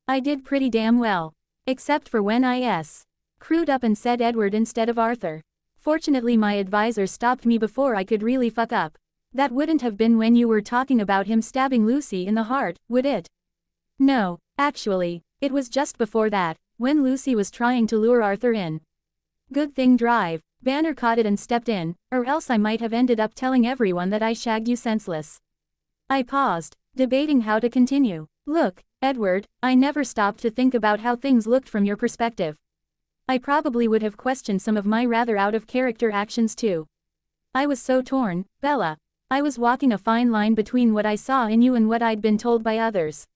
I did pretty damn well. Except for when I screwed up and said Edward instead of Arthur. Fortunately my advisor stopped me before I could really fuck up. That wouldn't have been when you were talking about him stabbing Lucy in the heart, would it? No, actually, it was just before that, when Lucy was trying to lure Arthur in. Good thing Drive. Banner caught it and stepped in, or else I might have ended up telling everyone that I shagged you senseless. I paused, debating how to continue. Look, Edward, I never stopped to think about how things looked from your perspective. I probably would have questioned some of my rather out-of-character actions too. I was so torn, Bella. I was walking a fine line between what I saw in you and what I'd been told by others.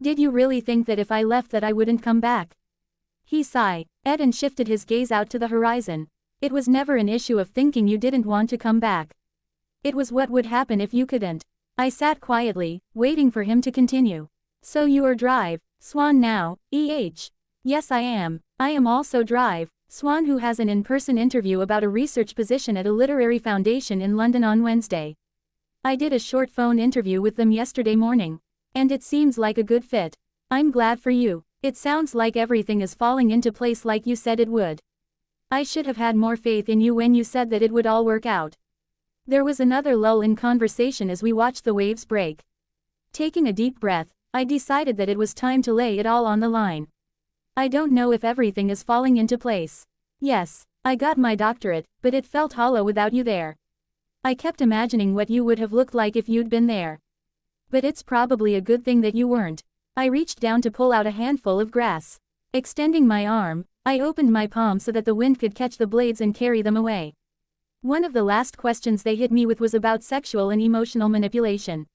Did you really think that if I left that I wouldn't come back? He sighed, and shifted his gaze out to the horizon. It was never an issue of thinking you didn't want to come back. It was what would happen if you couldn't. I sat quietly, waiting for him to continue. So you are Drive, Swan now, Yes I am. I am also Drive, Swan, who has an in-person interview about a research position at a literary foundation in London on Wednesday. I did a short phone interview with them yesterday morning. And it seems like a good fit. I'm glad for you. It sounds like everything is falling into place like you said it would. I should have had more faith in you when you said that it would all work out. There was another lull in conversation as we watched the waves break. Taking a deep breath, I decided that it was time to lay it all on the line. I don't know if everything is falling into place. Yes, I got my doctorate, but it felt hollow without you there. I kept imagining what you would have looked like if you'd been there. But it's probably a good thing that you weren't. I reached down to pull out a handful of grass. Extending my arm, I opened my palm so that the wind could catch the blades and carry them away. One of the last questions they hit me with was about sexual and emotional manipulation.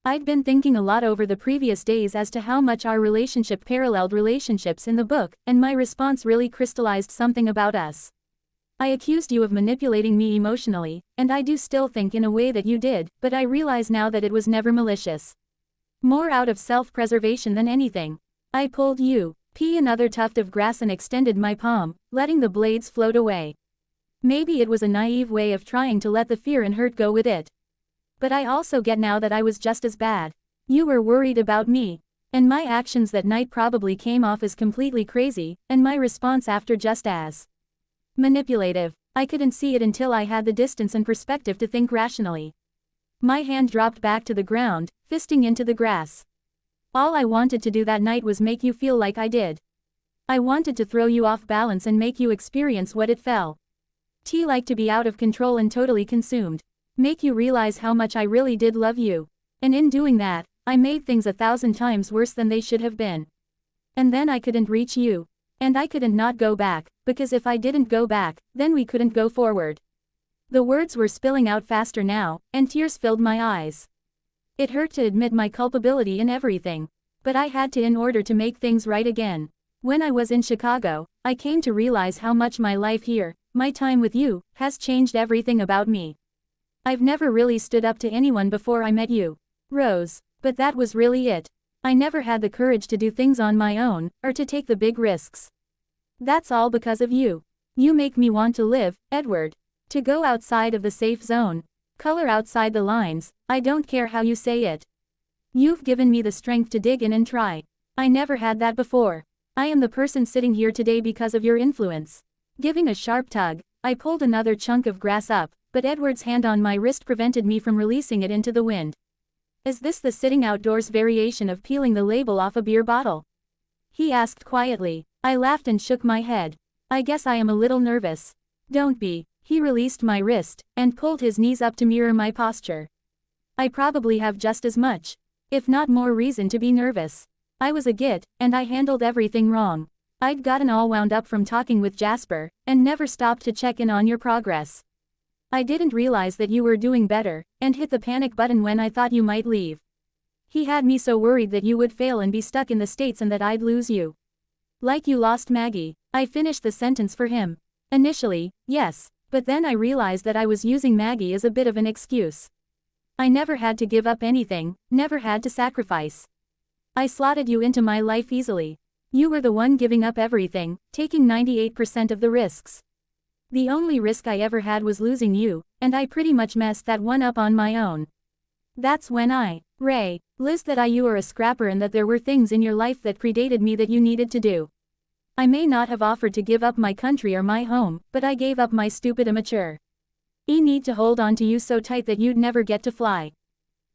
I'd been thinking a lot over the previous days as to how much our relationship paralleled relationships in the book, and my response really crystallized something about us. I accused you of manipulating me emotionally, and I do still think in a way that you did, but I realize now that it was never malicious. More out of self-preservation than anything. I pulled you, another tuft of grass and extended my palm, letting the blades float away. Maybe it was a naive way of trying to let the fear and hurt go with it. But I also get now that I was just as bad. You were worried about me. And my actions that night probably came off as completely crazy, and my response after just as manipulative. I couldn't see it until I had the distance and perspective to think rationally. My hand dropped back to the ground, fisting into the grass. All I wanted to do that night was make you feel like I did. I wanted to throw you off balance and make you experience what it felt like to be out of control and totally consumed. Make you realize how much I really did love you. And in doing that, I made things 1,000 times worse than they should have been. And then I couldn't reach you. And I couldn't not go back, because if I didn't go back, then we couldn't go forward. The words were spilling out faster now, and tears filled my eyes. It hurt to admit my culpability in everything. But I had to in order to make things right again. When I was in Chicago, I came to realize how much my life here, my time with you, has changed everything about me. I've never really stood up to anyone before I met you, Rose, but that was really it. I never had the courage to do things on my own, or to take the big risks. That's all because of you. You make me want to live, Edward. To go outside of the safe zone. Color outside the lines, I don't care how you say it. You've given me the strength to dig in and try. I never had that before. I am the person sitting here today because of your influence. Giving a sharp tug, I pulled another chunk of grass up, but Edward's hand on my wrist prevented me from releasing it into the wind. Is this the sitting outdoors variation of peeling the label off a beer bottle? He asked quietly. I laughed and shook my head. I guess I am a little nervous. Don't be. He released my wrist, and pulled his knees up to mirror my posture. I probably have just as much, if not more reason to be nervous. I was a git, and I handled everything wrong. I'd gotten all wound up from talking with Jasper, and never stopped to check in on your progress. I didn't realize that you were doing better, and hit the panic button when I thought you might leave. He had me so worried that you would fail and be stuck in the States and that I'd lose you. Like you lost Maggie. I finished the sentence for him. Initially, yes, but then I realized that I was using Maggie as a bit of an excuse. I never had to give up anything, never had to sacrifice. I slotted you into my life easily. You were the one giving up everything, taking 98% of the risks. The only risk I ever had was losing you, and I pretty much messed that one up on my own. That's when Liz, that you were a scrapper and that there were things in your life that predated me that you needed to do. I may not have offered to give up my country or my home, but I gave up my stupid immature need to hold on to you so tight that you'd never get to fly.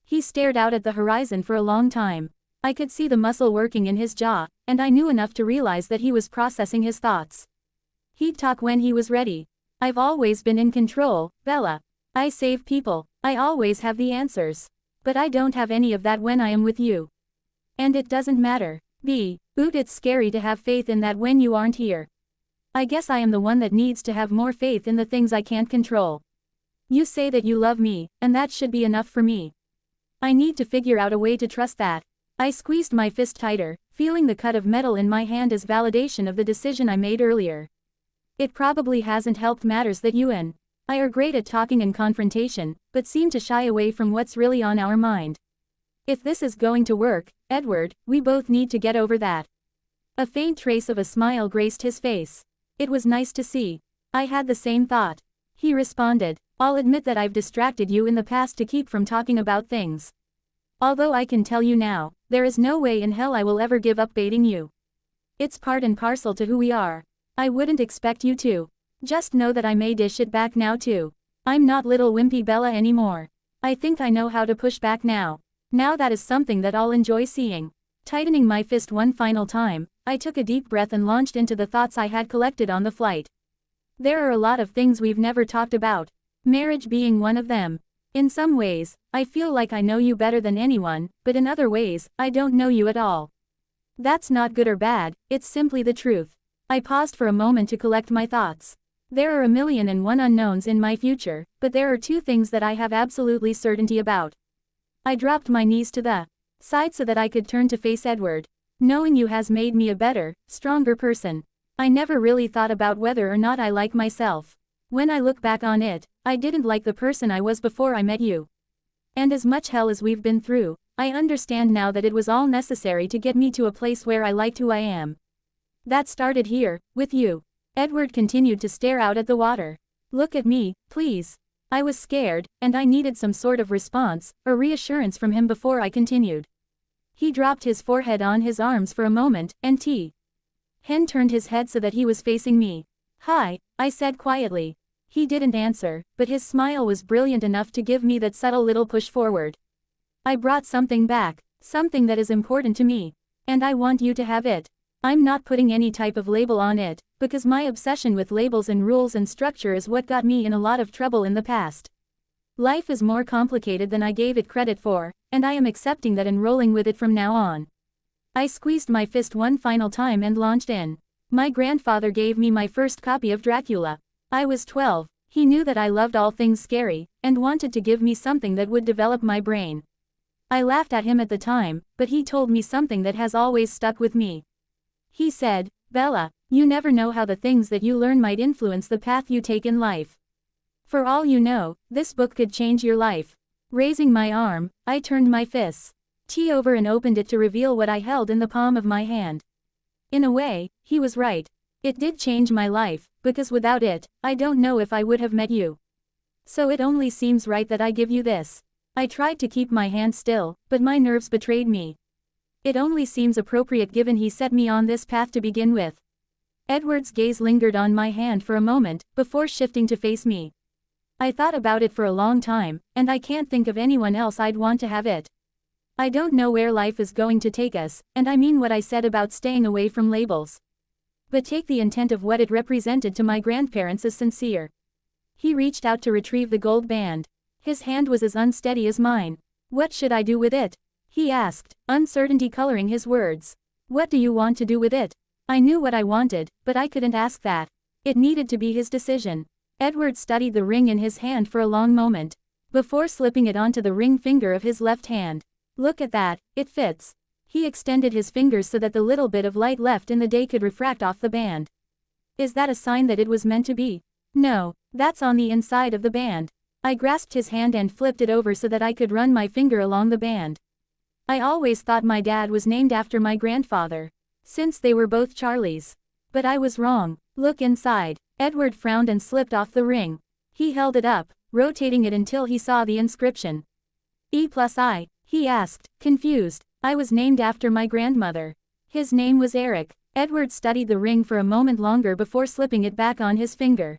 He stared out at the horizon for a long time. I could see the muscle working in his jaw, and I knew enough to realize that he was processing his thoughts. He'd talk when he was ready. I've always been in control, Bella. I save people. I always have the answers. But I don't have any of that when I am with you. And it doesn't matter. It's scary to have faith in that when you aren't here. I guess I am the one that needs to have more faith in the things I can't control. You say that you love me, and that should be enough for me. I need to figure out a way to trust that. I squeezed my fist tighter, feeling the cut of metal in my hand as validation of the decision I made earlier. It probably hasn't helped matters that you and I are great at talking and confrontation, but seem to shy away from what's really on our mind. If this is going to work, Edward, we both need to get over that. A faint trace of a smile graced his face. It was nice to see. I had the same thought. He responded. I'll admit that I've distracted you in the past to keep from talking about things. Although I can tell you now, there is no way in hell I will ever give up baiting you. It's part and parcel to who we are. I wouldn't expect you to. Just know that I may dish it back now too. I'm not little wimpy Bella anymore. I think I know how to push back now. Now that is something that I'll enjoy seeing. Tightening my fist one final time, I took a deep breath and launched into the thoughts I had collected on the flight. There are a lot of things we've never talked about. Marriage being one of them. In some ways, I feel like I know you better than anyone, but in other ways, I don't know you at all. That's not good or bad, it's simply the truth. I paused for a moment to collect my thoughts. There are 1,000,001 unknowns in my future, but there are two things that I have absolutely certainty about. I dropped my knees to the side so that I could turn to face Edward. Knowing you has made me a better, stronger person. I never really thought about whether or not I like myself. When I look back on it, I didn't like the person I was before I met you. And as much hell as we've been through, I understand now that it was all necessary to get me to a place where I liked who I am. That started here, with you. Edward continued to stare out at the water. Look at me, please. I was scared, and I needed some sort of response, or reassurance from him before I continued. He dropped his forehead on his arms for a moment, and Hen turned his head so that he was facing me. Hi, I said quietly. He didn't answer, but his smile was brilliant enough to give me that subtle little push forward. I brought something back, something that is important to me. And I want you to have it. I'm not putting any type of label on it, because my obsession with labels and rules and structure is what got me in a lot of trouble in the past. Life is more complicated than I gave it credit for, and I am accepting that and rolling with it from now on. I squeezed my fist one final time and launched in. My grandfather gave me my first copy of Dracula. I was 12, he knew that I loved all things scary, and wanted to give me something that would develop my brain. I laughed at him at the time, but he told me something that has always stuck with me. He said, Bella, you never know how the things that you learn might influence the path you take in life. For all you know, this book could change your life. Raising my arm, I turned my fists over and opened it to reveal what I held in the palm of my hand. In a way, he was right. It did change my life, because without it, I don't know if I would have met you. So it only seems right that I give you this. I tried to keep my hand still, but my nerves betrayed me. It only seems appropriate given he set me on this path to begin with. Edward's gaze lingered on my hand for a moment, before shifting to face me. I thought about it for a long time, and I can't think of anyone else I'd want to have it. I don't know where life is going to take us, and I mean what I said about staying away from labels. But take the intent of what it represented to my grandparents as sincere. He reached out to retrieve the gold band. His hand was as unsteady as mine. What should I do with it? He asked, uncertainty coloring his words. What do you want to do with it? I knew what I wanted, but I couldn't ask that. It needed to be his decision. Edward studied the ring in his hand for a long moment, before slipping it onto the ring finger of his left hand. Look at that, it fits. He extended his fingers so that the little bit of light left in the day could refract off the band. Is that a sign that it was meant to be? No, that's on the inside of the band. I grasped his hand and flipped it over so that I could run my finger along the band. I always thought my dad was named after my grandfather, since they were both Charlies. But I was wrong. Look inside. Edward frowned and slipped off the ring. He held it up, rotating it until he saw the inscription. E+I, he asked, confused. I was named after my grandmother. His name was Eric. Edward studied the ring for a moment longer before slipping it back on his finger.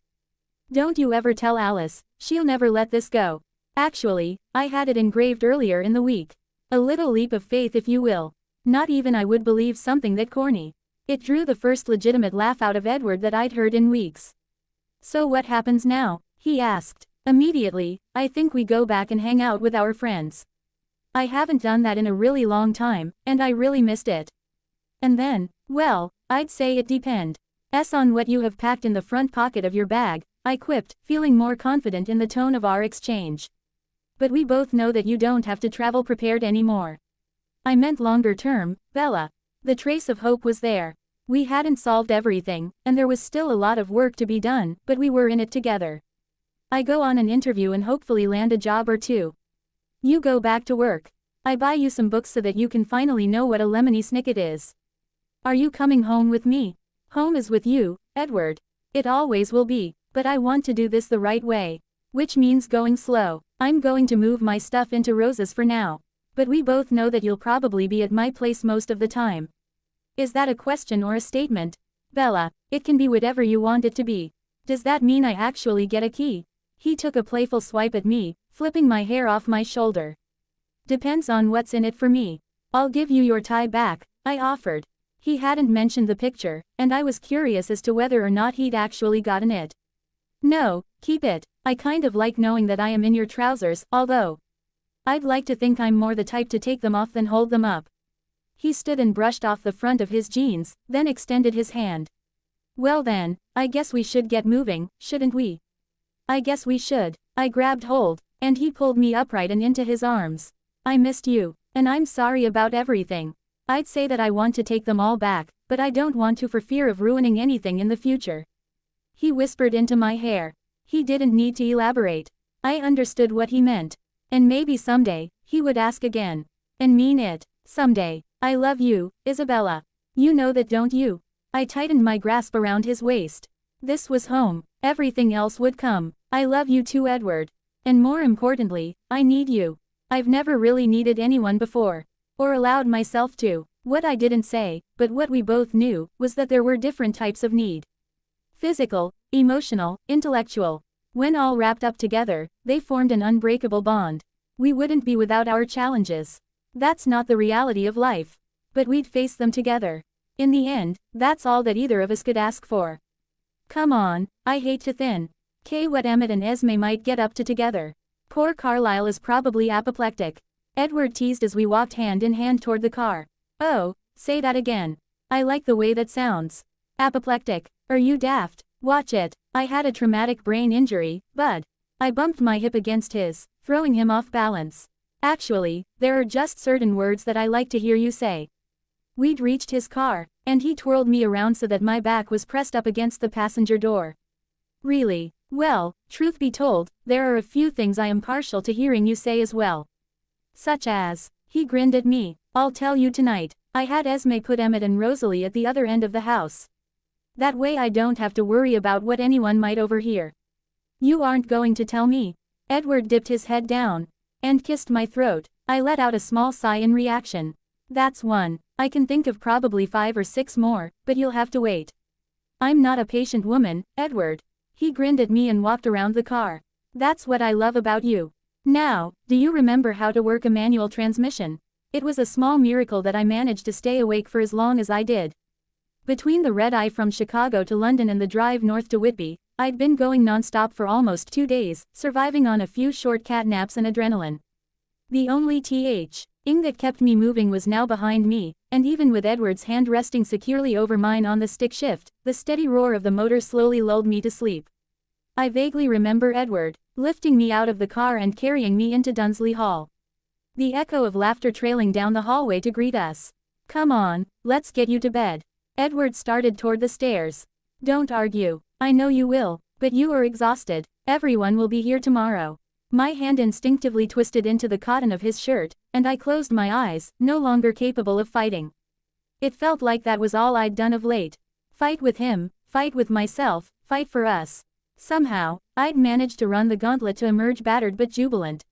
Don't you ever tell Alice, she'll never let this go. Actually, I had it engraved earlier in the week. A little leap of faith if you will. Not even I would believe something that corny. It drew the first legitimate laugh out of Edward that I'd heard in weeks. So what happens now? He asked. Immediately, I think we go back and hang out with our friends. I haven't done that in a really long time, and I really missed it. And then, well, I'd say it depends on what you have packed in the front pocket of your bag, I quipped, feeling more confident in the tone of our exchange. But we both know that you don't have to travel prepared anymore. I meant longer term, Bella. The trace of hope was there. We hadn't solved everything, and there was still a lot of work to be done, but we were in it together. I go on an interview and hopefully land a job or two. You go back to work. I buy you some books so that you can finally know what a lemony snicket is. Are you coming home with me? Home is with you, Edward. It always will be, but I want to do this the right way. Which means going slow. I'm going to move my stuff into Rose's for now. But we both know that you'll probably be at my place most of the time. Is that a question or a statement? Bella, it can be whatever you want it to be. Does that mean I actually get a key? He took a playful swipe at me, flipping my hair off my shoulder. Depends on what's in it for me. I'll give you your tie back, I offered. He hadn't mentioned the picture, and I was curious as to whether or not he'd actually gotten it. No, keep it. I kind of like knowing that I am in your trousers, although I'd like to think I'm more the type to take them off than hold them up. He stood and brushed off the front of his jeans, then extended his hand. Well then, I guess we should get moving, shouldn't we? I guess we should. I grabbed hold, and he pulled me upright and into his arms. I missed you, and I'm sorry about everything. I'd say that I want to take them all back, but I don't want to for fear of ruining anything in the future. He whispered into my hair. He didn't need to elaborate. I understood what he meant. And maybe someday, he would ask again. And mean it. Someday. I love you, Isabella. You know that, don't you? I tightened my grasp around his waist. This was home. Everything else would come. I love you too, Edward. And more importantly, I need you. I've never really needed anyone before. Or allowed myself to. What I didn't say, but what we both knew, was that there were different types of need. Physical, emotional, intellectual. When all wrapped up together, they formed an unbreakable bond. We wouldn't be without our challenges. That's not the reality of life. But we'd face them together. In the end, that's all that either of us could ask for. Come on, I hate to think what Emmett and Esme might get up to together. Poor Carlisle is probably apoplectic. Edward teased as we walked hand in hand toward the car. Oh, say that again. I like the way that sounds. Apoplectic. Are you daft? Watch it. I had a traumatic brain injury, bud. I bumped my hip against his, throwing him off balance. Actually, there are just certain words that I like to hear you say. We'd reached his car, and he twirled me around so that my back was pressed up against the passenger door. Really? Well, truth be told, there are a few things I am partial to hearing you say as well. Such as, he grinned at me, I'll tell you tonight, I had Esme put Emmett and Rosalie at the other end of the house. That way I don't have to worry about what anyone might overhear. You aren't going to tell me? Edward dipped his head down and kissed my throat. I let out a small sigh in reaction. That's one. I can think of probably 5 or 6 more, but you'll have to wait. I'm not a patient woman, Edward. He grinned at me and walked around the car. That's what I love about you. Now, do you remember how to work a manual transmission? It was a small miracle that I managed to stay awake for as long as I did. Between the red-eye from Chicago to London and the drive north to Whitby, I'd been going non-stop for almost 2 days, surviving on a few short cat naps and adrenaline. The only thing that kept me moving was now behind me, and even with Edward's hand resting securely over mine on the stick shift, the steady roar of the motor slowly lulled me to sleep. I vaguely remember Edward lifting me out of the car and carrying me into Dunsley Hall. The echo of laughter trailing down the hallway to greet us. Come on, let's get you to bed. Edward started toward the stairs. Don't argue. I know you will, but you are exhausted. Everyone will be here tomorrow. My hand instinctively twisted into the cotton of his shirt, and I closed my eyes, no longer capable of fighting. It felt like that was all I'd done of late. Fight with him, fight with myself, fight for us. Somehow, I'd managed to run the gauntlet to emerge battered but jubilant.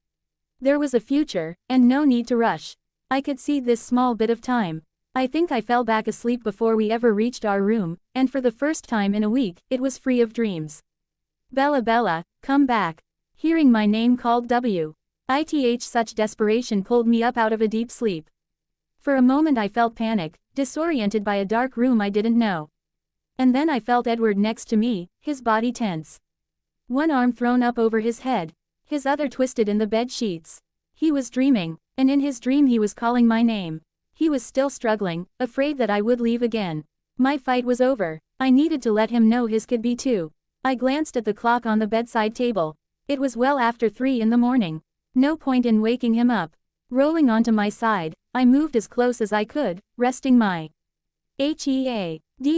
There was a future, and no need to rush. I could see this small bit of time. I think I fell back asleep before we ever reached our room, and for the first time in a week, it was free of dreams. Bella, Bella, come back. Hearing my name called such desperation pulled me up out of a deep sleep. For a moment I felt panic, disoriented by a dark room I didn't know. And then I felt Edward next to me, his body tense. One arm thrown up over his head, his other twisted in the bed sheets. He was dreaming, and in his dream he was calling my name. He was still struggling, afraid that I would leave again. My fight was over. I needed to let him know his could be too. I glanced at the clock on the bedside table. It was well after 3 in the morning. No point in waking him up. Rolling onto my side, I moved as close as I could, resting my head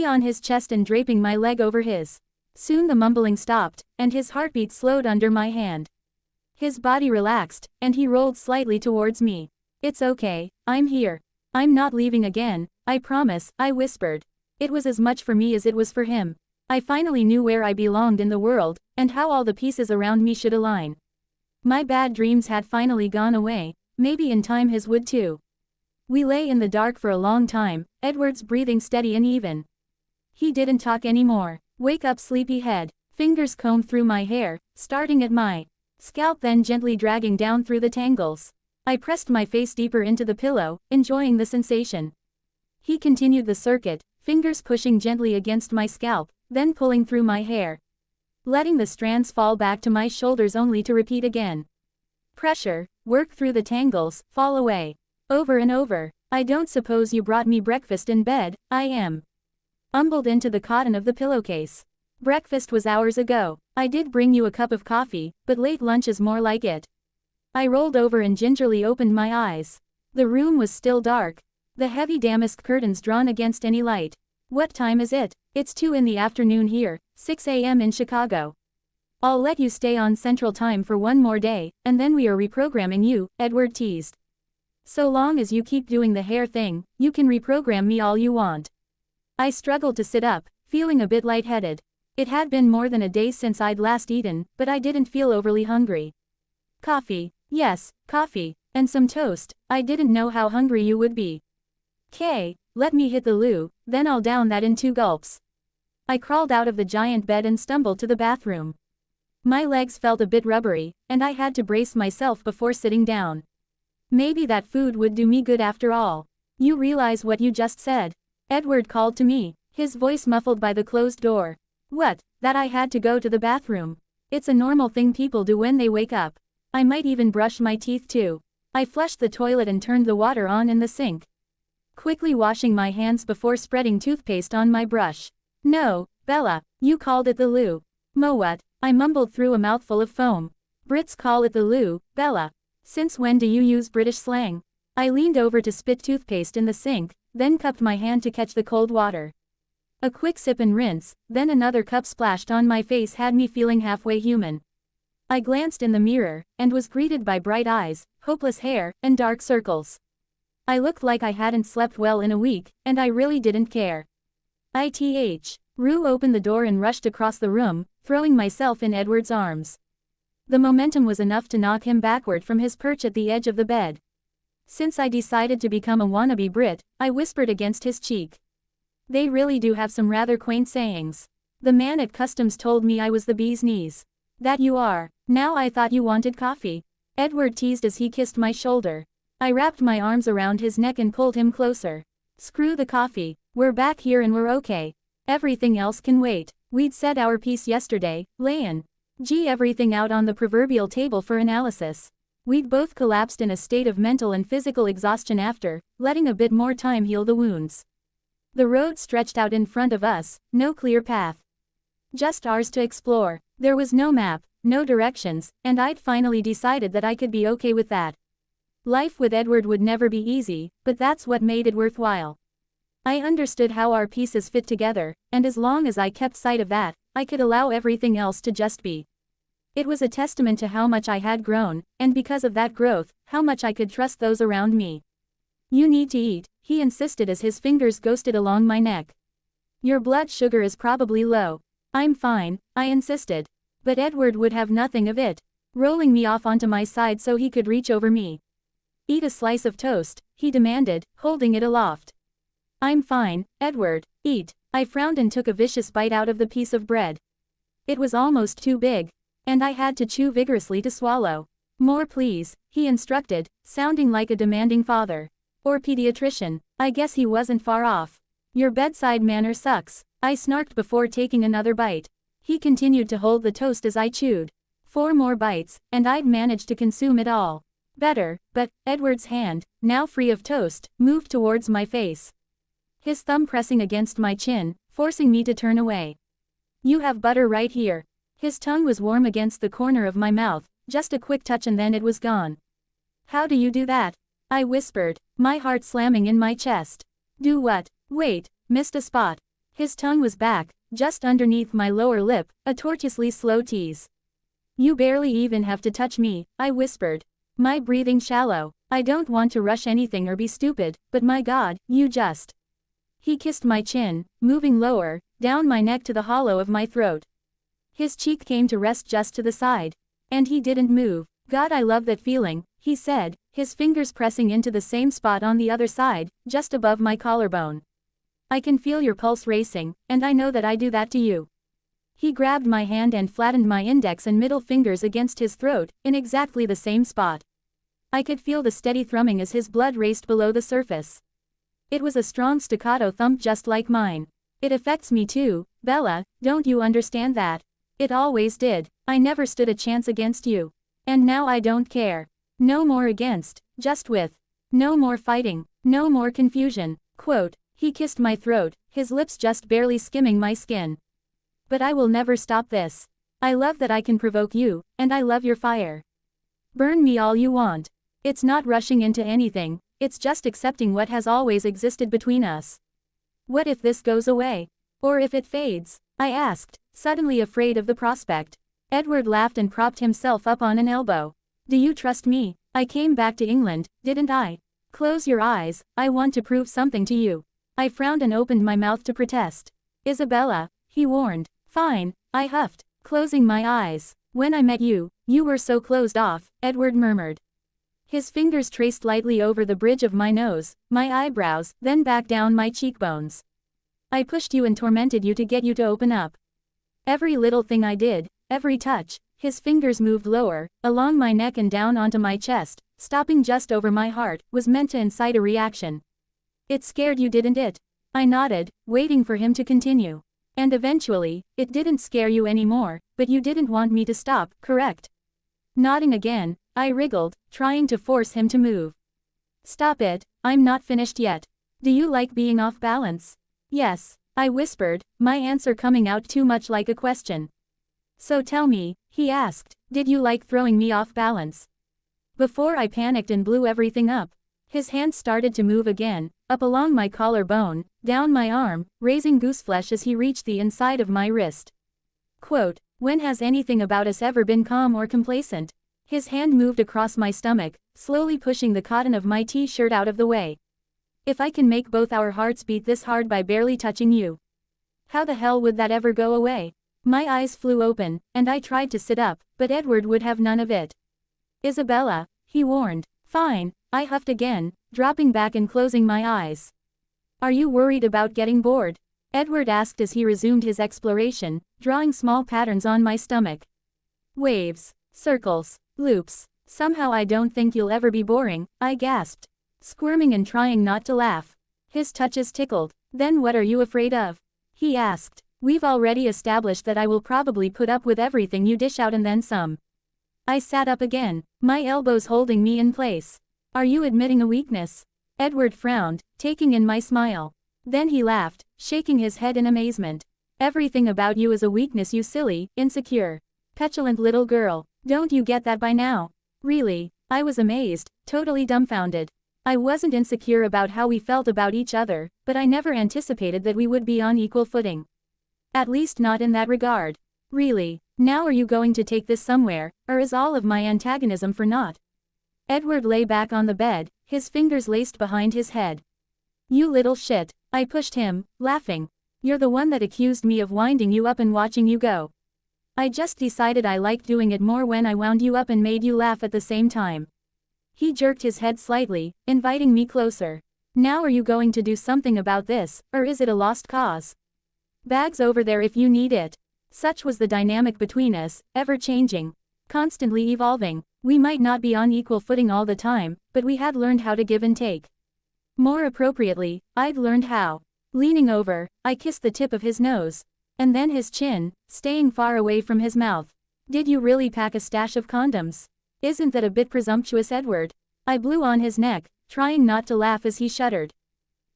on his chest and draping my leg over his. Soon the mumbling stopped, and his heartbeat slowed under my hand. His body relaxed, and he rolled slightly towards me. It's okay, I'm here. I'm not leaving again, I promise, I whispered. It was as much for me as it was for him. I finally knew where I belonged in the world, and how all the pieces around me should align. My bad dreams had finally gone away, maybe in time his would too. We lay in the dark for a long time, Edward's breathing steady and even. He didn't talk anymore. Wake up, sleepyhead. Fingers combed through my hair, starting at my scalp then gently dragging down through the tangles. I pressed my face deeper into the pillow, enjoying the sensation. He continued the circuit, fingers pushing gently against my scalp, then pulling through my hair. letting the strands fall back to my shoulders only to repeat again. Pressure, work through the tangles, fall away. Over and over. I don't suppose you brought me breakfast in bed, I am. Umbled into the cotton of the pillowcase. Breakfast was hours ago. I did bring you a cup of coffee, but late lunch is more like it. I rolled over and gingerly opened my eyes. The room was still dark. The heavy damask curtains drawn against any light. What time is it? It's 2 in the afternoon here, 6 a.m. in Chicago. I'll let you stay on Central Time for one more day, and then we are reprogramming you, Edward teased. So long as you keep doing the hair thing, you can reprogram me all you want. I struggled to sit up, feeling a bit lightheaded. It had been more than a day since I'd last eaten, but I didn't feel overly hungry. Coffee. Yes, coffee. And some toast. I didn't know how hungry you would be. Let me hit the loo, then I'll down that in 2 gulps. I crawled out of the giant bed and stumbled to the bathroom. My legs felt a bit rubbery, and I had to brace myself before sitting down. Maybe that food would do me good after all. You realize what you just said? Edward called to me, his voice muffled by the closed door. What? That I had to go to the bathroom. It's a normal thing people do when they wake up. I might even brush my teeth too. I flushed the toilet and turned the water on in the sink, quickly washing my hands before spreading toothpaste on my brush. No, Bella, you called it the loo. What? I mumbled through a mouthful of foam. Brits call it the loo, Bella. Since when do you use British slang? I leaned over to spit toothpaste in the sink, then cupped my hand to catch the cold water. A quick sip and rinse, then another cup splashed on my face had me feeling halfway human. I glanced in the mirror, and was greeted by bright eyes, hopeless hair, and dark circles. I looked like I hadn't slept well in a week, and I really didn't care. Rue opened the door and rushed across the room, throwing myself in Edward's arms. The momentum was enough to knock him backward from his perch at the edge of the bed. Since I decided to become a wannabe Brit, I whispered against his cheek. They really do have some rather quaint sayings. The man at customs told me I was the bee's knees. That you are. Now I thought you wanted coffee. Edward teased as he kissed my shoulder. I wrapped my arms around his neck and pulled him closer. Screw the coffee. We're back here and we're okay. Everything else can wait. We'd said our piece yesterday, layin'. Everything out on the proverbial table for analysis. We'd both collapsed in a state of mental and physical exhaustion after, letting a bit more time heal the wounds. The road stretched out in front of us, no clear path. Just ours to explore. There was no map, no directions, and I'd finally decided that I could be okay with that. Life with Edward would never be easy, but that's what made it worthwhile. I understood how our pieces fit together, and as long as I kept sight of that, I could allow everything else to just be. It was a testament to how much I had grown, and because of that growth, how much I could trust those around me. You need to eat, he insisted as his fingers ghosted along my neck. Your blood sugar is probably low. I'm fine, I insisted. But Edward would have nothing of it, rolling me off onto my side so he could reach over me. Eat a slice of toast, he demanded, holding it aloft. I'm fine, Edward, eat. I frowned and took a vicious bite out of the piece of bread. It was almost too big, and I had to chew vigorously to swallow. More please, he instructed, sounding like a demanding father. Or pediatrician. I guess he wasn't far off. Your bedside manner sucks, I snarked before taking another bite. He continued to hold the toast as I chewed. 4 more bites, and I'd managed to consume it all. Better, but Edward's hand, now free of toast, moved towards my face. His thumb pressing against my chin, forcing me to turn away. You have butter right here. His tongue was warm against the corner of my mouth, just a quick touch and then it was gone. How do you do that? I whispered, my heart slamming in my chest. Do what? Wait, missed a spot. His tongue was back, just underneath my lower lip, a tortuously slow tease. You barely even have to touch me, I whispered. My breathing shallow. I don't want to rush anything or be stupid, but my God, you just. He kissed my chin, moving lower, down my neck to the hollow of my throat. His cheek came to rest just to the side. And he didn't move. God, I love that feeling, he said, his fingers pressing into the same spot on the other side, just above my collarbone. I can feel your pulse racing, and I know that I do that to you. He grabbed my hand and flattened my index and middle fingers against his throat, in exactly the same spot. I could feel the steady thrumming as his blood raced below the surface. It was a strong staccato thump just like mine. It affects me too, Bella, don't you understand that? It always did. I never stood a chance against you. And now I don't care. No more against, just with. No more fighting, no more confusion. Quote, he kissed my throat, his lips just barely skimming my skin. But I will never stop this. I love that I can provoke you, and I love your fire. Burn me all you want. It's not rushing into anything, it's just accepting what has always existed between us. What if this goes away? Or if it fades? I asked, suddenly afraid of the prospect. Edward laughed and propped himself up on an elbow. Do you trust me? I came back to England, didn't I? Close your eyes, I want to prove something to you. I frowned and opened my mouth to protest. Isabella, he warned. Fine, I huffed, closing my eyes. When I met you, you were so closed off, Edward murmured. His fingers traced lightly over the bridge of my nose, my eyebrows, then back down my cheekbones. I pushed you and tormented you to get you to open up. Every little thing I did, every touch, his fingers moved lower, along my neck and down onto my chest, stopping just over my heart, was meant to incite a reaction. It scared you, didn't it? I nodded, waiting for him to continue. And eventually, it didn't scare you anymore, but you didn't want me to stop, correct? Nodding again, I wriggled, trying to force him to move. Stop it, I'm not finished yet. Do you like being off balance? Yes, I whispered, my answer coming out too much like a question. So tell me, he asked, did you like throwing me off balance? Before I panicked and blew everything up. His hand started to move again, up along my collarbone, down my arm, raising gooseflesh as he reached the inside of my wrist. Quote, when has anything about us ever been calm or complacent? His hand moved across my stomach, slowly pushing the cotton of my t-shirt out of the way. If I can make both our hearts beat this hard by barely touching you, how the hell would that ever go away? My eyes flew open, and I tried to sit up, but Edward would have none of it. Isabella, he warned. Fine, I huffed again, dropping back and closing my eyes. Are you worried about getting bored? Edward asked as he resumed his exploration, drawing small patterns on my stomach. Waves, circles, loops. Somehow I don't think you'll ever be boring, I gasped, squirming and trying not to laugh. His touches tickled. Then what are you afraid of? He asked. We've already established that I will probably put up with everything you dish out and then some. I sat up again, my elbows holding me in place. Are you admitting a weakness? Edward frowned, taking in my smile. Then he laughed, shaking his head in amazement. Everything about you is a weakness, you silly, insecure, petulant little girl. Don't you get that by now? Really? I was amazed, totally dumbfounded. I wasn't insecure about how we felt about each other, but I never anticipated that we would be on equal footing. At least not in that regard. Really? Now are you going to take this somewhere, or is all of my antagonism for naught? Edward lay back on the bed, his fingers laced behind his head. You little shit, I pushed him, laughing. You're the one that accused me of winding you up and watching you go. I just decided I liked doing it more when I wound you up and made you laugh at the same time. He jerked his head slightly, inviting me closer. Now are you going to do something about this, or is it a lost cause? Bag's over there if you need it. Such was the dynamic between us, ever-changing, constantly evolving. We might not be on equal footing all the time, but we had learned how to give and take. More appropriately, I'd learned how. Leaning over, I kissed the tip of his nose. And then his chin, staying far away from his mouth. Did you really pack a stash of condoms? Isn't that a bit presumptuous, Edward? I blew on his neck, trying not to laugh as he shuddered.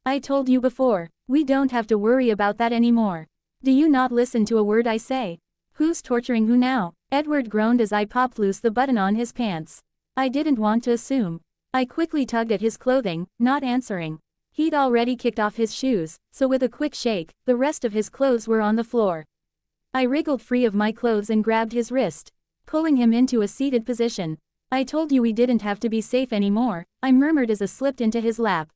I told you before, we don't have to worry about that anymore. Do you not listen to a word I say? Who's torturing who now? Edward groaned as I popped loose the button on his pants. I didn't want to assume. I quickly tugged at his clothing, not answering. He'd already kicked off his shoes, so with a quick shake, the rest of his clothes were on the floor. I wriggled free of my clothes and grabbed his wrist, pulling him into a seated position. I told you we didn't have to be safe anymore, I murmured as I slipped into his lap.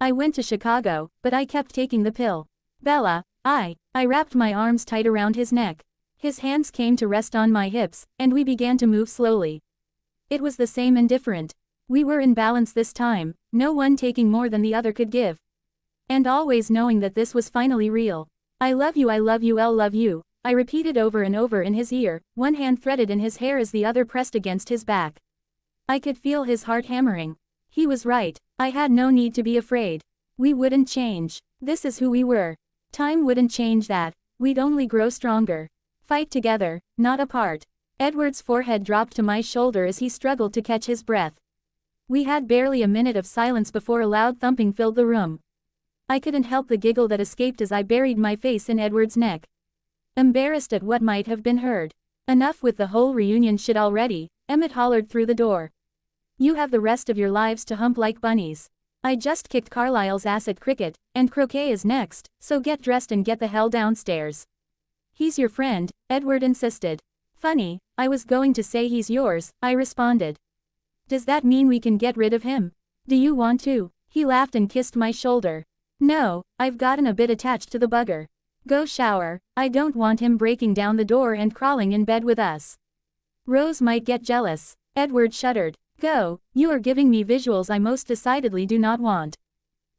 I went to Chicago, but I kept taking the pill. Bella, I wrapped my arms tight around his neck. His hands came to rest on my hips, and we began to move slowly. It was the same and different. We were in balance this time, no one taking more than the other could give. And always knowing that this was finally real. I love you, I'll love you, I repeated over and over in his ear, one hand threaded in his hair as the other pressed against his back. I could feel his heart hammering. He was right, I had no need to be afraid. We wouldn't change. This is who we were. Time wouldn't change that, we'd only grow stronger. Fight together, not apart. Edward's forehead dropped to my shoulder as he struggled to catch his breath. We had barely a minute of silence before a loud thumping filled the room. I couldn't help the giggle that escaped as I buried my face in Edward's neck. Embarrassed at what might have been heard. Enough with the whole reunion shit already, Emmett hollered through the door. You have the rest of your lives to hump like bunnies. I just kicked Carlisle's ass at cricket, and croquet is next, so get dressed and get the hell downstairs. He's your friend, Edward insisted. Funny, I was going to say he's yours, I responded. Does that mean we can get rid of him? Do you want to? He laughed and kissed my shoulder. No, I've gotten a bit attached to the bugger. Go shower, I don't want him breaking down the door and crawling in bed with us. Rose might get jealous. Edward shuddered. Go, you are giving me visuals I most decidedly do not want.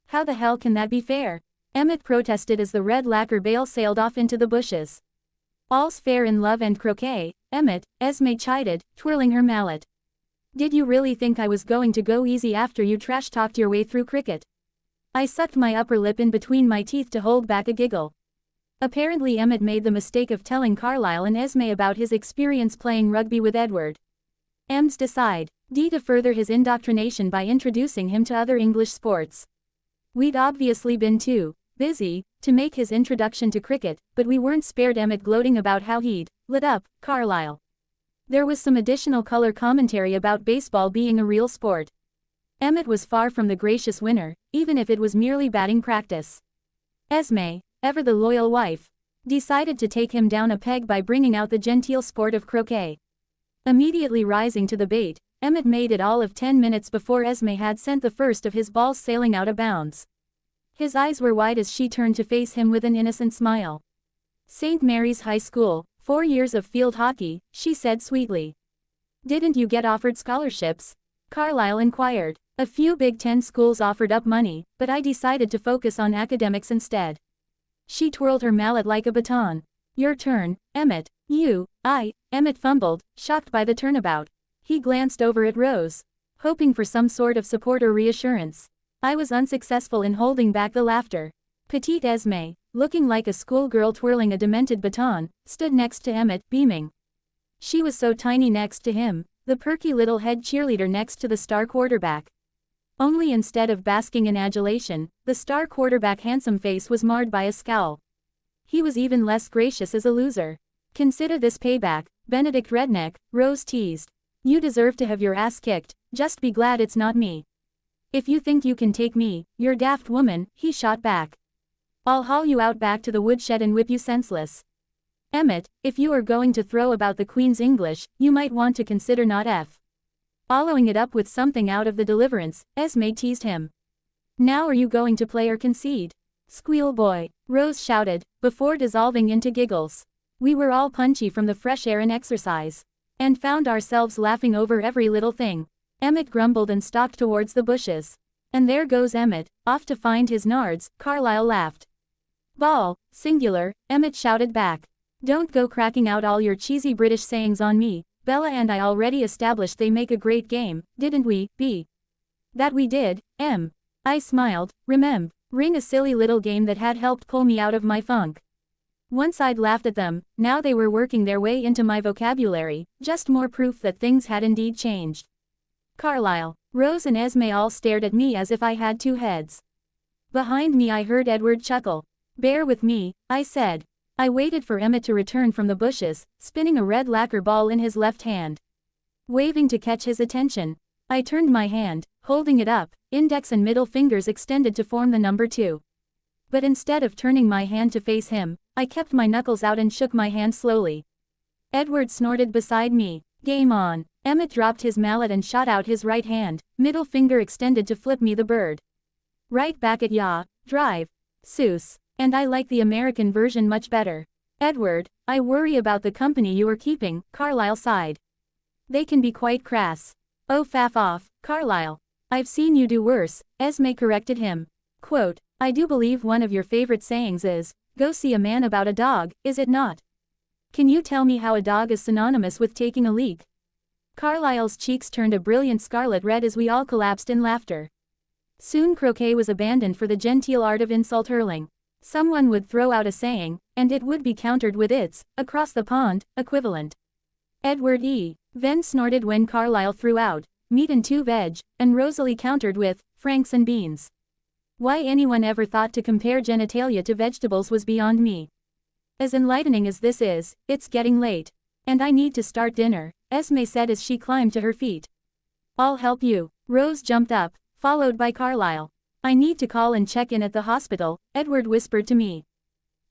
How the hell can that be fair? Emmett protested as the red lacquer bale sailed off into the bushes. All's fair in love and croquet, Emmett, Esme chided, twirling her mallet. Did you really think I was going to go easy after you trash-talked your way through cricket? I sucked my upper lip in between my teeth to hold back a giggle. Apparently Emmett made the mistake of telling Carlisle and Esme about his experience playing rugby with Edward. Ems decide. D to further his indoctrination by introducing him to other English sports. We'd obviously been too busy to make his introduction to cricket, but we weren't spared Emmett gloating about how he'd lit up Carlisle. There was some additional color commentary about baseball being a real sport. Emmett was far from the gracious winner, even if it was merely batting practice. Esme, ever the loyal wife, decided to take him down a peg by bringing out the genteel sport of croquet. Immediately rising to the bait, Emmett made it all of 10 minutes before Esme had sent the first of his balls sailing out of bounds. His eyes were wide as she turned to face him with an innocent smile. St. Mary's High School, 4 years of field hockey, she said sweetly. Didn't you get offered scholarships? Carlisle inquired. A few Big Ten schools offered up money, but I decided to focus on academics instead. She twirled her mallet like a baton. Your turn, Emmett. Emmett fumbled, shocked by the turnabout. He glanced over at Rose, hoping for some sort of support or reassurance. I was unsuccessful in holding back the laughter. Petite Esme, looking like a schoolgirl twirling a demented baton, stood next to Emmett, beaming. She was so tiny next to him, the perky little head cheerleader next to the star quarterback. Only instead of basking in adulation, the star quarterback's handsome face was marred by a scowl. He was even less gracious as a loser. Consider this payback, Benedict Redneck, Rose teased. You deserve to have your ass kicked, just be glad it's not me. If you think you can take me, you're daft woman, he shot back. I'll haul you out back to the woodshed and whip you senseless. Emmett, if you are going to throw about the Queen's English, you might want to consider not following it up with something out of the Deliverance, Esme teased him. Now are you going to play or concede? Squeal boy, Rose shouted, before dissolving into giggles. We were all punchy from the fresh air and exercise, and found ourselves laughing over every little thing. Emmett grumbled and stalked towards the bushes. And there goes Emmett, off to find his nards, Carlisle laughed. Ball, singular, Emmett shouted back. Don't go cracking out all your cheesy British sayings on me. Bella and I already established they make a great game, didn't we, B? That we did, M. I smiled, remembering a silly little game that had helped pull me out of my funk. Once I'd laughed at them, now they were working their way into my vocabulary, just more proof that things had indeed changed. Carlisle, Rose and Esme all stared at me as if I had two heads. Behind me I heard Edward chuckle. Bear with me, I said. I waited for Emmett to return from the bushes, spinning a red lacquer ball in his left hand. Waving to catch his attention, I turned my hand, holding it up, index and middle fingers extended to form the number 2. But instead of turning my hand to face him, I kept my knuckles out and shook my hand slowly. Edward snorted beside me. Game on. Emmett dropped his mallet and shot out his right hand, middle finger extended to flip me the bird. Right back at ya, drive. Seuss. And I like the American version much better. Edward, I worry about the company you are keeping, Carlisle sighed. They can be quite crass. Oh faff off, Carlisle. I've seen you do worse, Esme corrected him. Quote, I do believe one of your favorite sayings is, go see a man about a dog, is it not? Can you tell me how a dog is synonymous with taking a leak? Carlisle's cheeks turned a brilliant scarlet red as we all collapsed in laughter. Soon croquet was abandoned for the genteel art of insult hurling. Someone would throw out a saying, and it would be countered with its, across the pond, equivalent. Edward E. Venn snorted when Carlyle threw out, meat and 2 veg, and Rosalie countered with, franks and beans. Why anyone ever thought to compare genitalia to vegetables was beyond me. As enlightening as this is, it's getting late. And I need to start dinner, Esme said as she climbed to her feet. I'll help you. Rose jumped up, followed by Carlyle. I need to call and check in at the hospital, Edward whispered to me.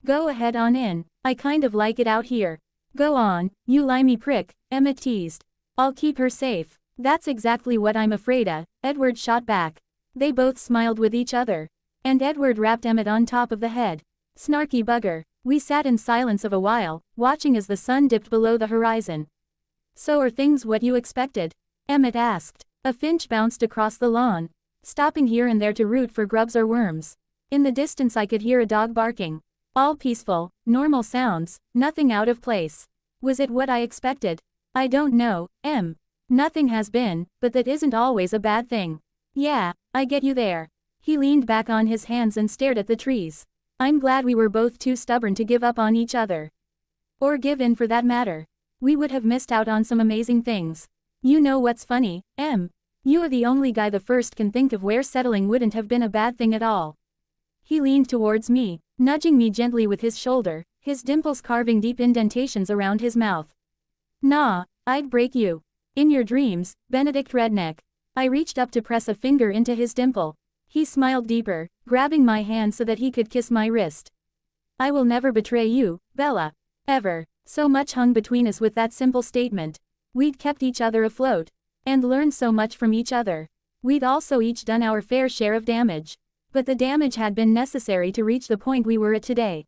Go ahead on in, I kind of like it out here. Go on, you limey prick, Emma teased. I'll keep her safe. That's exactly what I'm afraid of, Edward shot back. They both smiled with each other. And Edward rapped Emmett on top of the head. Snarky bugger. We sat in silence of a while, watching as the sun dipped below the horizon. So are things what you expected? Emmett asked. A finch bounced across the lawn, stopping here and there to root for grubs or worms. In the distance I could hear a dog barking. All peaceful, normal sounds, nothing out of place. Was it what I expected? I don't know, Nothing has been, but that isn't always a bad thing. Yeah, I get you there. He leaned back on his hands and stared at the trees. I'm glad we were both too stubborn to give up on each other. Or give in for that matter. We would have missed out on some amazing things. You know what's funny, You are the only guy the first can think of where settling wouldn't have been a bad thing at all. He leaned towards me, nudging me gently with his shoulder, his dimples carving deep indentations around his mouth. Nah, I'd break you. In your dreams, Benedict Redneck. I reached up to press a finger into his dimple. He smiled deeper, grabbing my hand so that he could kiss my wrist. I will never betray you, Bella. Ever. So much hung between us with that simple statement. We'd kept each other afloat. And learned so much from each other. We'd also each done our fair share of damage. But the damage had been necessary to reach the point we were at today.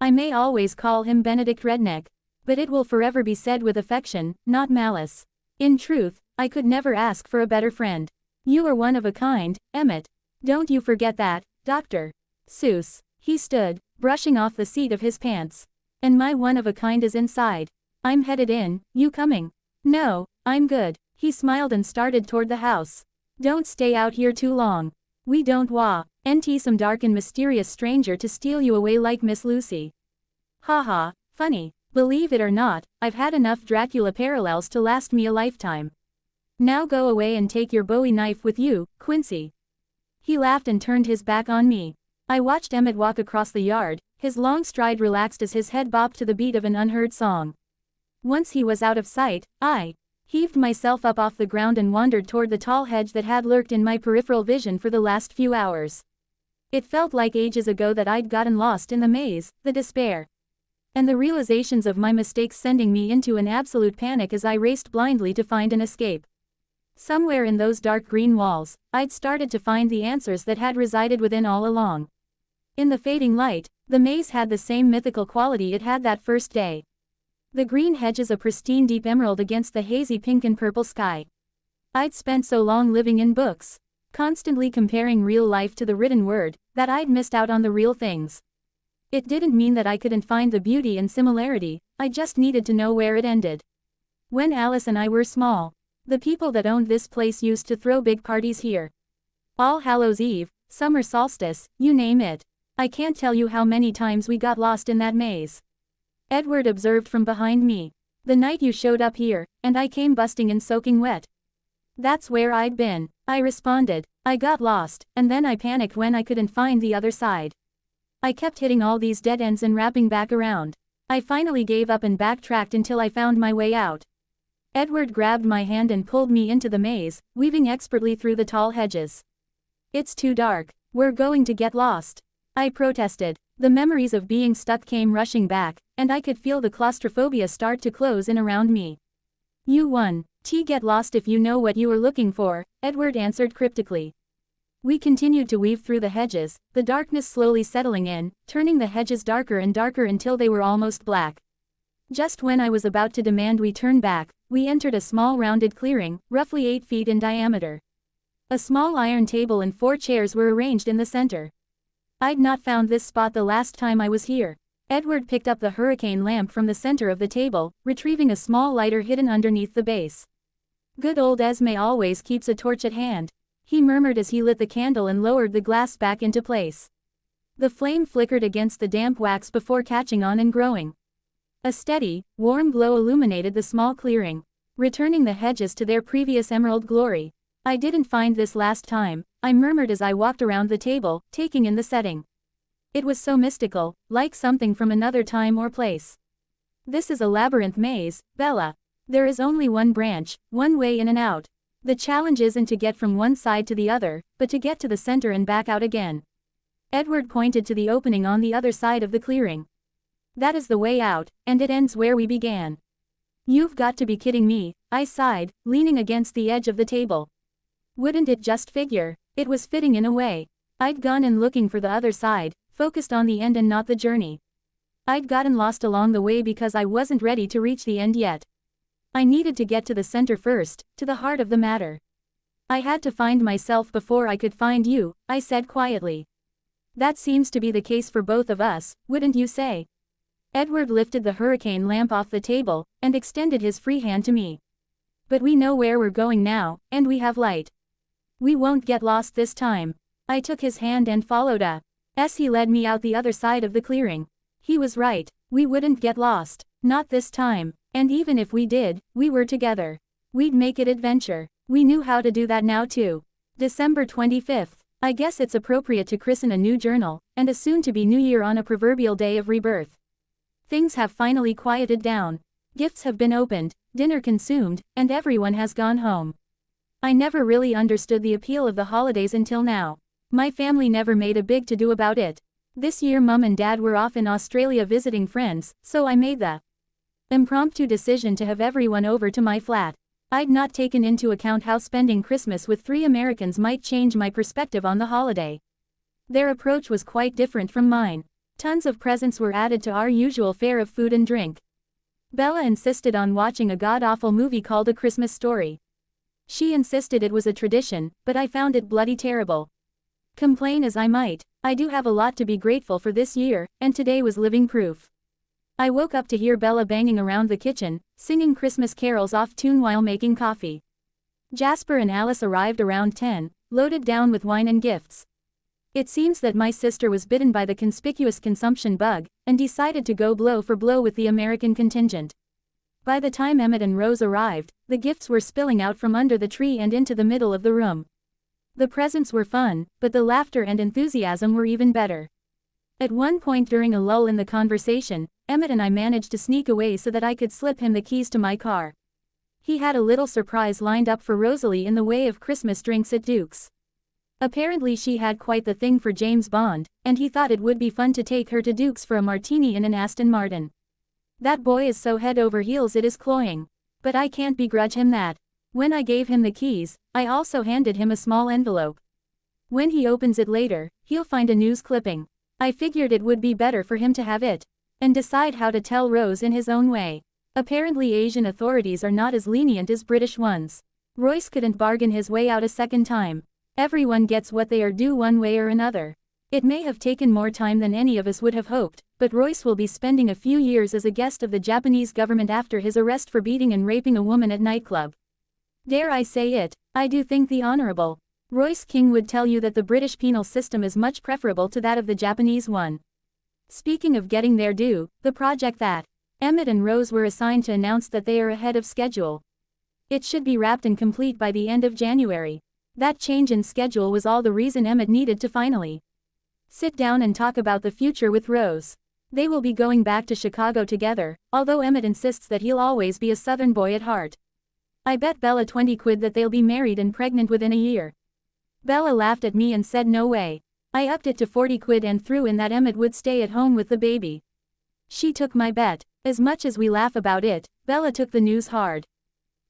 I may always call him Benedict Redneck. But it will forever be said with affection, not malice. In truth, I could never ask for a better friend. You are one of a kind, Emmett. Don't you forget that, Dr. Seuss. He stood, brushing off the seat of his pants. And my one of a kind is inside. I'm headed in, you coming? No, I'm good. He smiled and started toward the house. Don't stay out here too long. We don't want some dark and mysterious stranger to steal you away like Miss Lucy. Haha, funny. Believe it or not, I've had enough Dracula parallels to last me a lifetime. Now go away and take your Bowie knife with you, Quincy. He laughed and turned his back on me. I watched Emmett walk across the yard, his long stride relaxed as his head bopped to the beat of an unheard song. Once he was out of sight, I heaved myself up off the ground and wandered toward the tall hedge that had lurked in my peripheral vision for the last few hours. It felt like ages ago that I'd gotten lost in the maze, the despair. And the realizations of my mistakes sending me into an absolute panic as I raced blindly to find an escape. Somewhere in those dark green walls, I'd started to find the answers that had resided within all along. In the fading light, the maze had the same mythical quality it had that first day. The green hedges a pristine deep emerald against the hazy pink and purple sky. I'd spent so long living in books, constantly comparing real life to the written word, that I'd missed out on the real things. It didn't mean that I couldn't find the beauty and similarity, I just needed to know where it ended. When Alice and I were small, the people that owned this place used to throw big parties here. All Hallows Eve, summer solstice, you name it. I can't tell you how many times we got lost in that maze. Edward observed from behind me. The night you showed up here, and I came busting in soaking wet. That's where I'd been, I responded. I got lost, and then I panicked when I couldn't find the other side. I kept hitting all these dead ends and wrapping back around. I finally gave up and backtracked until I found my way out. Edward grabbed my hand and pulled me into the maze, weaving expertly through the tall hedges. It's too dark. We're going to get lost. I protested. The memories of being stuck came rushing back, and I could feel the claustrophobia start to close in around me. You won. Get lost if you know what you were looking for, Edward answered cryptically. We continued to weave through the hedges, the darkness slowly settling in, turning the hedges darker and darker until they were almost black. Just when I was about to demand we turn back, we entered a small rounded clearing, roughly 8 feet in diameter. A small iron table and 4 chairs were arranged in the center. I'd not found this spot the last time I was here. Edward picked up the hurricane lamp from the center of the table, retrieving a small lighter hidden underneath the base. Good old Esme always keeps a torch at hand, he murmured as he lit the candle and lowered the glass back into place. The flame flickered against the damp wax before catching on and growing. A steady, warm glow illuminated the small clearing, returning the hedges to their previous emerald glory. I didn't find this last time, I murmured as I walked around the table, taking in the setting. It was so mystical, like something from another time or place. This is a labyrinth maze, Bella. There is only one branch, one way in and out. The challenge isn't to get from one side to the other, but to get to the center and back out again. Edward pointed to the opening on the other side of the clearing. That is the way out, and it ends where we began. You've got to be kidding me, I sighed, leaning against the edge of the table. Wouldn't it just figure? It was fitting in a way. I'd gone in looking for the other side, focused on the end and not the journey. I'd gotten lost along the way because I wasn't ready to reach the end yet. I needed to get to the center first, to the heart of the matter. I had to find myself before I could find you, I said quietly. That seems to be the case for both of us, wouldn't you say? Edward lifted the hurricane lamp off the table, and extended his free hand to me. But we know where we're going now, and we have light. We won't get lost this time. I took his hand and followed as he led me out the other side of the clearing. He was right, we wouldn't get lost, not this time, and even if we did, we were together. We'd make it adventure. We knew how to do that now too. December 25th. I guess it's appropriate to christen a new journal, and a soon-to-be new year on a proverbial day of rebirth. Things have finally quieted down. Gifts have been opened, dinner consumed, and everyone has gone home. I never really understood the appeal of the holidays until now. My family never made a big to-do about it. This year Mum and Dad were off in Australia visiting friends, so I made the impromptu decision to have everyone over to my flat. I'd not taken into account how spending Christmas with 3 Americans might change my perspective on the holiday. Their approach was quite different from mine. Tons of presents were added to our usual fare of food and drink. Bella insisted on watching a god-awful movie called A Christmas Story. She insisted it was a tradition, but I found it bloody terrible. Complain as I might, I do have a lot to be grateful for this year, and today was living proof. I woke up to hear Bella banging around the kitchen, singing Christmas carols off tune while making coffee. Jasper and Alice arrived around 10, loaded down with wine and gifts. It seems that my sister was bitten by the conspicuous consumption bug, and decided to go blow for blow with the American contingent. By the time Emmett and Rose arrived, the gifts were spilling out from under the tree and into the middle of the room. The presents were fun, but the laughter and enthusiasm were even better. At one point during a lull in the conversation, Emmett and I managed to sneak away so that I could slip him the keys to my car. He had a little surprise lined up for Rosalie in the way of Christmas drinks at Duke's. Apparently she had quite the thing for James Bond, and he thought it would be fun to take her to Duke's for a martini in an Aston Martin. That boy is so head over heels it is cloying. But I can't begrudge him that. When I gave him the keys, I also handed him a small envelope. When he opens it later, he'll find a news clipping. I figured it would be better for him to have it, and decide how to tell Rose in his own way. Apparently Asian authorities are not as lenient as British ones. Royce couldn't bargain his way out a second time. Everyone gets what they are due one way or another. It may have taken more time than any of us would have hoped, but Royce will be spending a few years as a guest of the Japanese government after his arrest for beating and raping a woman at nightclub. Dare I say it, I do think the Honorable Royce King would tell you that the British penal system is much preferable to that of the Japanese one. Speaking of getting their due, the project that Emmett and Rose were assigned to announced that they are ahead of schedule. It should be wrapped and complete by the end of January. That change in schedule was all the reason Emmett needed to finally sit down and talk about the future with Rose. They will be going back to Chicago together, although Emmett insists that he'll always be a Southern boy at heart. I bet Bella 20 quid that they'll be married and pregnant within a year. Bella laughed at me and said no way. I upped it to 40 quid and threw in that Emmett would stay at home with the baby. She took my bet. As much as we laugh about it, Bella took the news hard.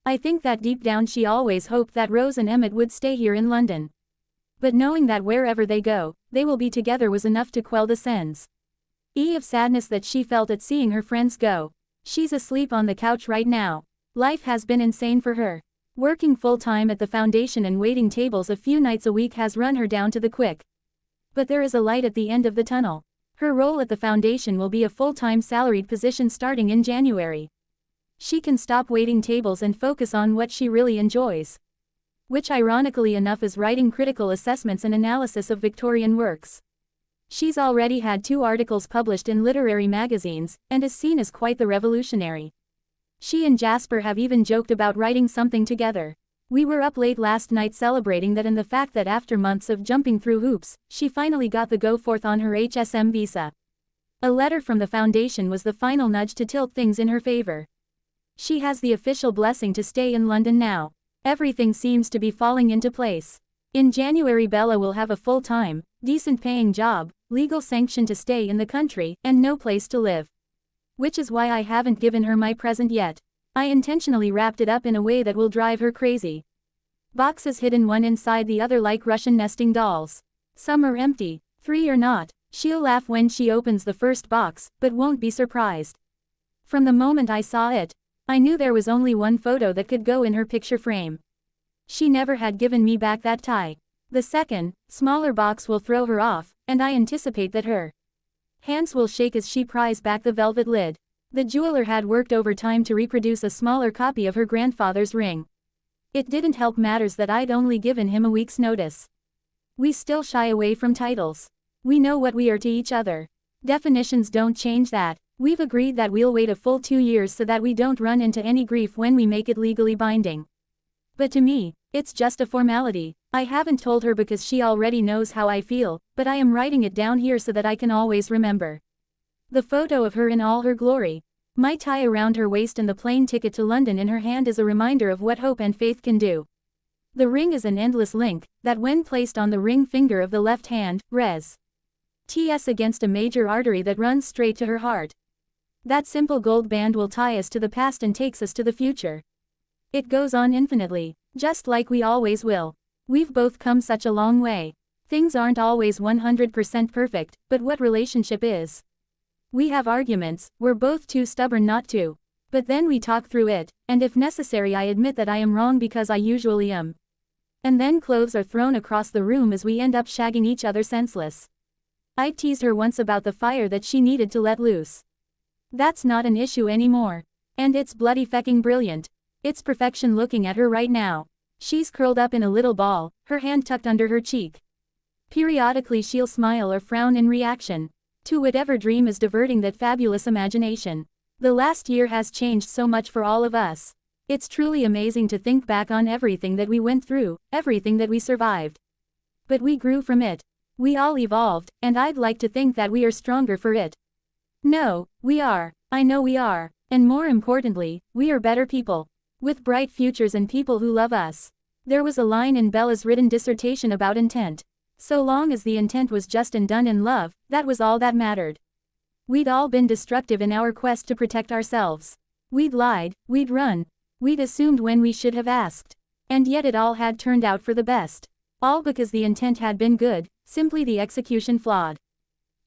I think that deep down she always hoped that Rose and Emmett would stay here in London. But knowing that wherever they go, they will be together was enough to quell the sense of sadness that she felt at seeing her friends go. She's asleep on the couch right now. Life has been insane for her. Working full-time at the foundation and waiting tables a few nights a week has run her down to the quick. But there is a light at the end of the tunnel. Her role at the foundation will be a full-time salaried position starting in January. She can stop waiting tables and focus on what she really enjoys. Which ironically enough is writing critical assessments and analysis of Victorian works. She's already had 2 articles published in literary magazines, and is seen as quite the revolutionary. She and Jasper have even joked about writing something together. We were up late last night celebrating that and the fact that after months of jumping through hoops, she finally got the go-forth on her HSM visa. A letter from the foundation was the final nudge to tilt things in her favor. She has the official blessing to stay in London now. Everything seems to be falling into place. In January Bella will have a full-time, decent-paying job, legal sanction to stay in the country, and no place to live. Which is why I haven't given her my present yet. I intentionally wrapped it up in a way that will drive her crazy. Boxes hidden one inside the other like Russian nesting dolls. Some are empty, 3 are not. She'll laugh when she opens the first box, but won't be surprised. From the moment I saw it, I knew there was only one photo that could go in her picture frame. She never had given me back that tie. The second, smaller box will throw her off, and I anticipate that her hands will shake as she pries back the velvet lid. The jeweler had worked overtime to reproduce a smaller copy of her grandfather's ring. It didn't help matters that I'd only given him a week's notice. We still shy away from titles. We know what we are to each other. Definitions don't change that. We've agreed that we'll wait a full 2 years so that we don't run into any grief when we make it legally binding. But to me, it's just a formality. I haven't told her because she already knows how I feel, but I am writing it down here so that I can always remember. The photo of her in all her glory. My tie around her waist and the plane ticket to London in her hand is a reminder of what hope and faith can do. The ring is an endless link, that when placed on the ring finger of the left hand, res. TS against a major artery that runs straight to her heart. That simple gold band will tie us to the past and takes us to the future. It goes on infinitely, just like we always will. We've both come such a long way. Things aren't always 100% perfect, but what relationship is? We have arguments, we're both too stubborn not to. But then we talk through it, and if necessary I admit that I am wrong because I usually am. And then clothes are thrown across the room as we end up shagging each other senseless. I teased her once about the fire that she needed to let loose. That's not an issue anymore. And it's bloody fecking brilliant. It's perfection looking at her right now. She's curled up in a little ball, her hand tucked under her cheek. Periodically she'll smile or frown in reaction to whatever dream is diverting that fabulous imagination. The last year has changed so much for all of us. It's truly amazing to think back on everything that we went through, everything that we survived. But we grew from it. We all evolved, and I'd like to think that we are stronger for it. No, we are. I know we are. And more importantly, we are better people. With bright futures and people who love us. There was a line in Bella's written dissertation about intent. So long as the intent was just and done in love, that was all that mattered. We'd all been destructive in our quest to protect ourselves. We'd lied, we'd run. We'd assumed when we should have asked. And yet it all had turned out for the best. All because the intent had been good, simply the execution flawed.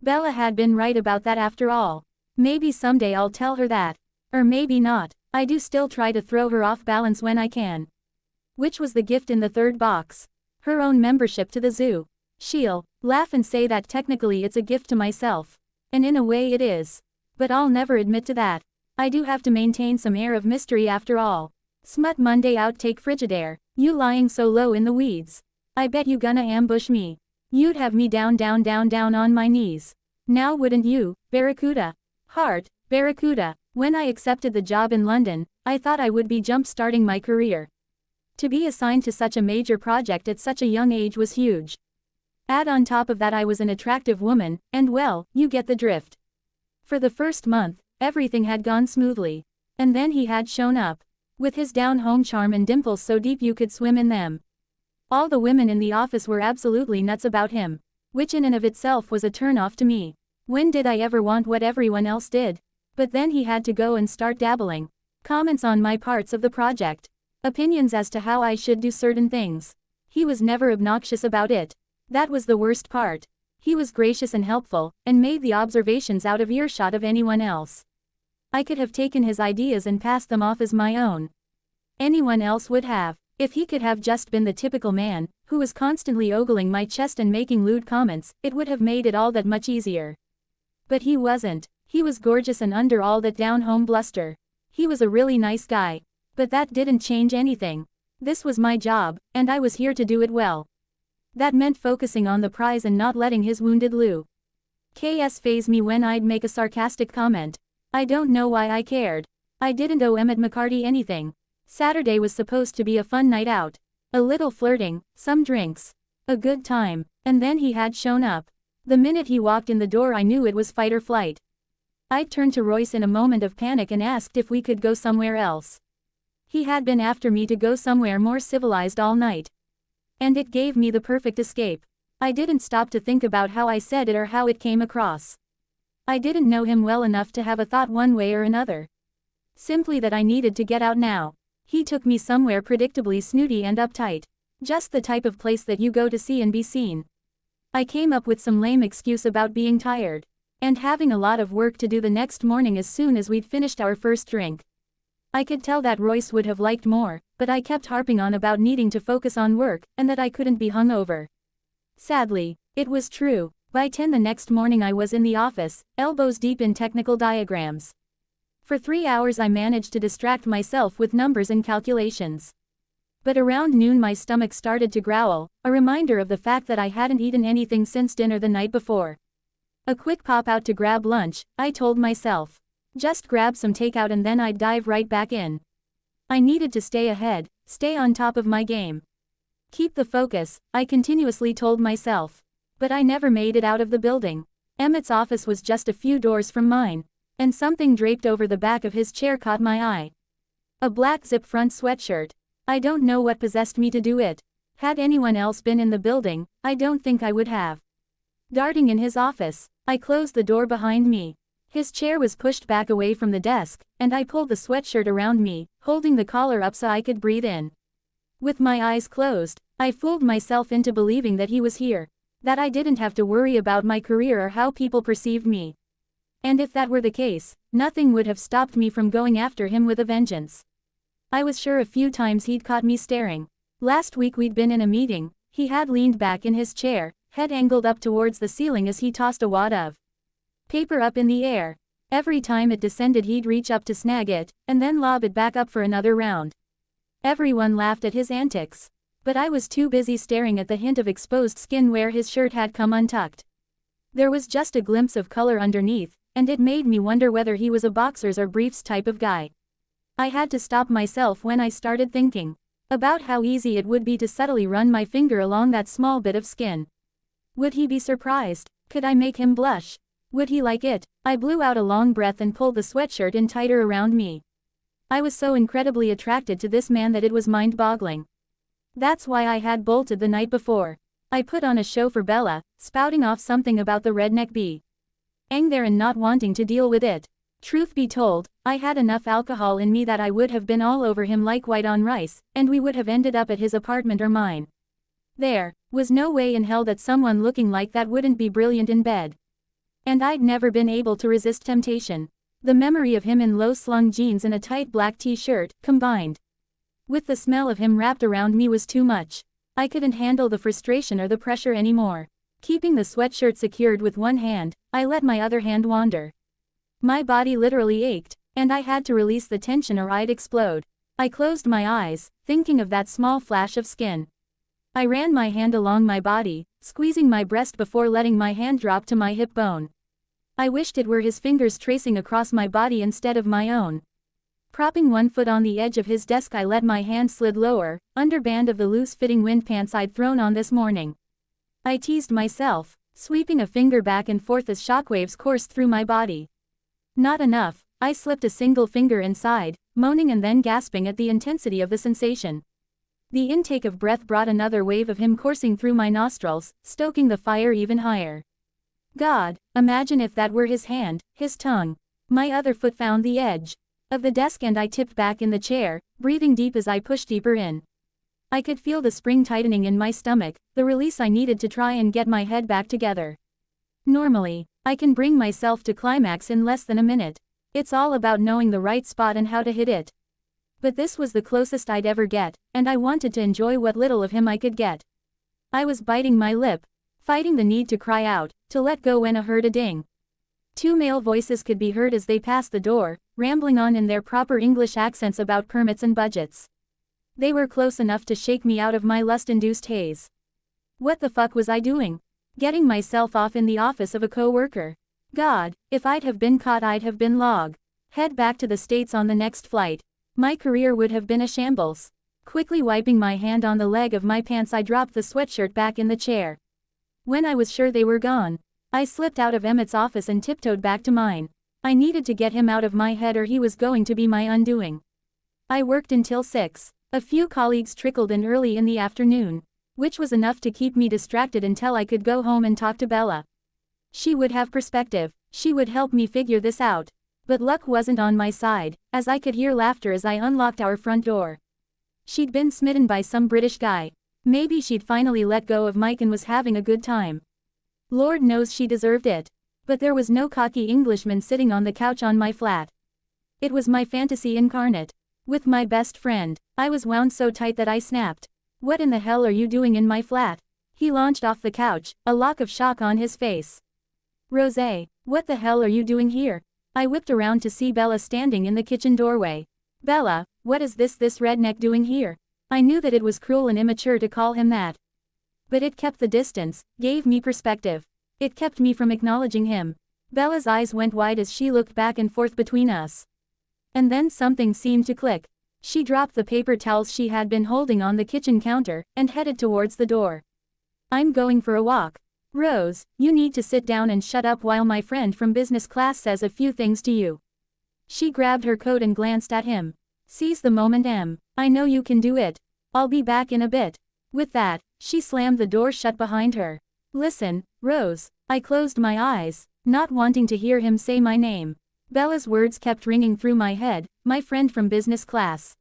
Bella had been right about that after all. Maybe someday I'll tell her that. Or maybe not. I do still try to throw her off balance when I can. Which was the gift in the third box? Her own membership to the zoo. She'll laugh and say that technically it's a gift to myself. And in a way it is. But I'll never admit to that. I do have to maintain some air of mystery after all. Smut Monday outtake Frigidaire. You lying so low in the weeds. I bet you gonna ambush me. You'd have me down on my knees. Now wouldn't you, Barracuda? Heart, Barracuda. When I accepted the job in London, I thought I would be jump-starting my career. To be assigned to such a major project at such a young age was huge. Add on top of that I was an attractive woman, and well, you get the drift. For the first month, everything had gone smoothly. And then he had shown up. With his down-home charm and dimples so deep you could swim in them. All the women in the office were absolutely nuts about him. Which in and of itself was a turn-off to me. When did I ever want what everyone else did? But then he had to go and start dabbling. Comments on my parts of the project. Opinions as to how I should do certain things. He was never obnoxious about it. That was the worst part. He was gracious and helpful, and made the observations out of earshot of anyone else. I could have taken his ideas and passed them off as my own. Anyone else would have. If he could have just been the typical man, who was constantly ogling my chest and making lewd comments, it would have made it all that much easier. But he wasn't. He was gorgeous and under all that down-home bluster. He was a really nice guy. But that didn't change anything. This was my job, and I was here to do it well. That meant focusing on the prize and not letting his wounded Lou KS phase me when I'd make a sarcastic comment. I don't know why I cared. I didn't owe Emmett McCarty anything. Saturday was supposed to be a fun night out. A little flirting, some drinks. A good time. And then he had shown up. The minute he walked in the door I knew it was fight or flight. I turned to Royce in a moment of panic and asked if we could go somewhere else. He had been after me to go somewhere more civilized all night. And it gave me the perfect escape. I didn't stop to think about how I said it or how it came across. I didn't know him well enough to have a thought one way or another. Simply that I needed to get out now. He took me somewhere predictably snooty and uptight. Just the type of place that you go to see and be seen. I came up with some lame excuse about being tired. And having a lot of work to do the next morning as soon as we'd finished our first drink. I could tell that Royce would have liked more, but I kept harping on about needing to focus on work, and that I couldn't be hungover. Sadly, it was true. By 10 the next morning I was in the office, elbows deep in technical diagrams. For 3 hours I managed to distract myself with numbers and calculations. But around noon my stomach started to growl, a reminder of the fact that I hadn't eaten anything since dinner the night before. A quick pop out to grab lunch, I told myself. Just grab some takeout and then I'd dive right back in. I needed to stay ahead, stay on top of my game. Keep the focus, I continuously told myself. But I never made it out of the building. Emmett's office was just a few doors from mine. And something draped over the back of his chair caught my eye. A black zip front sweatshirt. I don't know what possessed me to do it. Had anyone else been in the building, I don't think I would have. Darting in his office, I closed the door behind me. His chair was pushed back away from the desk, and I pulled the sweatshirt around me, holding the collar up so I could breathe in. With my eyes closed, I fooled myself into believing that he was here. That I didn't have to worry about my career or how people perceived me. And if that were the case, nothing would have stopped me from going after him with a vengeance. I was sure a few times he'd caught me staring. Last week we'd been in a meeting, he had leaned back in his chair, head angled up towards the ceiling as he tossed a wad of paper up in the air. Every time it descended he'd reach up to snag it, and then lob it back up for another round. Everyone laughed at his antics. But I was too busy staring at the hint of exposed skin where his shirt had come untucked. There was just a glimpse of color underneath, and it made me wonder whether he was a boxers or briefs type of guy. I had to stop myself when I started thinking about how easy it would be to subtly run my finger along that small bit of skin. Would he be surprised? Could I make him blush? Would he like it? I blew out a long breath and pulled the sweatshirt in tighter around me. I was so incredibly attracted to this man that it was mind-boggling. That's why I had bolted the night before. I put on a show for Bella, spouting off something about the redneck bee. Ang there and not wanting to deal with it. Truth be told, I had enough alcohol in me that I would have been all over him like white on rice, and we would have ended up at his apartment or mine. There was no way in hell that someone looking like that wouldn't be brilliant in bed. And I'd never been able to resist temptation. The memory of him in low-slung jeans and a tight black t-shirt, combined with the smell of him wrapped around me was too much. I couldn't handle the frustration or the pressure anymore. Keeping the sweatshirt secured with one hand, I let my other hand wander. My body literally ached, and I had to release the tension or I'd explode. I closed my eyes, thinking of that small flash of skin. I ran my hand along my body, squeezing my breast before letting my hand drop to my hip bone. I wished it were his fingers tracing across my body instead of my own. Propping one foot on the edge of his desk I let my hand slid lower, underband of the loose-fitting wind pants I'd thrown on this morning. I teased myself, sweeping a finger back and forth as shockwaves coursed through my body. Not enough, I slipped a single finger inside, moaning and then gasping at the intensity of the sensation. The intake of breath brought another wave of him coursing through my nostrils, stoking the fire even higher. God, imagine if that were his hand, his tongue. My other foot found the edge of the desk and I tipped back in the chair, breathing deep as I pushed deeper in. I could feel the spring tightening in my stomach, the release I needed to try and get my head back together. Normally, I can bring myself to climax in less than a minute. It's all about knowing the right spot and how to hit it. But this was the closest I'd ever get, and I wanted to enjoy what little of him I could get. I was biting my lip, fighting the need to cry out, to let go when I heard a ding. Two male voices could be heard as they passed the door, rambling on in their proper English accents about permits and budgets. They were close enough to shake me out of my lust-induced haze. What the fuck was I doing? Getting myself off in the office of a co-worker. God, if I'd have been caught I'd have been log. Head back to the States on the next flight. My career would have been a shambles. Quickly wiping my hand on the leg of my pants I dropped the sweatshirt back in the chair. When I was sure they were gone, I slipped out of Emmett's office and tiptoed back to mine. I needed to get him out of my head or he was going to be my undoing. I worked until 6. A few colleagues trickled in early in the afternoon, which was enough to keep me distracted until I could go home and talk to Bella. She would have perspective, she would help me figure this out. But luck wasn't on my side, as I could hear laughter as I unlocked our front door. She'd been smitten by some British guy. Maybe she'd finally let go of Mike and was having a good time. Lord knows she deserved it. But there was no cocky Englishman sitting on the couch on my flat. It was my fantasy incarnate. With my best friend, I was wound so tight that I snapped. What in the hell are you doing in my flat? He launched off the couch, a lock of shock on his face. Rosé, what the hell are you doing here? I whipped around to see Bella standing in the kitchen doorway. Bella, what is this redneck doing here? I knew that it was cruel and immature to call him that. But it kept the distance, gave me perspective. It kept me from acknowledging him. Bella's eyes went wide as she looked back and forth between us. And then something seemed to click. She dropped the paper towels she had been holding on the kitchen counter, and headed towards the door. I'm going for a walk. Rose, you need to sit down and shut up while my friend from business class says a few things to you. She grabbed her coat and glanced at him. Seize the moment, Em. I know you can do it. I'll be back in a bit. With that, she slammed the door shut behind her. Listen, Rose. I closed my eyes, not wanting to hear him say my name. Bella's words kept ringing through my head, my friend from business class.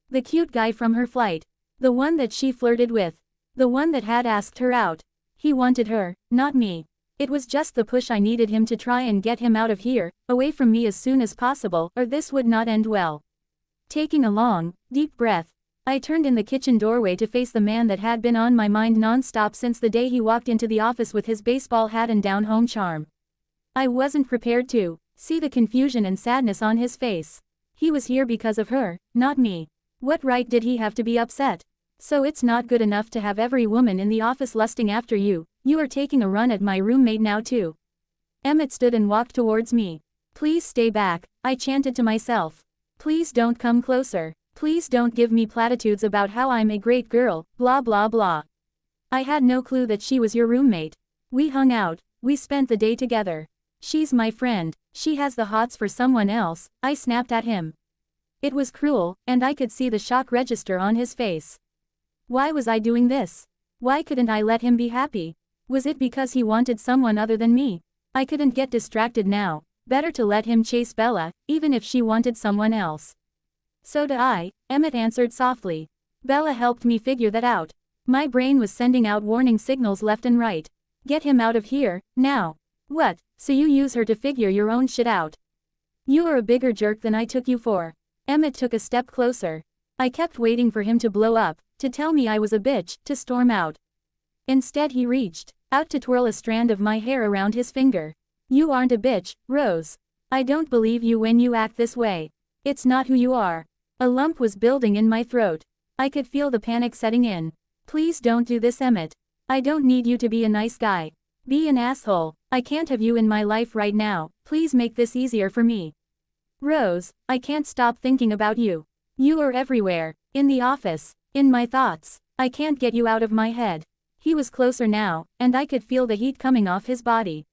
The cute guy from her flight. The one that she flirted with. The one that had asked her out. He wanted her, not me. It was just the push I needed him to try and get him out of here, away from me as soon as possible, or this would not end well. Taking a long, deep breath, I turned in the kitchen doorway to face the man that had been on my mind non-stop since the day he walked into the office with his baseball hat and down-home charm. I wasn't prepared to see the confusion and sadness on his face. He was here because of her, not me. What right did he have to be upset? So it's not good enough to have every woman in the office lusting after you. You are taking a run at my roommate now too. Emmett stood and walked towards me. Please stay back, I chanted to myself. Please don't come closer. Please don't give me platitudes about how I'm a great girl, blah blah blah. I had no clue that she was your roommate. We hung out, we spent the day together. She's my friend, she has the hots for someone else, I snapped at him. It was cruel, and I could see the shock register on his face. Why was I doing this? Why couldn't I let him be happy? Was it because he wanted someone other than me? I couldn't get distracted now. Better to let him chase Bella, even if she wanted someone else. So do I, Emmett answered softly. Bella helped me figure that out. My brain was sending out warning signals left and right. Get him out of here, now. What, so you use her to figure your own shit out? You are a bigger jerk than I took you for. Emmett took a step closer. I kept waiting for him to blow up, to tell me I was a bitch, to storm out. Instead he reached out to twirl a strand of my hair around his finger. You aren't a bitch, Rose. I don't believe you when you act this way. It's not who you are. A lump was building in my throat. I could feel the panic setting in. Please don't do this, Emmett. I don't need you to be a nice guy. Be an asshole. I can't have you in my life right now. Please make this easier for me. Rose, I can't stop thinking about you. You are everywhere. In the office. In my thoughts. I can't get you out of my head. He was closer now, and I could feel the heat coming off his body.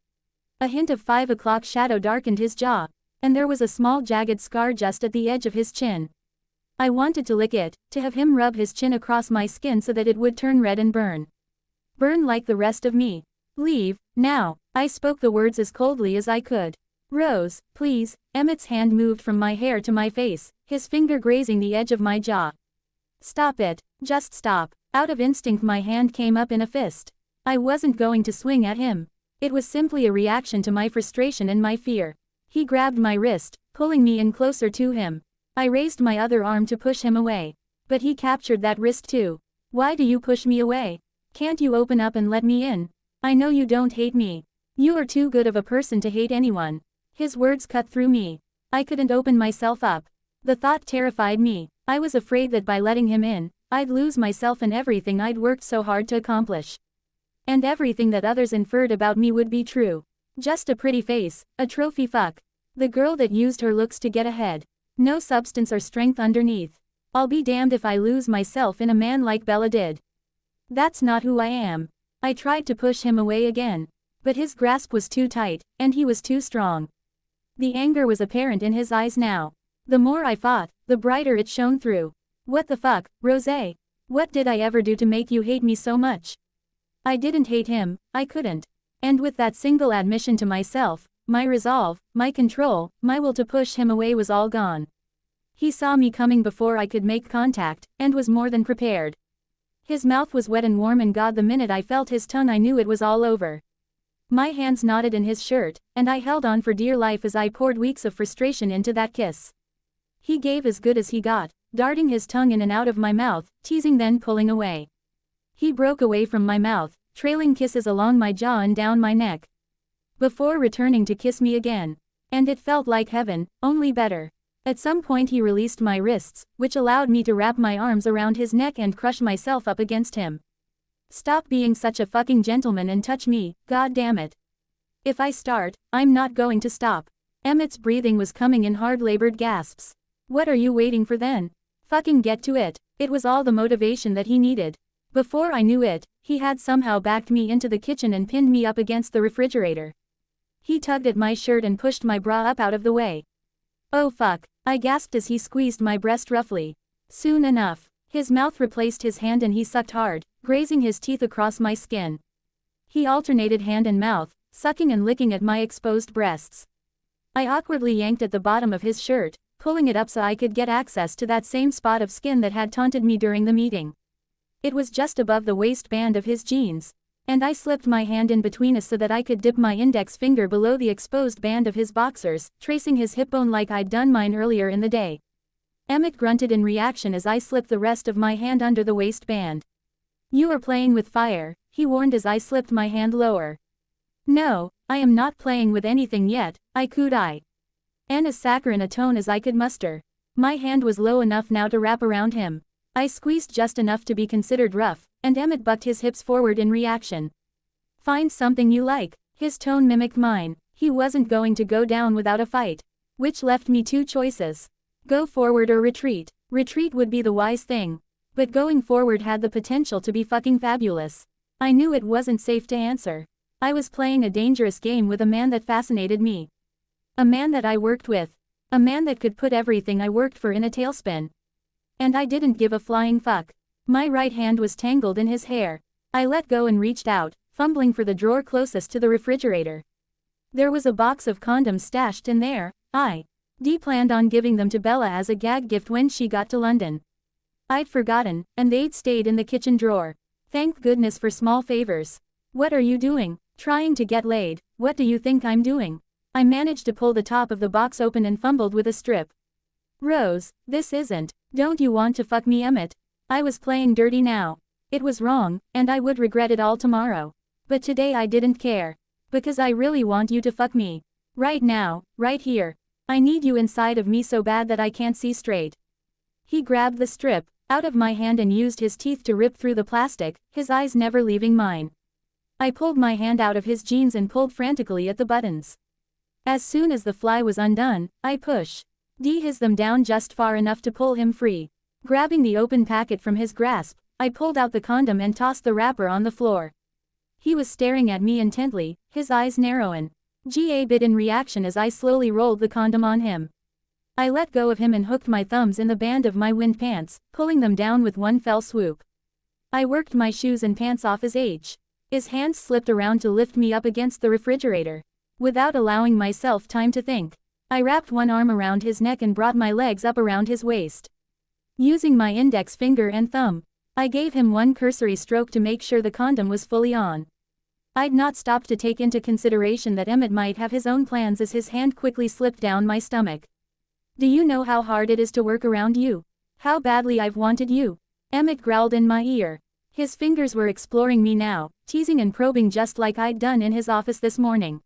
A hint of 5 o'clock shadow darkened his jaw, and there was a small jagged scar just at the edge of his chin. I wanted to lick it, to have him rub his chin across my skin so that it would turn red and burn. Burn like the rest of me. Leave, now. I spoke the words as coldly as I could. Rose, please. Emmett's hand moved from my hair to my face, his finger grazing the edge of my jaw. Stop it, just stop. Out of instinct my hand came up in a fist. I wasn't going to swing at him. It was simply a reaction to my frustration and my fear. He grabbed my wrist, pulling me in closer to him. I raised my other arm to push him away. But he captured that wrist too. Why do you push me away? Can't you open up and let me in? I know you don't hate me. You are too good of a person to hate anyone. His words cut through me. I couldn't open myself up. The thought terrified me. I was afraid that by letting him in, I'd lose myself and everything I'd worked so hard to accomplish. And everything that others inferred about me would be true. Just a pretty face, a trophy fuck. The girl that used her looks to get ahead. No substance or strength underneath. I'll be damned if I lose myself in a man like Bella did. That's not who I am. I tried to push him away again. But his grasp was too tight, and he was too strong. The anger was apparent in his eyes now. The more I fought, the brighter it shone through. What the fuck, Rosé? What did I ever do to make you hate me so much? I didn't hate him, I couldn't. And with that single admission to myself, my resolve, my control, my will to push him away was all gone. He saw me coming before I could make contact, and was more than prepared. His mouth was wet and warm, and God, the minute I felt his tongue I knew it was all over. My hands knotted in his shirt, and I held on for dear life as I poured weeks of frustration into that kiss. He gave as good as he got, darting his tongue in and out of my mouth, teasing then pulling away. He broke away from my mouth, trailing kisses along my jaw and down my neck. Before returning to kiss me again. And it felt like heaven, only better. At some point he released my wrists, which allowed me to wrap my arms around his neck and crush myself up against him. Stop being such a fucking gentleman and touch me, god damn it. If I start, I'm not going to stop. Emmett's breathing was coming in hard labored gasps. What are you waiting for then? Fucking get to it. It was all the motivation that he needed. Before I knew it, he had somehow backed me into the kitchen and pinned me up against the refrigerator. He tugged at my shirt and pushed my bra up out of the way. Oh fuck, I gasped as he squeezed my breast roughly. Soon enough, his mouth replaced his hand and he sucked hard, grazing his teeth across my skin. He alternated hand and mouth, sucking and licking at my exposed breasts. I awkwardly yanked at the bottom of his shirt, pulling it up so I could get access to that same spot of skin that had taunted me during the meeting. It was just above the waistband of his jeans. And I slipped my hand in between us so that I could dip my index finger below the exposed band of his boxers, tracing his hip bone like I'd done mine earlier in the day. Emmett grunted in reaction as I slipped the rest of my hand under the waistband. You are playing with fire, he warned as I slipped my hand lower. No, I am not playing with anything yet, I cooed I. And as saccharine a tone as I could muster. My hand was low enough now to wrap around him. I squeezed just enough to be considered rough, and Emmett bucked his hips forward in reaction. Find something you like. His tone mimicked mine. He wasn't going to go down without a fight. Which left me two choices. Go forward or retreat. Retreat would be the wise thing. But going forward had the potential to be fucking fabulous. I knew it wasn't safe to answer. I was playing a dangerous game with a man that fascinated me. A man that I worked with. A man that could put everything I worked for in a tailspin. And I didn't give a flying fuck. My right hand was tangled in his hair. I let go and reached out, fumbling for the drawer closest to the refrigerator. There was a box of condoms stashed in there. I planned on giving them to Bella as a gag gift when she got to London. I'd forgotten, and they'd stayed in the kitchen drawer. Thank goodness for small favors. What are you doing? Trying to get laid. What do you think I'm doing? I managed to pull the top of the box open and fumbled with a strip. Rose, this isn't. Don't you want to fuck me, Emmett? I was playing dirty now. It was wrong, and I would regret it all tomorrow. But today I didn't care. Because I really want you to fuck me. Right now, right here. I need you inside of me so bad that I can't see straight. He grabbed the strip out of my hand and used his teeth to rip through the plastic, his eyes never leaving mine. I pulled my hand out of his jeans and pulled frantically at the buttons. As soon as the fly was undone, I his them down just far enough to pull him free. Grabbing the open packet from his grasp, I pulled out the condom and tossed the wrapper on the floor. He was staring at me intently, his eyes narrowing. A bit in reaction as I slowly rolled the condom on him. I let go of him and hooked my thumbs in the band of my wind pants, pulling them down with one fell swoop. I worked my shoes and pants off his hands slipped around to lift me up against the refrigerator. Without allowing myself time to think, I wrapped one arm around his neck and brought my legs up around his waist. Using my index finger and thumb, I gave him one cursory stroke to make sure the condom was fully on. I'd not stopped to take into consideration that Emmett might have his own plans as his hand quickly slipped down my stomach. Do you know how hard it is to work around you? How badly I've wanted you? Emmett growled in my ear. His fingers were exploring me now, teasing and probing just like I'd done in his office this morning.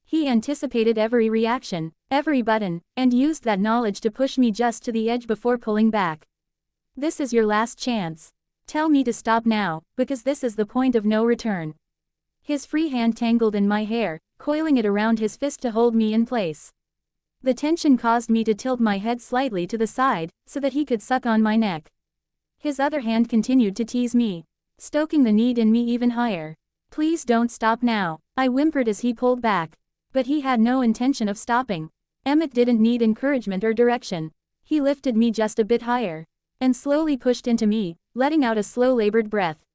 He anticipated every reaction, every button, and used that knowledge to push me just to the edge before pulling back. This is your last chance. Tell me to stop now, because this is the point of no return. His free hand tangled in my hair, coiling it around his fist to hold me in place. The tension caused me to tilt my head slightly to the side, so that he could suck on my neck. His other hand continued to tease me, stoking the need in me even higher. "Please don't stop now," I whimpered as he pulled back. But he had no intention of stopping. Emmett didn't need encouragement or direction. He lifted me just a bit higher, and slowly pushed into me, letting out a slow labored breath.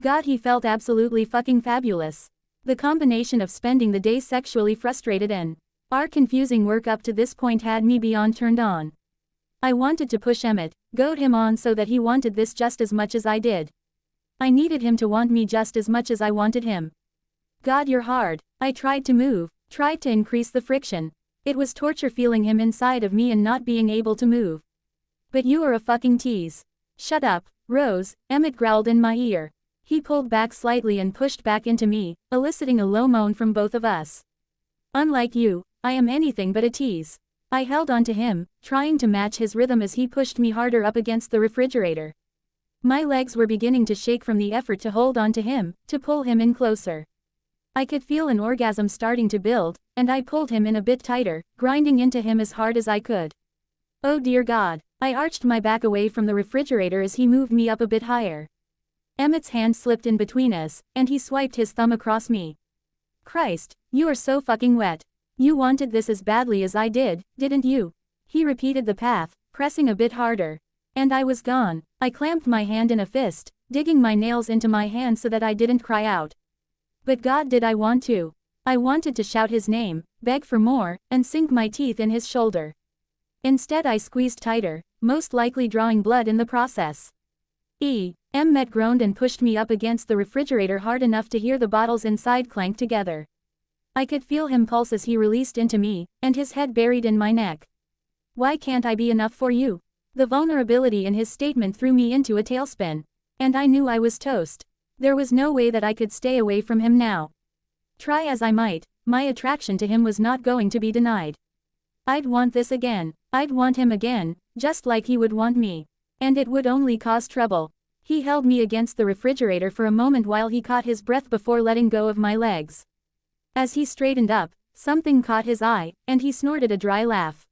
God, he felt absolutely fucking fabulous. The combination of spending the day sexually frustrated and our confusing work up to this point had me beyond turned on. I wanted to push Emmett, goad him on so that he wanted this just as much as I did. I needed him to want me just as much as I wanted him. "God, you're hard." I tried to move, tried to increase the friction. It was torture feeling him inside of me and not being able to move. "But you are a fucking tease." "Shut up, Rose," Emmett growled in my ear. He pulled back slightly and pushed back into me, eliciting a low moan from both of us. "Unlike you, I am anything but a tease." I held on to him, trying to match his rhythm as he pushed me harder up against the refrigerator. My legs were beginning to shake from the effort to hold on to him, to pull him in closer. I could feel an orgasm starting to build, and I pulled him in a bit tighter, grinding into him as hard as I could. Oh dear God. I arched my back away from the refrigerator as he moved me up a bit higher. Emmett's hand slipped in between us, and he swiped his thumb across me. "Christ, you are so fucking wet. You wanted this as badly as I did, didn't you?" He repeated the path, pressing a bit harder. And I was gone. I clamped my hand in a fist, digging my nails into my hand so that I didn't cry out. But God, did I want to. I wanted to shout his name, beg for more, and sink my teeth in his shoulder. Instead I squeezed tighter, most likely drawing blood in the process. Emmett groaned and pushed me up against the refrigerator hard enough to hear the bottles inside clank together. I could feel him pulse as he released into me, and his head buried in my neck. "Why can't I be enough for you?" The vulnerability in his statement threw me into a tailspin. And I knew I was toast. There was no way that I could stay away from him now. Try as I might, my attraction to him was not going to be denied. I'd want this again. I'd want him again, just like he would want me. And it would only cause trouble. He held me against the refrigerator for a moment while he caught his breath before letting go of my legs. As he straightened up, something caught his eye, and he snorted a dry laugh.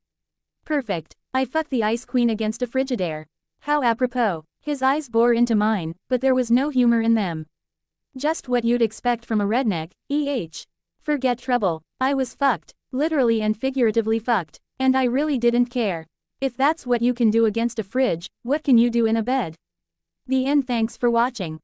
"Perfect. I fucked the Ice Queen against a Frigidaire. How apropos." His eyes bore into mine, but there was no humor in them. Just what you'd expect from a redneck, Forget trouble. I was fucked, literally and figuratively fucked, and I really didn't care. If that's what you can do against a fridge, what can you do in a bed? The end. Thanks for watching.